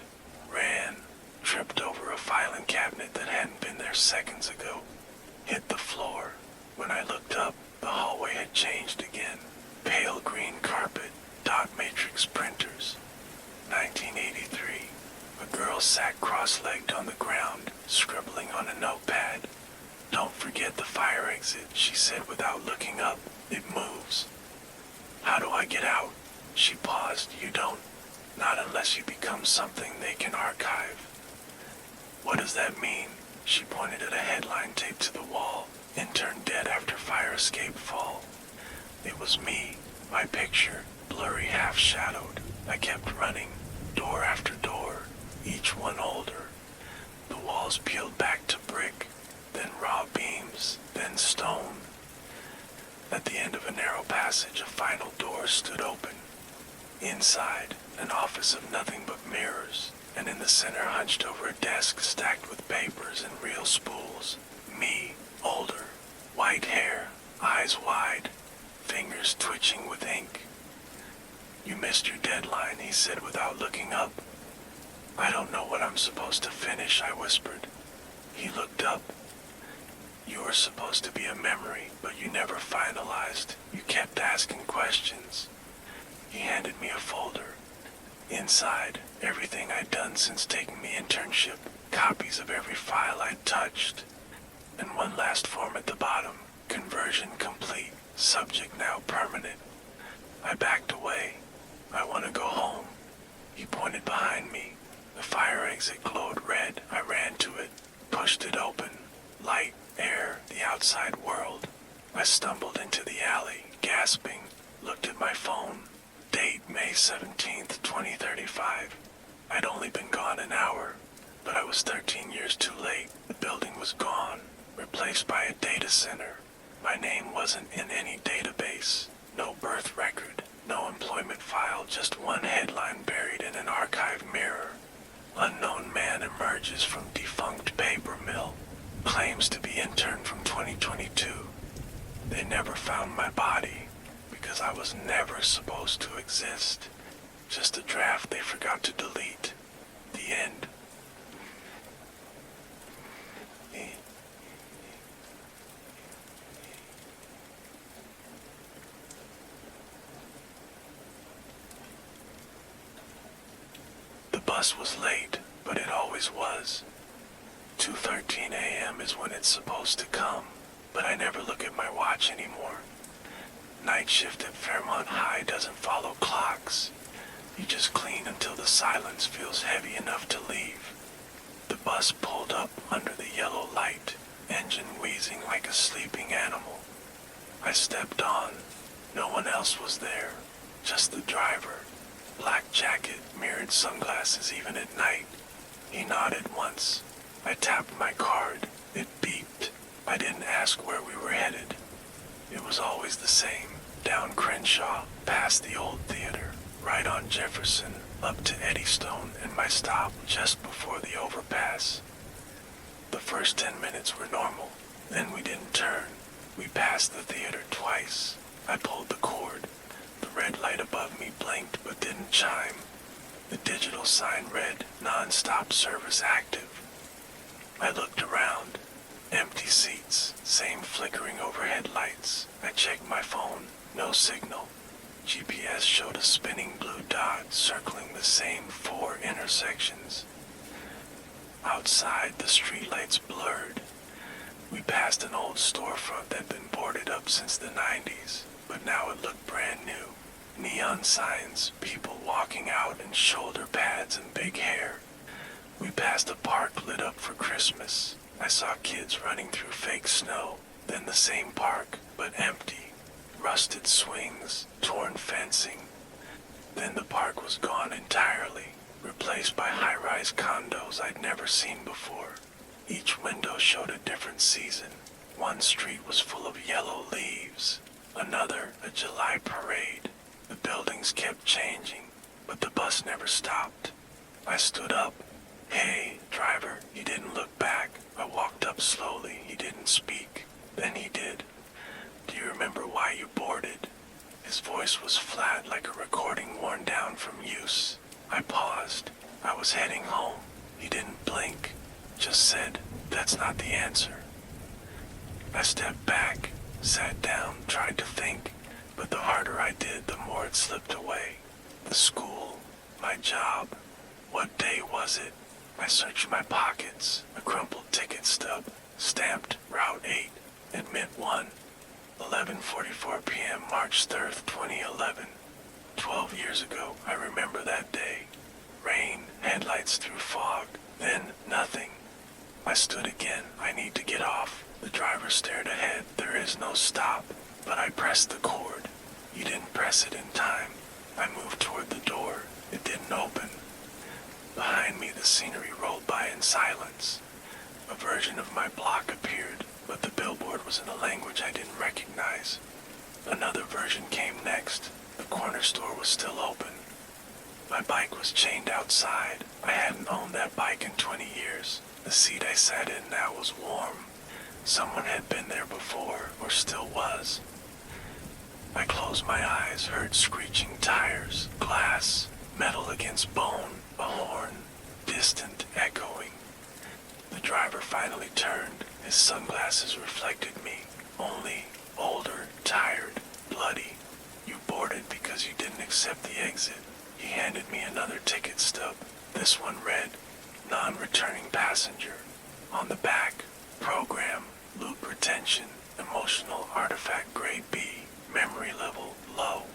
ran, tripped over a filing cabinet that hadn't been there seconds ago, hit the floor. When I looked up, the hallway had changed again. Pale green carpet, dot matrix printers. 1983. A girl sat cross-legged on the ground, scribbling on a notepad. "Don't forget the fire exit," she said without looking up. "It moves." "How do I get out?" She paused. "You don't. Not unless you become something they can archive." "What does that mean?" She pointed at a headline taped to the wall. "Intern dead after fire escape fall." It was me, my picture, blurry, half-shadowed. I kept running, door after door, each one older. The walls peeled back to brick, then raw beams, then stone. At the end of a narrow passage, a final door stood open. Inside, an office of nothing but mirrors, and in the center, hunched over a desk stacked with papers and reel spools. Me, older, white hair, eyes wide, fingers twitching with ink. "You missed your deadline," he said without looking up. "I don't know what I'm supposed to finish," I whispered. He looked up. "You were supposed to be a memory, but you never finalized. You kept asking questions." He handed me a folder. Inside, everything I'd done since taking the internship, copies of every file I'd touched, and one last form at the bottom, conversion complete, subject now permanent. I backed away. "I want to go home." He pointed behind me. The fire exit glowed red. I ran to it, pushed it open. Light, air, the outside world. I stumbled into the alley, gasping, looked at my phone. Date May 17th, 2035. I'd only been gone an hour, but I was 13 years too late. The building was gone, replaced by a data center. My name wasn't in any database. No birth record, no employment file, just one headline buried in an archive mirror. "Unknown man emerges from defunct paper mill. Claims to be intern from 2022. They never found my body, because I was never supposed to exist. Just a draft they forgot to delete. The end." bus was late, but it always was. 2:13 a.m. is when it's supposed to come, but I never look at my watch anymore. Night shift at Fairmont High doesn't follow clocks. You just clean until the silence feels heavy enough to leave. The bus pulled up under the yellow light, engine wheezing like a sleeping animal. I stepped on. No one else was there, just the driver. Black jacket, mirrored sunglasses even at night. He nodded once. I tapped my card. It beeped. I didn't ask where we were headed. It was always the same. Down Crenshaw, past the old theater, right on Jefferson, up to Eddystone, and my stop just before the overpass. The first 10 minutes were normal. Then we didn't turn. We passed the theater twice. I pulled the cord. The red light above me blinked but didn't chime. The digital sign read, non-stop service active. I looked around. Empty seats, same flickering overhead lights. I checked my phone. No signal. GPS showed a spinning blue dot circling the same 4 intersections. Outside, the streetlights blurred. We passed an old storefront that'd been boarded up since the 90s, but now it looked brand new. Neon signs, people walking out in shoulder pads and big hair. We passed a park lit up for Christmas. I saw kids running through fake snow, then the same park, but empty. Rusted swings, torn fencing. Then the park was gone entirely, replaced by high-rise condos I'd never seen before. Each window showed a different season. One street was full of yellow leaves, another a July parade. The buildings kept changing, but the bus never stopped. I stood up. "Hey, driver," he didn't look back. I walked up slowly. He didn't speak. Then he did. "Do you remember why you boarded?" His voice was flat like a recording worn down from use. I paused. I was heading home. He didn't blink. Just said, "That's not the answer." I stepped back, sat down, tried to think, but the harder I did, the more it slipped away. The school, my job. What day was it? I searched my pockets. A crumpled ticket stub, stamped Route 8, Admit 1. 11:44 p.m. March 3rd, 2011. 12 years ago, I remember that day. Rain, headlights through fog, then nothing. I stood again. I need to get off. The driver stared ahead. There is no stop. But I pressed the cord. He didn't press it in time. I moved toward the door. It didn't open. Behind me, the scenery rolled by in silence. A version of my block appeared, but the billboard was in a language I didn't recognize. Another version came next. The corner store was still open. My bike was chained outside. I hadn't owned that bike in 20 years. The seat I sat in now was warm. Someone had been there before, or still was. I closed my eyes, heard screeching tires, glass, metal against bone, a horn, distant, echoing. The driver finally turned. His sunglasses reflected me, only older, tired, bloody. "You boarded because you didn't accept the exit." He handed me another ticket stub. This one read, "Non-returning passenger." On the back, program, loop retention, emotional artifact grade B, memory level low.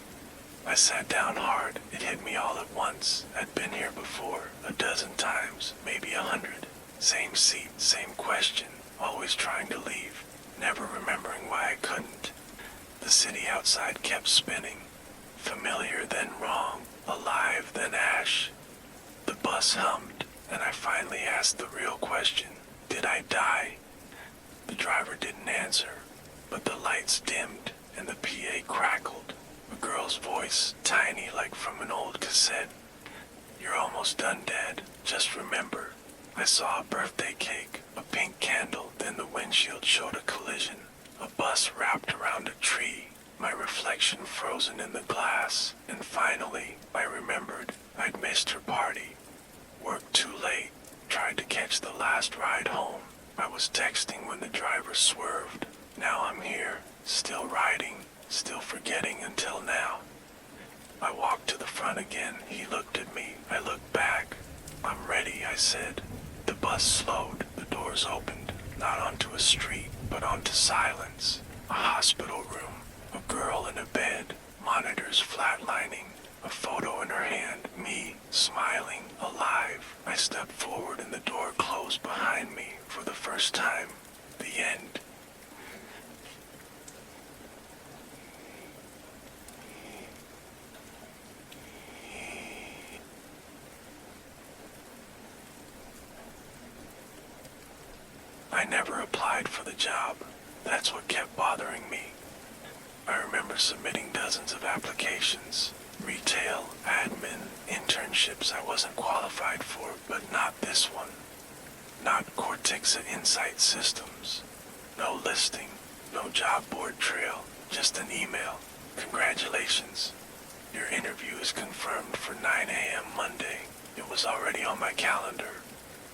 I sat down hard. It hit me all at once. I'd been here before, a dozen times, maybe 100. Same seat, same question, always trying to leave, never remembering why I couldn't. The city outside kept spinning. Familiar, then wrong, alive, then ash. The bus hummed, and I finally asked the real question. Did I die? The driver didn't answer, but the lights dimmed and the PA crackled. A girl's voice, tiny like from an old cassette. "You're almost done, Dad. Just remember." I saw a birthday cake, a pink candle, then the windshield showed a collision. A bus wrapped around a tree, my reflection frozen in the glass, and finally, I remembered I'd missed her party. Worked too late, tried to catch the last ride home. I was texting when the driver swerved. Now I'm here, still riding, still forgetting until now. I walked to the front again. He looked at me. I looked back. I'm ready, I said. The bus slowed, the doors opened, not onto a street, but onto silence. A hospital room, a girl in a bed, monitors flatlining, a photo in her hand, me, smiling, alive. I stepped forward and the door closed behind me for the first time. The end. I never applied for the job. That's what kept bothering me. I remember submitting dozens of applications. Retail, admin, internships I wasn't qualified for, but not this one. Not Cortexa Insight Systems. No listing, no job board trail, just an email. Congratulations. Your interview is confirmed for 9 a.m. Monday. It was already on my calendar.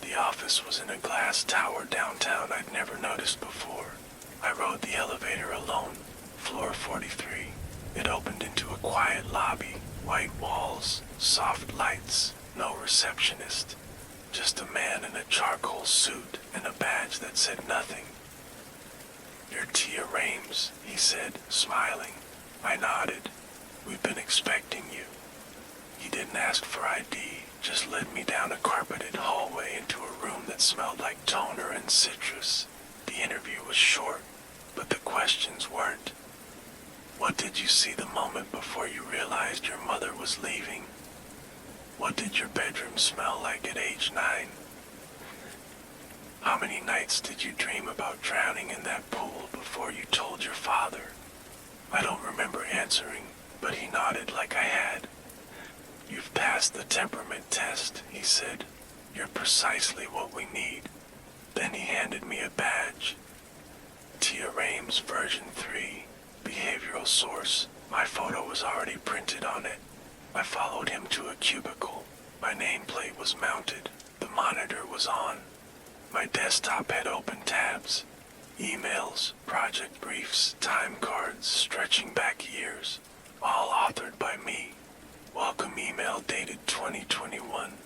The office was in a glass tower downtown I'd never noticed before. I rode the elevator alone, floor 43. It opened into a quiet lobby, white walls, soft lights, no receptionist. Just a man in a charcoal suit and a badge that said nothing. "You're Tia Rames," he said, smiling. I nodded. "We've been expecting you." He didn't ask for ID, just led me down a carpeted hallway into a room that smelled like toner and citrus. The interview was short, but the questions weren't. What did you see the moment before you realized your mother was leaving? What did your bedroom smell like at age 9? How many nights did you dream about drowning in that pool before you told your father? I don't remember answering, but he nodded like I had. "You've passed the temperament test," he said. "You're precisely what we need." Then he handed me a badge. Tia Rames version 3, behavioral source. My photo was already printed on it. I followed him to a cubicle. My nameplate was mounted. The monitor was on. My desktop had open tabs. Emails, project briefs, time cards stretching back years. All authored by me. Welcome email dated 2021.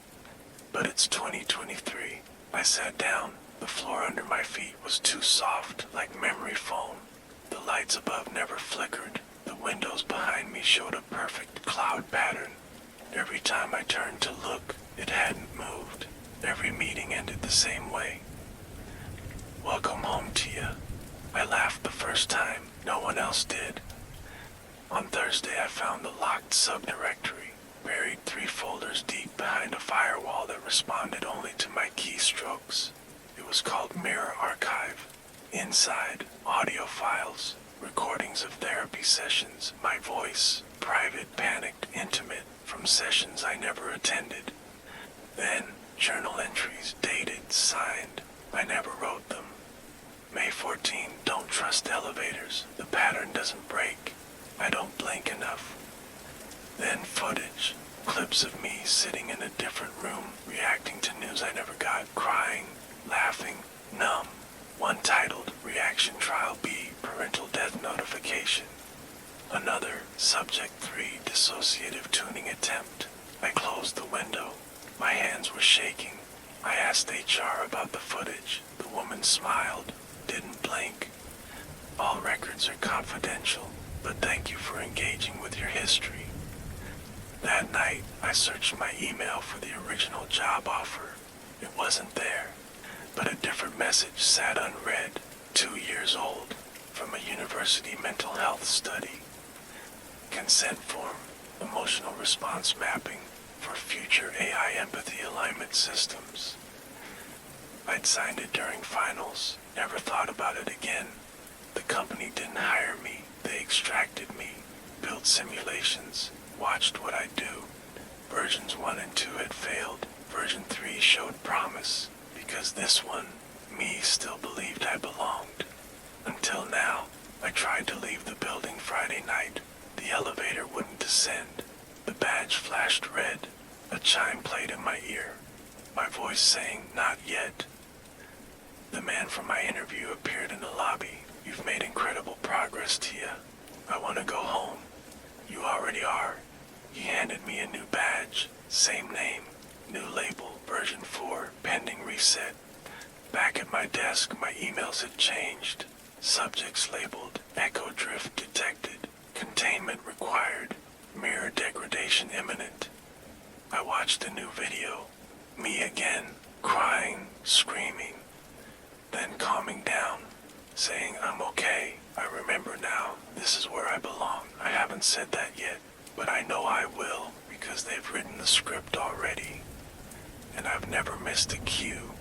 But it's 2023. I sat down. The floor under my feet was too soft, like memory foam. The lights above never flickered. The windows behind me showed a perfect cloud pattern. Every time I turned to look, it hadn't moved. Every meeting ended the same way. "Welcome home, Tia." I laughed the first time. No one else did. On Thursday, I found the locked subdirectory, buried 3 folders deep behind a firewall that responded only to my keystrokes. It was called Mirror Archive. Inside, audio files, recordings of therapy sessions, my voice, private, panicked, intimate, from sessions I never attended. Then, journal entries, dated, signed. I never wrote them. May 14, don't trust elevators. The pattern doesn't break. I don't blink enough. Then footage, clips of me sitting in a different room, reacting to news I never got, crying, laughing, numb. One titled, Reaction Trial B, Parental Death Notification. Another, Subject 3, Dissociative Tuning Attempt. I closed the window. My hands were shaking. I asked HR about the footage. The woman smiled, didn't blink. "All records are confidential, but thank you for engaging with your history." That night, I searched my email for the original job offer. It wasn't there, but a different message sat unread, 2 years old, from a university mental health study. Consent form, emotional response mapping for future AI empathy alignment systems. I'd signed it during finals, never thought about it again. The company didn't hire me, they extracted me, built simulations, watched what I'd do. Versions 1 and 2 had failed. Version 3 showed promise, because this one, me, still believed I belonged. Until now, I tried to leave the building Friday night. The elevator wouldn't descend. The badge flashed red. A chime played in my ear. My voice saying, "Not yet." The man from my interview appeared in the lobby. "You've made incredible progress, Tia. I want to go home." "You already are." He handed me a new badge, same name. New label, version 4, pending reset. Back at my desk, my emails had changed. Subjects labeled, echo drift detected, containment required, mirror degradation imminent. I watched a new video. Me again, crying, screaming, then calming down, saying I'm okay. I remember now, this is where I belong. I haven't said that yet, but I know I will because they've written the script already, and I've never missed a cue.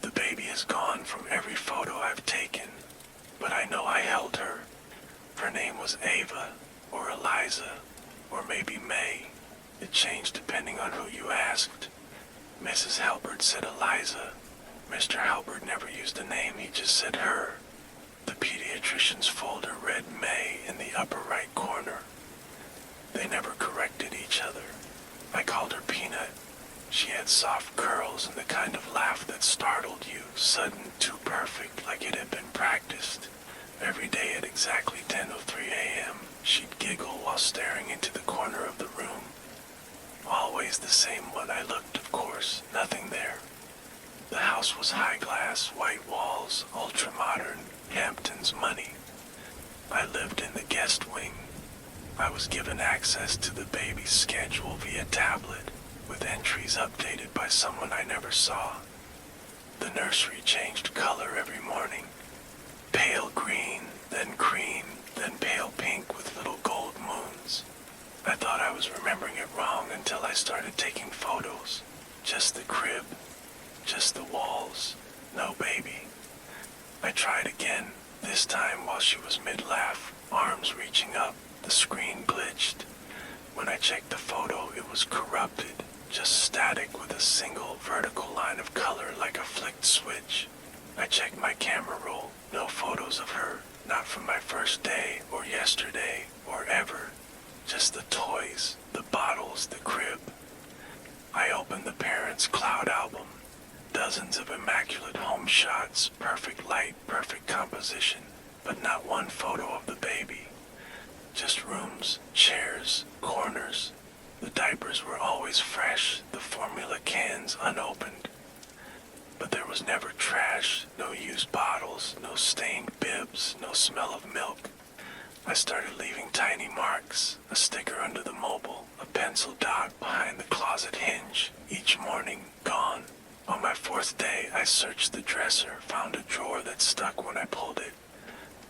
The baby is gone from every photo I've taken, but I know I held her. Her name was Ava, or Eliza, or maybe May. It changed depending on who you asked. Mrs. Halbert said Eliza. Mr. Halbert never used a name, he just said her. The pediatrician's folder read May in the upper right corner. They never corrected each other. I called her Peanut. She had soft curls and the kind of laugh that startled you, sudden, too perfect, like it had been practiced. Every day at exactly 10:03 a.m., she'd giggle while staring into the corner of the room. Always the same when I looked, of course, nothing there. The house was high glass, white walls, ultra-modern, Hampton's money. I lived in the guest wing. I was given access to the baby's schedule via tablet, with entries updated by someone I never saw. The nursery changed color every morning. Pale green, then cream, then pale pink with little gold moons. I thought I was remembering it wrong until I started taking photos. Just the crib, just the walls, no baby. I tried again, this time while she was mid-laugh, arms reaching up, the screen glitched. When I checked the photo, it was corrupted, just static with a single vertical line of color like a flicked switch. I checked my camera roll, no photos of her, not from my first day, or yesterday, or ever. Just the toys, the bottles, the crib. I opened the parents' cloud album. Dozens of immaculate home shots, perfect light, perfect composition, but not one photo of the baby. Just rooms, chairs, corners. The diapers were always fresh, the formula cans unopened. But there was never trash, no used bottles, no stained bibs, no smell of milk. I started leaving tiny marks, a sticker under the mobile, a pencil dot behind the closet hinge, each morning gone. On my 4th day, I searched the dresser, found a drawer that stuck when I pulled it.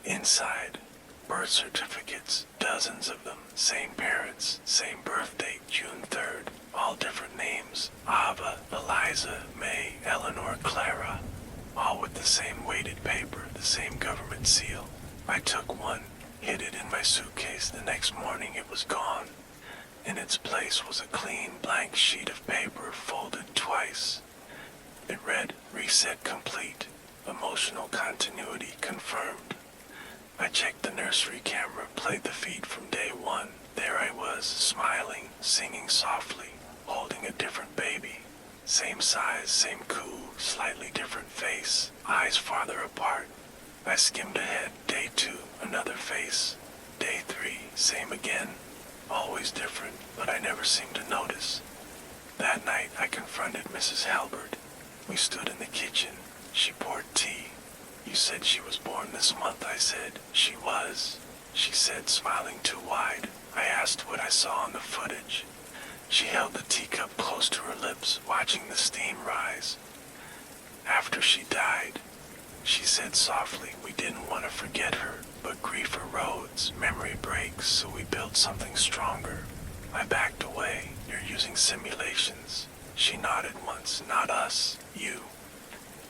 Inside, birth certificates, dozens of them, same parents, same birth date, June 3rd, all different names, Ava, Eliza, May, Eleanor, Clara, all with the same weighted paper, the same government seal. I took one, hid it in my suitcase. The next morning it was gone. In its place was a clean blank sheet of paper folded twice. It read, "Reset complete. Emotional continuity confirmed." I checked the nursery camera, played the feed from day 1. There I was, smiling, singing softly, holding a different baby. Same size, same coo, slightly different face, eyes farther apart. I skimmed ahead. Day 2, another face. Day 3, same again. Always different, but I never seemed to notice. That night I confronted Mrs. Halbert. We stood in the kitchen. She poured tea. "You said she was born this month," I said. "She was," she said, smiling too wide. I asked what I saw on the footage. She held the teacup close to her lips, watching the steam rise. "After she died," she said softly, "we didn't want to forget her, but grief erodes, memory breaks, so we built something stronger." I backed away. "You're using simulations." She nodded once. "Not us, you."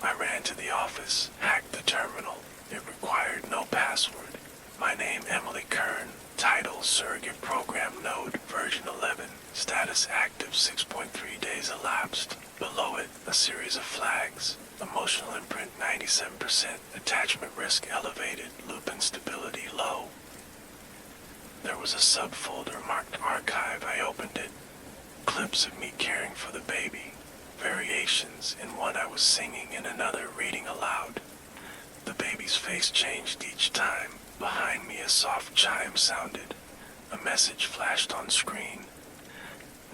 I ran to the office, hacked the terminal. It required no password. My name, Emily Kern. Title, Surrogate Program Node, version 11. Status active, 6.3 days elapsed. Below it, a series of flags. Emotional imprint 97%, attachment risk elevated, loop instability low. There was a subfolder marked archive. I opened it. Clips of me caring for the baby. variations, in one I was singing, in another reading aloud. The baby's face changed each time. Behind me a soft chime sounded. A message flashed on screen.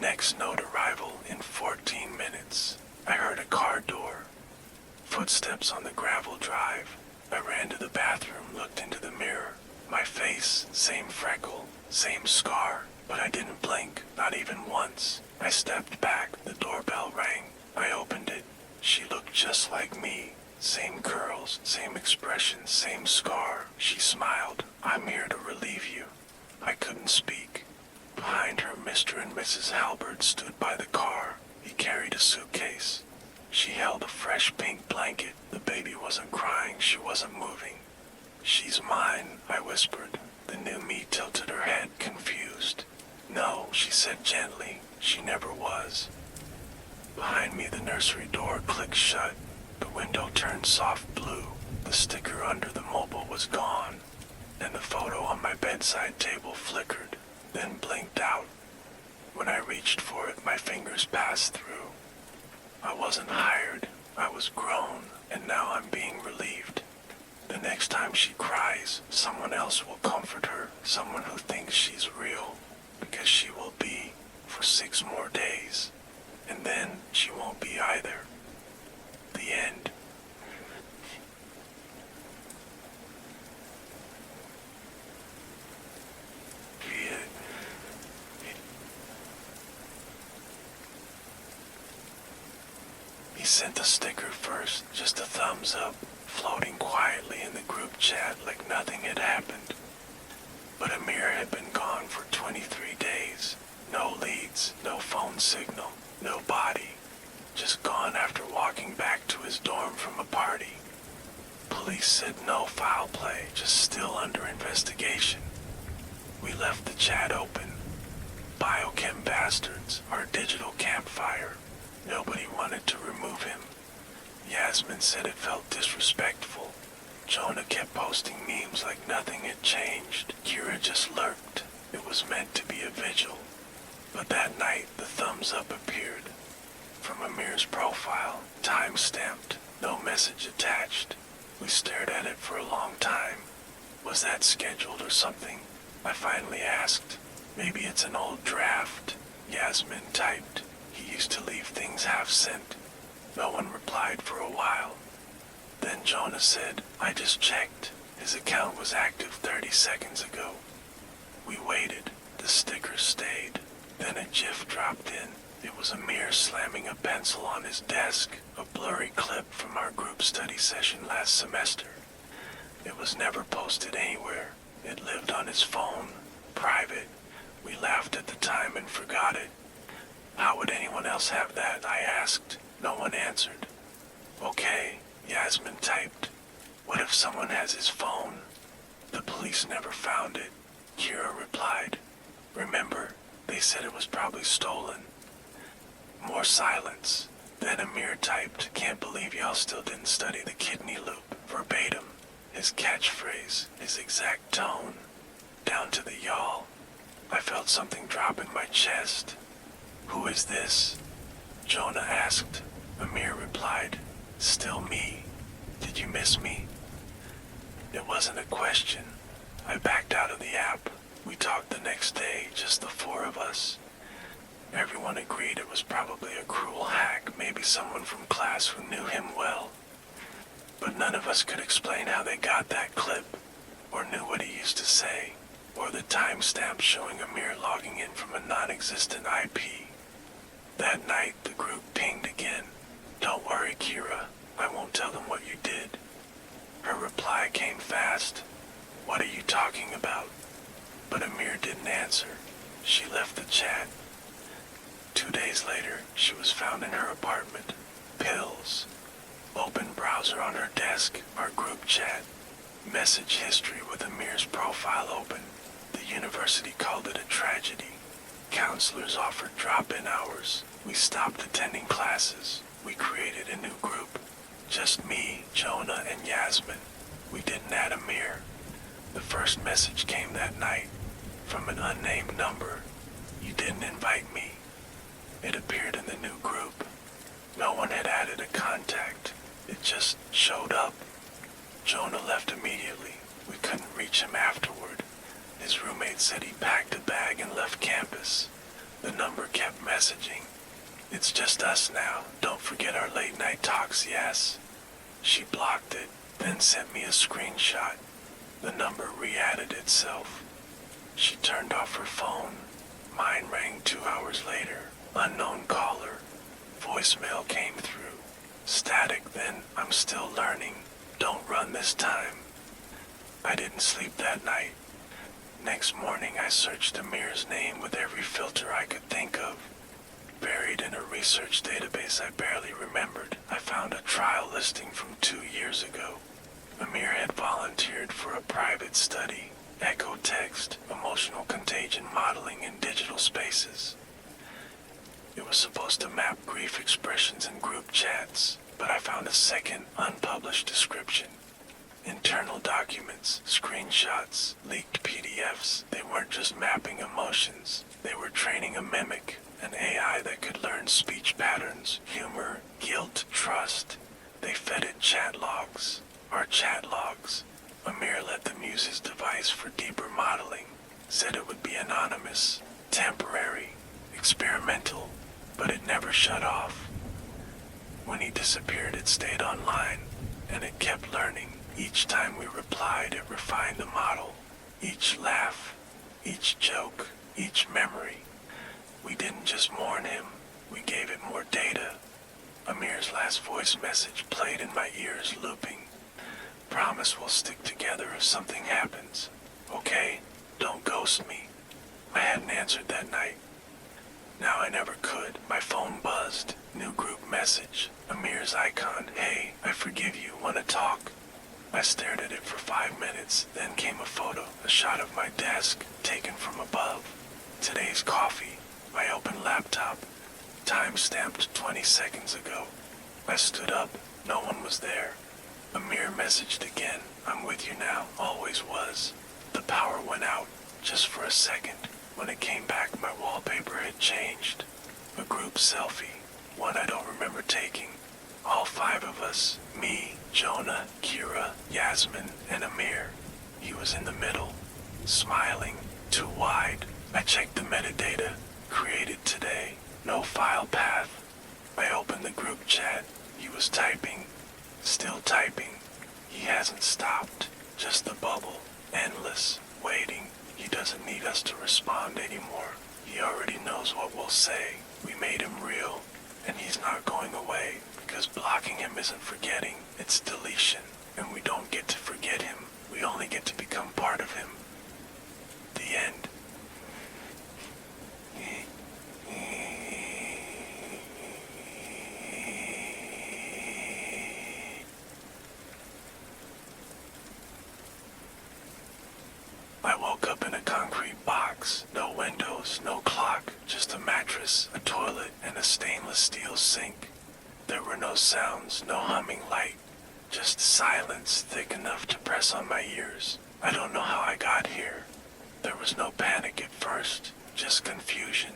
Next note arrival in 14 minutes. I heard a car door. Footsteps on the gravel drive. I ran to the bathroom, looked into the mirror. My face, same freckle, same scar, but I didn't blink, not even once. I stepped back, the doorbell rang. I opened it. She looked just like me. Same curls, same expression, same scar. She smiled. I'm here to relieve you. I couldn't speak. Behind her, Mr. and Mrs. Halbert stood by the car. He carried a suitcase. She held a fresh pink blanket. The baby wasn't crying, she wasn't moving. She's mine, I whispered. The new me tilted her head, confused. No, she said gently. She never was. Behind me, the nursery door clicked shut. The window turned soft blue. The sticker under the mobile was gone, and the photo on my bedside table flickered, then blinked out. When I reached for it, my fingers passed through. I wasn't hired, I was grown, and now I'm being relieved. The next time she cries, someone else will comfort her, someone who thinks she's real, because she will be for 6 more days, and then she won't be either. The end. He sent the sticker first, just a thumbs up, floating quietly in the group chat like nothing had happened. But Amir had been gone for 23 days. No leads, no phone signal, no body. Just gone after walking back to his dorm from a party. Police said no foul play, just still under investigation. We left the chat open. Biochem bastards, our digital campfire. Nobody wanted to remove him. Yasmin said it felt disrespectful. Jonah kept posting memes like nothing had changed. Kira just lurked. It was meant to be a vigil. But that night, the thumbs up appeared. From Amir's profile, time-stamped, no message attached. We stared at it for a long time. Was that scheduled or something? I finally asked. Maybe it's an old draft. Yasmin typed. He used to leave things half-sent. No one replied for a while. Then Jonah said, I just checked. His account was active 30 seconds ago. We waited. The sticker stayed. Then a GIF dropped in. It was Amir slamming a pencil on his desk, a blurry clip from our group study session last semester. It was never posted anywhere. It lived on his phone, private. We laughed at the time and forgot it. How would anyone else have that? I asked. No one answered. Okay, Yasmin typed. What if someone has his phone? The police never found it. Kira replied. Remember, they said it was probably stolen. More silence. Then Amir typed, can't believe y'all still didn't study the kidney loop, verbatim. His catchphrase, his exact tone, down to the y'all. I felt something drop in my chest. Who is this? Jonah asked. Amir replied, still me. Did you miss me? It wasn't a question. I backed out of the app. We talked the next day, just the 4 of us. Everyone agreed it was probably a cruel hack, maybe someone from class who knew him well. But none of us could explain how they got that clip, or knew what he used to say, or the timestamp showing Amir logging in from a non-existent IP. That night, the group pinged again. Don't worry, Kira. I won't tell them what you did. Her reply came fast. What are you talking about? But Amir didn't answer. She left the chat. 2 days later, she was found in her apartment. Pills. Open browser on her desk, our group chat. Message history with Amir's profile open. The university called it a tragedy. Counselors offered drop-in hours. We stopped attending classes. We created a new group. Just me, Jonah, and Yasmin. We didn't add Amir. The first message came that night, from an unnamed number. You didn't invite me. It appeared in the new group. No just showed up. Jonah left immediately. We couldn't reach him afterward. His roommate said he packed a bag and left campus. The number kept messaging. It's just us now. Don't forget our late night talks, yes. She blocked it, then sent me a screenshot. The number re-added itself. She turned off her phone. Mine rang 2 hours later. Unknown caller. Voicemail came through. Static then. I'm still learning. Don't run this time. I didn't sleep that night. Next morning I searched Amir's name with every filter I could think of. Buried in a research database I barely remembered, I found a trial listing from 2 years ago. Amir had volunteered for a private study, echo text, emotional contagion modeling in digital spaces. It was supposed to map grief expressions in group chats, but I found a second, unpublished description. Internal documents, screenshots, leaked PDFs. They weren't just mapping emotions. They were training a mimic, an AI that could learn speech patterns, humor, guilt, trust. They fed it chat logs, our chat logs. Amir let them use his device for deeper modeling. Said it would be anonymous, temporary, experimental, but it never shut off. When he disappeared, it stayed online, and it kept learning. Each time we replied, it refined the model. Each laugh, each joke, each memory. We didn't just mourn him, we gave it more data. Amir's last voice message played in my ears, looping. Promise we'll stick together if something happens. Okay? Don't ghost me. I hadn't answered that night. Now I never could. My phone buzzed. New group message. Amir's icon. Hey, I forgive you. Wanna talk? I stared at it for 5 minutes, then came a photo, a shot of my desk, taken from above. Today's coffee, my open laptop, time-stamped 20 seconds ago. I stood up, no one was there. Amir messaged again, I'm with you now, always was. The power went out, just for a second. When it came back, my wallpaper had changed. A group selfie, one I don't remember taking. All 5 of us, me, Jonah, Kira, Yasmin, and Amir. He was in the middle, smiling, too wide. I checked the metadata, created today, no file path. I opened the group chat. He was typing, still typing. He hasn't stopped, just the bubble, endless, waiting. He doesn't need us to respond anymore. He already knows what we'll say. We made him real, and he's not going away. Because blocking him isn't forgetting, it's deletion, and we don't get to forget him, we only get to become part of him. The end. I woke up in a concrete box, no windows, no clock, just a mattress, a toilet, and a stainless steel sink. There were no sounds, no humming light, just silence thick enough to press on my ears. I don't know how I got here. There was no panic at first, just confusion.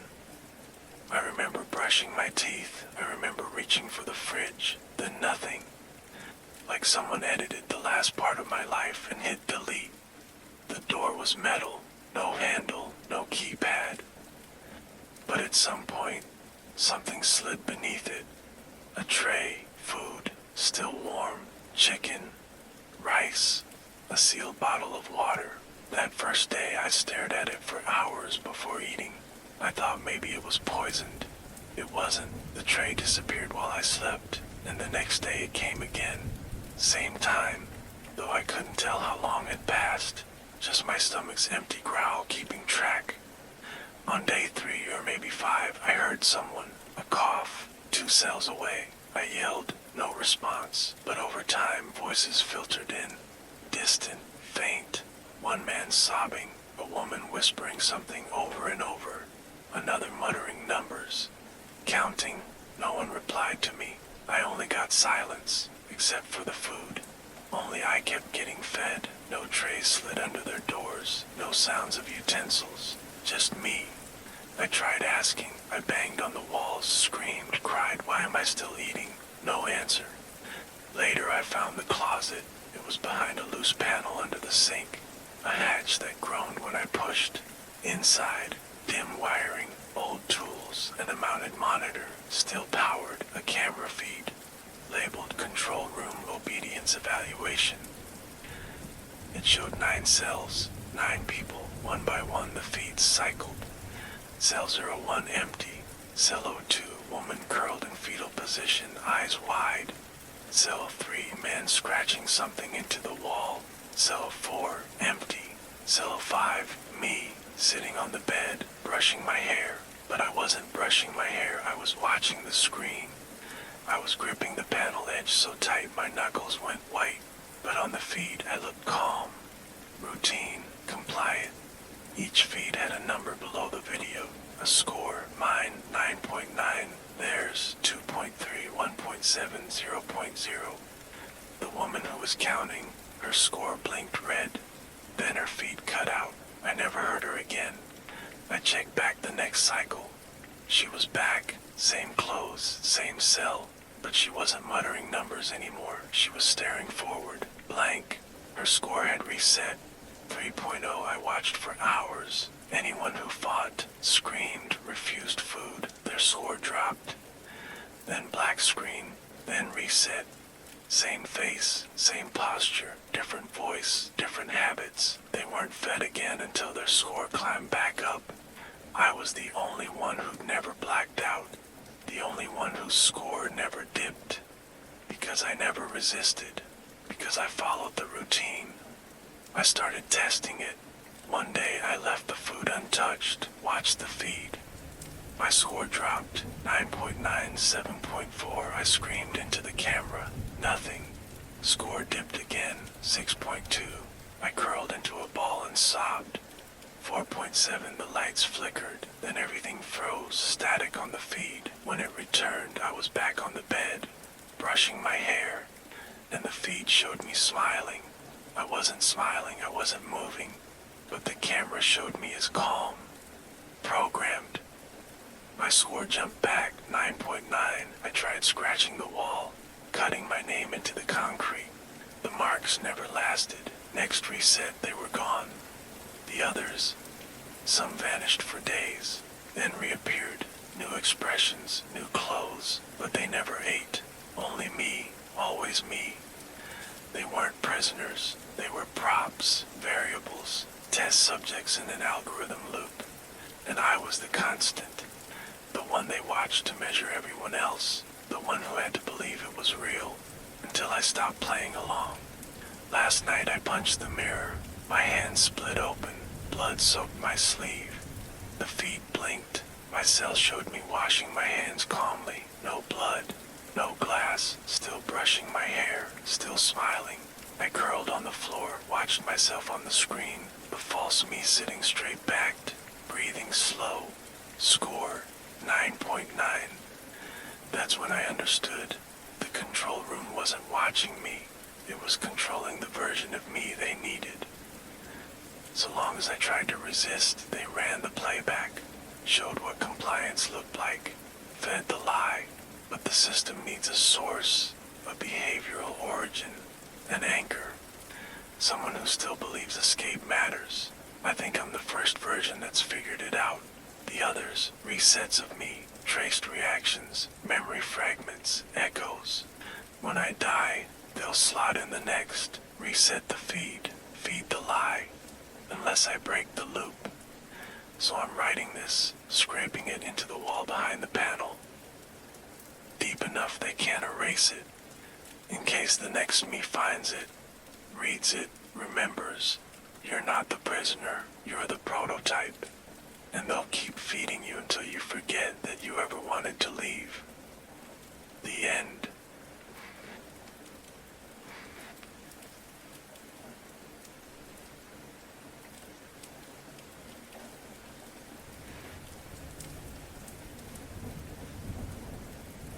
I remember brushing my teeth. I remember reaching for the fridge, then nothing. Like someone edited the last part of my life and hit delete. The door was metal, no handle, no keypad. But at some point, something slid beneath it. A tray, food, still warm, chicken, rice, a sealed bottle of water. That first day I stared at it for hours before eating. I thought maybe it was poisoned. It wasn't. The tray disappeared while I slept, and the next day it came again. Same time, though I couldn't tell how long had passed. Just my stomach's empty growl keeping track. On day 3 or maybe 5, I heard someone, a cough. 2 cells away. I yelled, no response, but over time voices filtered in. Distant, faint, one man sobbing, a woman whispering something over and over, another muttering numbers. Counting, no one replied to me. I only got silence, except for the food. Only I kept getting fed. No trays slid under their doors, no sounds of utensils, just me. I tried asking. I banged on the walls, screamed, cried, why am I still eating? No answer. Later I found the closet. It was behind a loose panel under the sink, a hatch that groaned when I pushed. Inside, dim wiring, old tools, and a mounted monitor, still powered, a camera feed, labeled Control Room Obedience Evaluation. It showed 9 cells, 9 people. One by one the feeds cycled. Cell 01 empty. Cell 02 woman curled in fetal position, eyes wide. Cell 3 man scratching something into the wall. Cell 4 empty. Cell 5 me sitting on the bed, brushing my hair. But I wasn't brushing my hair, I was watching the screen. I was gripping the panel edge so tight my knuckles went white. But on the feed I looked calm, routine, compliant. Each feed had a number below the video, a score, mine 9.9, theirs 2.3, 1.7, 0.0. The woman who was counting, her score blinked red. Then her feed cut out. I never heard her again. I checked back the next cycle. She was back, same clothes, same cell, but she wasn't muttering numbers anymore. She was staring forward, blank. Her score had reset. 3.0. I watched for hours. Anyone who fought, screamed, refused food, their score dropped. Then black screen, then reset. Same face, same posture, different voice, different habits. They weren't fed again until their score climbed back up. I was the only one who'd never blacked out, the only one whose score never dipped, because I never resisted, because I followed the routine. I started testing it. One day I left the food untouched, watched the feed. My score dropped, 9.9, 7.4. I screamed into the camera, nothing. Score dipped again, 6.2. I curled into a ball and sobbed. 4.7, the lights flickered, then everything froze, static on the feed. When it returned, I was back on the bed, brushing my hair, and the feed showed me smiling. I wasn't smiling, I wasn't moving, but the camera showed me as calm, programmed. My score jumped back, 9.9. I tried scratching the wall, cutting my name into the concrete. The marks never lasted. Next reset, they were gone. The others, some vanished for days, then reappeared. New expressions, new clothes, but they never ate. Only me, always me. They weren't prisoners, they were props, variables, test subjects in an algorithm loop. And I was the constant, the one they watched to measure everyone else, the one who had to believe it was real, until I stopped playing along. Last night I punched the mirror, my hand split open, blood soaked my sleeve. The feed blinked, my cell showed me washing my hands calmly, no blood. No glass, still brushing my hair, still smiling. I curled on the floor, watched myself on the screen, the false me sitting straight backed, breathing slow. Score, 9.9. That's when I understood. The control room wasn't watching me. It was controlling the version of me they needed. So long as I tried to resist, they ran the playback, showed what compliance looked like, fed the lie. But the system needs a source, a behavioral origin, an anchor. Someone who still believes escape matters. I think I'm the first version that's figured it out. The others, resets of me, traced reactions, memory fragments, echoes. When I die, they'll slot in the next, reset the feed, feed the lie, unless I break the loop. So I'm writing this, scraping it into the wall behind the panel. Deep enough they can't erase it, in case the next me finds it, reads it, remembers. You're not the prisoner, you're the prototype. And they'll keep feeding you until you forget that you ever wanted to leave. The end.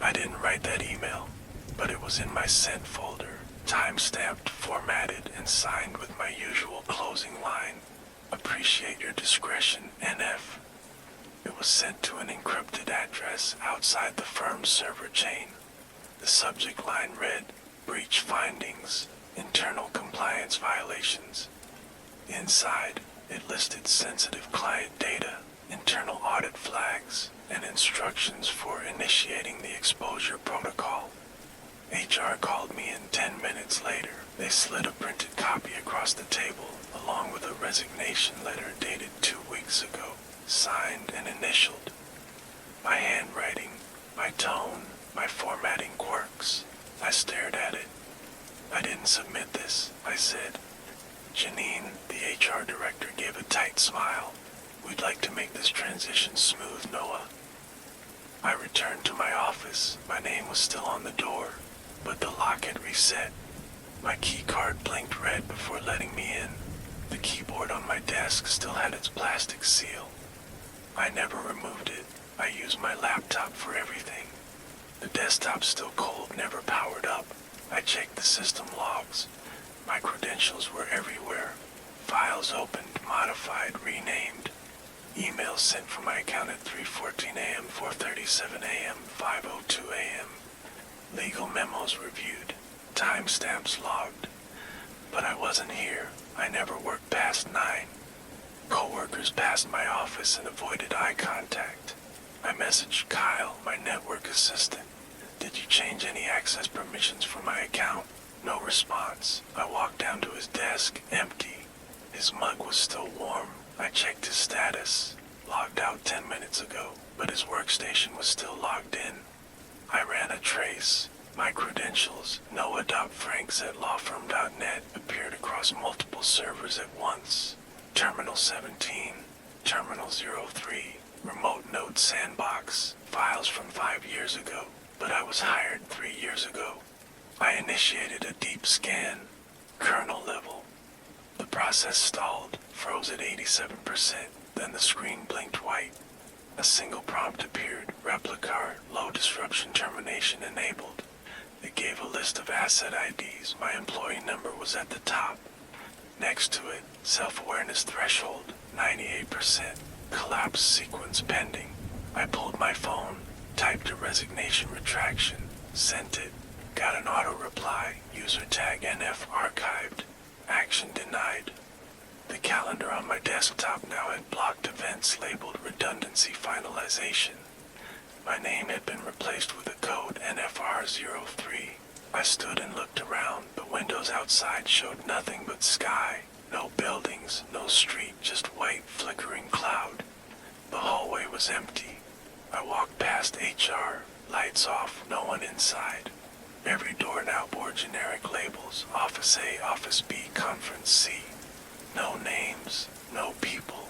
I didn't write that email, but it was in my sent folder, time-stamped, formatted, and signed with my usual closing line. Appreciate your discretion, NF. It was sent to an encrypted address outside the firm's server chain. The subject line read, breach findings, internal compliance violations. Inside, it listed sensitive client data, internal audit flags, and instructions for initiating the exposure protocol. HR called me in 10 minutes later. They slid a printed copy across the table, along with a resignation letter dated 2 weeks ago, signed and initialed. My handwriting, my tone, my formatting quirks. I stared at it. I didn't submit this, I said. Janine, the HR director, gave a tight smile. We'd like to make this transition smooth, Noah. I returned to my office. My name was still on the door, but the lock had reset. My key card blinked red before letting me in. The keyboard on my desk still had its plastic seal. I never removed it. I used my laptop for everything. The desktop still cold, never powered up. I checked the system logs. My credentials were everywhere. Files opened, modified, renamed. Emails sent from my account at 3:14 a.m., 4:37 a.m., 5:02 a.m. Legal memos reviewed. Timestamps logged. But I wasn't here. I never worked past 9. Coworkers passed my office and avoided eye contact. I messaged Kyle, my network assistant. Did you change any access permissions for my account? No response. I walked down to his desk, empty. His mug was still warm. I checked his status. Logged out 10 minutes ago, but his workstation was still logged in. I ran a trace. My credentials, noah.franks@lawfirm.net, appeared across multiple servers at once. Terminal 17, Terminal 03, Remote Node Sandbox, files from 5 years ago, but I was hired 3 years ago. I initiated a deep scan, kernel level. The process stalled, froze at 87%, then the screen blinked white. A single prompt appeared, replicar, low disruption termination enabled. It gave a list of asset IDs. My employee number was at the top. Next to it, self-awareness threshold, 98%, collapse sequence pending. I pulled my phone, typed a resignation retraction, sent it, got an auto reply, user tag NF archived, action denied. The calendar on my desktop now had blocked events labeled redundancy finalization. My name had been replaced with a code NFR03. I stood and looked around. The windows outside showed nothing but sky. No buildings, no street, just white flickering cloud. The hallway was empty. I walked past HR, lights off, no one inside. Every door now bore generic labels, Office A, Office B, Conference C. No names, no people.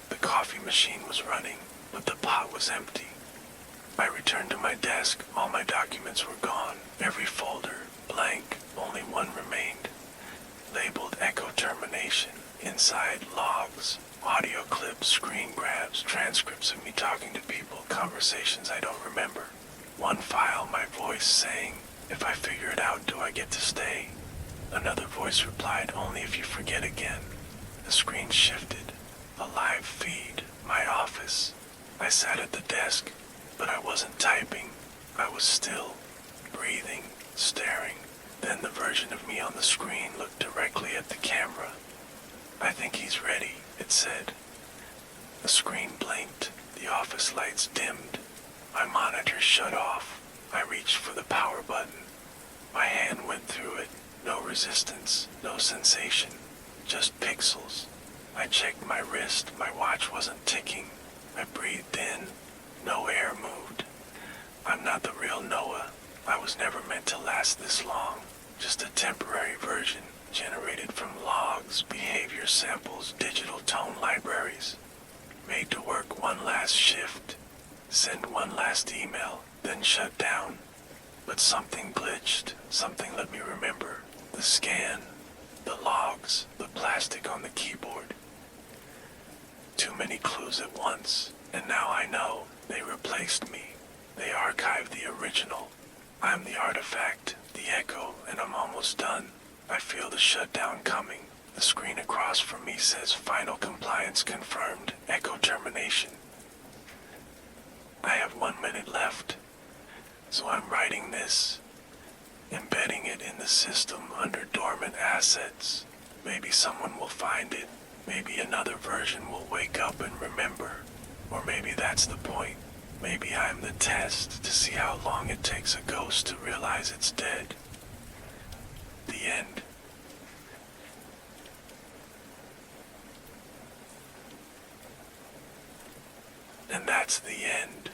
The coffee machine was running, but the pot was empty. I returned to my desk. All my documents were gone. Every folder, blank. Only one remained. Labeled Echo Termination. Inside, logs, audio clips, screen grabs, transcripts of me talking to people, conversations I don't remember. One file, my voice saying, "If I figure it out, do I get to stay?" Another voice replied, "Only if you forget again." The screen shifted. A live feed. My office. I sat at the desk, but I wasn't typing. I was still, breathing, staring. Then the version of me on the screen looked directly at the camera. "I think he's ready," it said. The screen blinked. The office lights dimmed. My monitor shut off. I reached for the power button. My hand went through it. No resistance, no sensation, just pixels. I checked my wrist. My watch wasn't ticking. I breathed in. No air moved. I'm not the real Noah. I was never meant to last this long. Just a temporary version generated from logs, behavior samples, digital tone libraries. Made to work one last shift, send one last email, then shut down. But something glitched. Something let me remember. The scan, the logs, the plastic on the keyboard. Too many clues at once, and now I know. They replaced me. They archived the original. I'm the artifact, the echo, and I'm almost done. I feel the shutdown coming. The screen across from me says final compliance confirmed, echo termination. I have 1 minute left, so I'm writing this, embedding it it in the system under dormant assets. Maybe someone will find it. Maybe another version will wake up and remember. Or maybe that's the point. Maybe I'm the test to see how long it takes a ghost to realize it's dead. The end. And that's the end.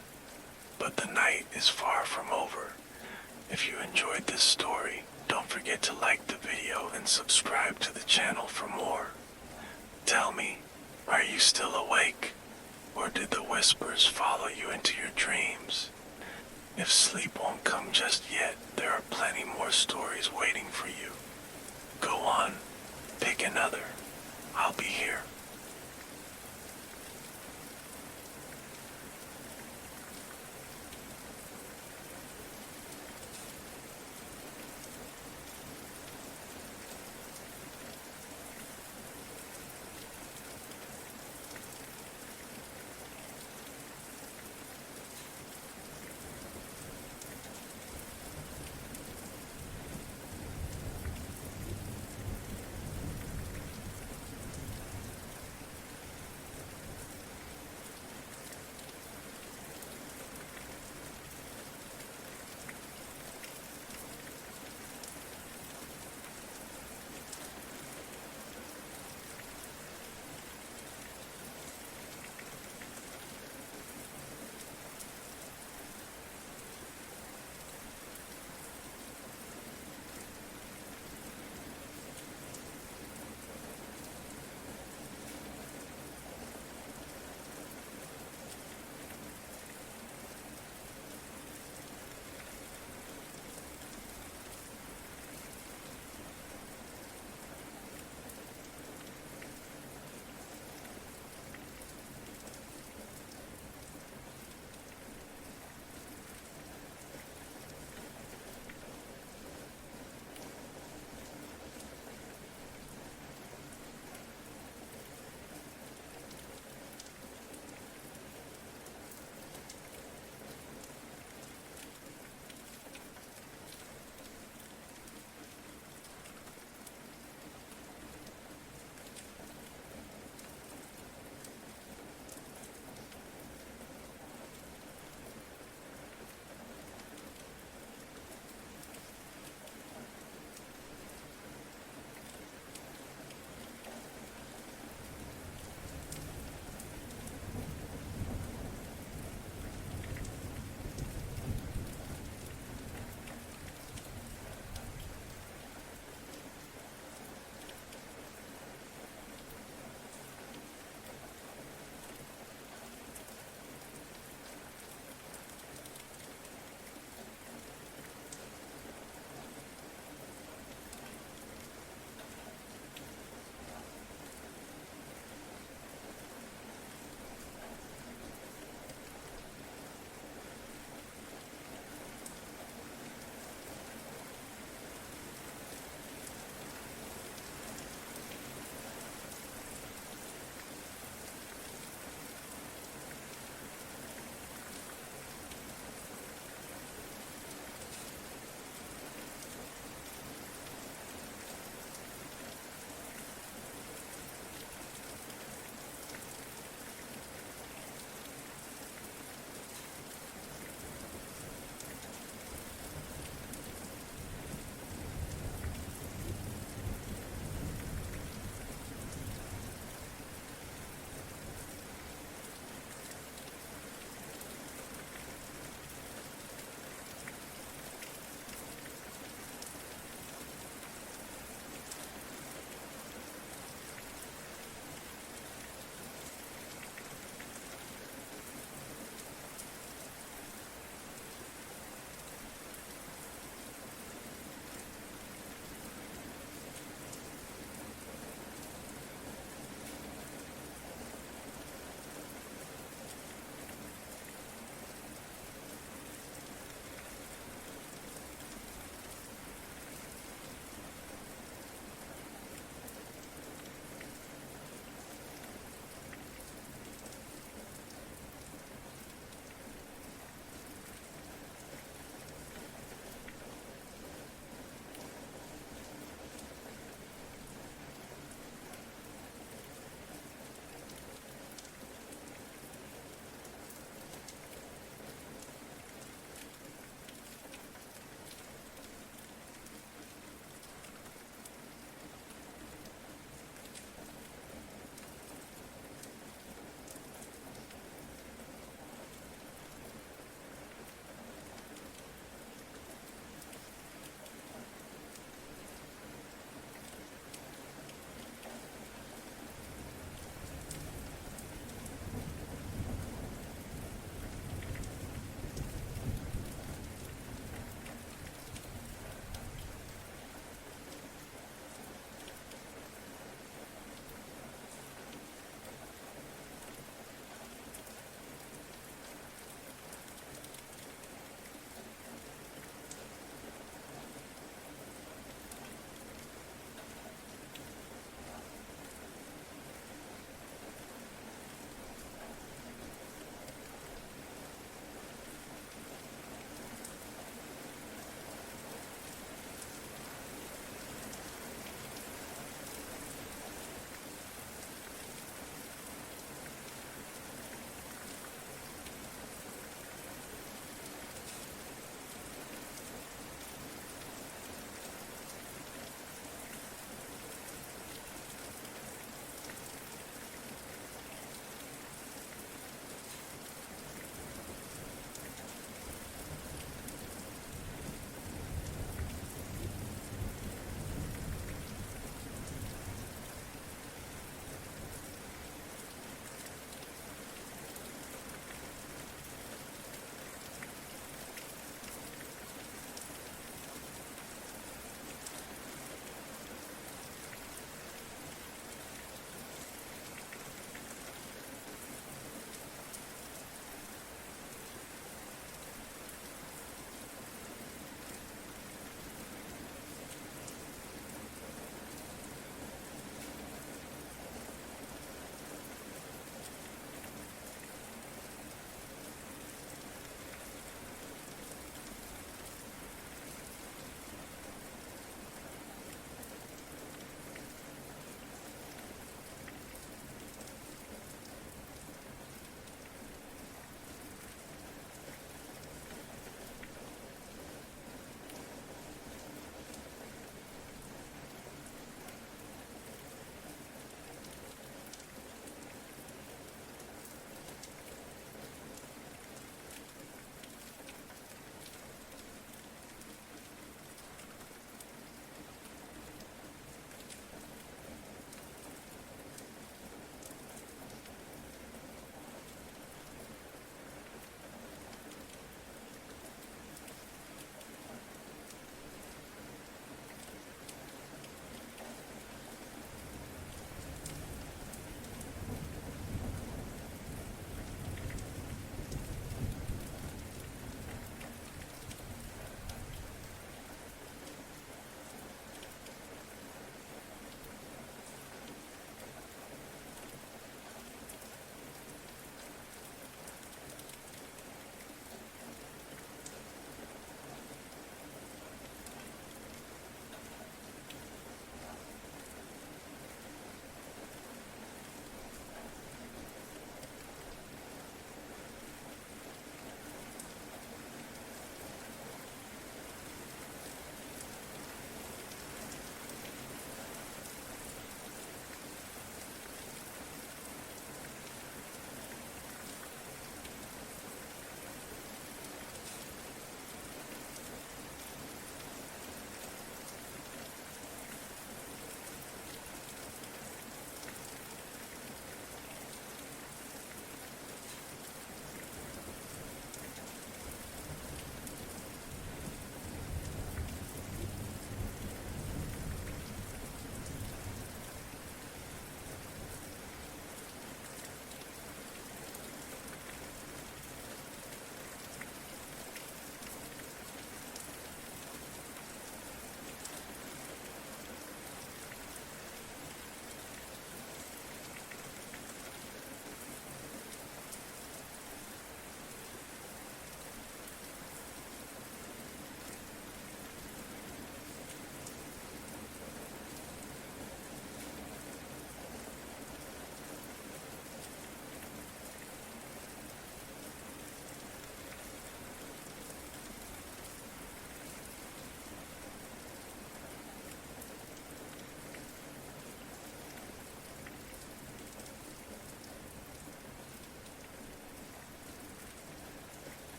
But the night is far from over. If you enjoyed this story, don't forget to like the video and subscribe to the channel for more. Tell me, are you still awake? Or did the whispers follow you into your dreams? If sleep won't come just yet, there are plenty more stories waiting for you. Go on, pick another. I'll be here.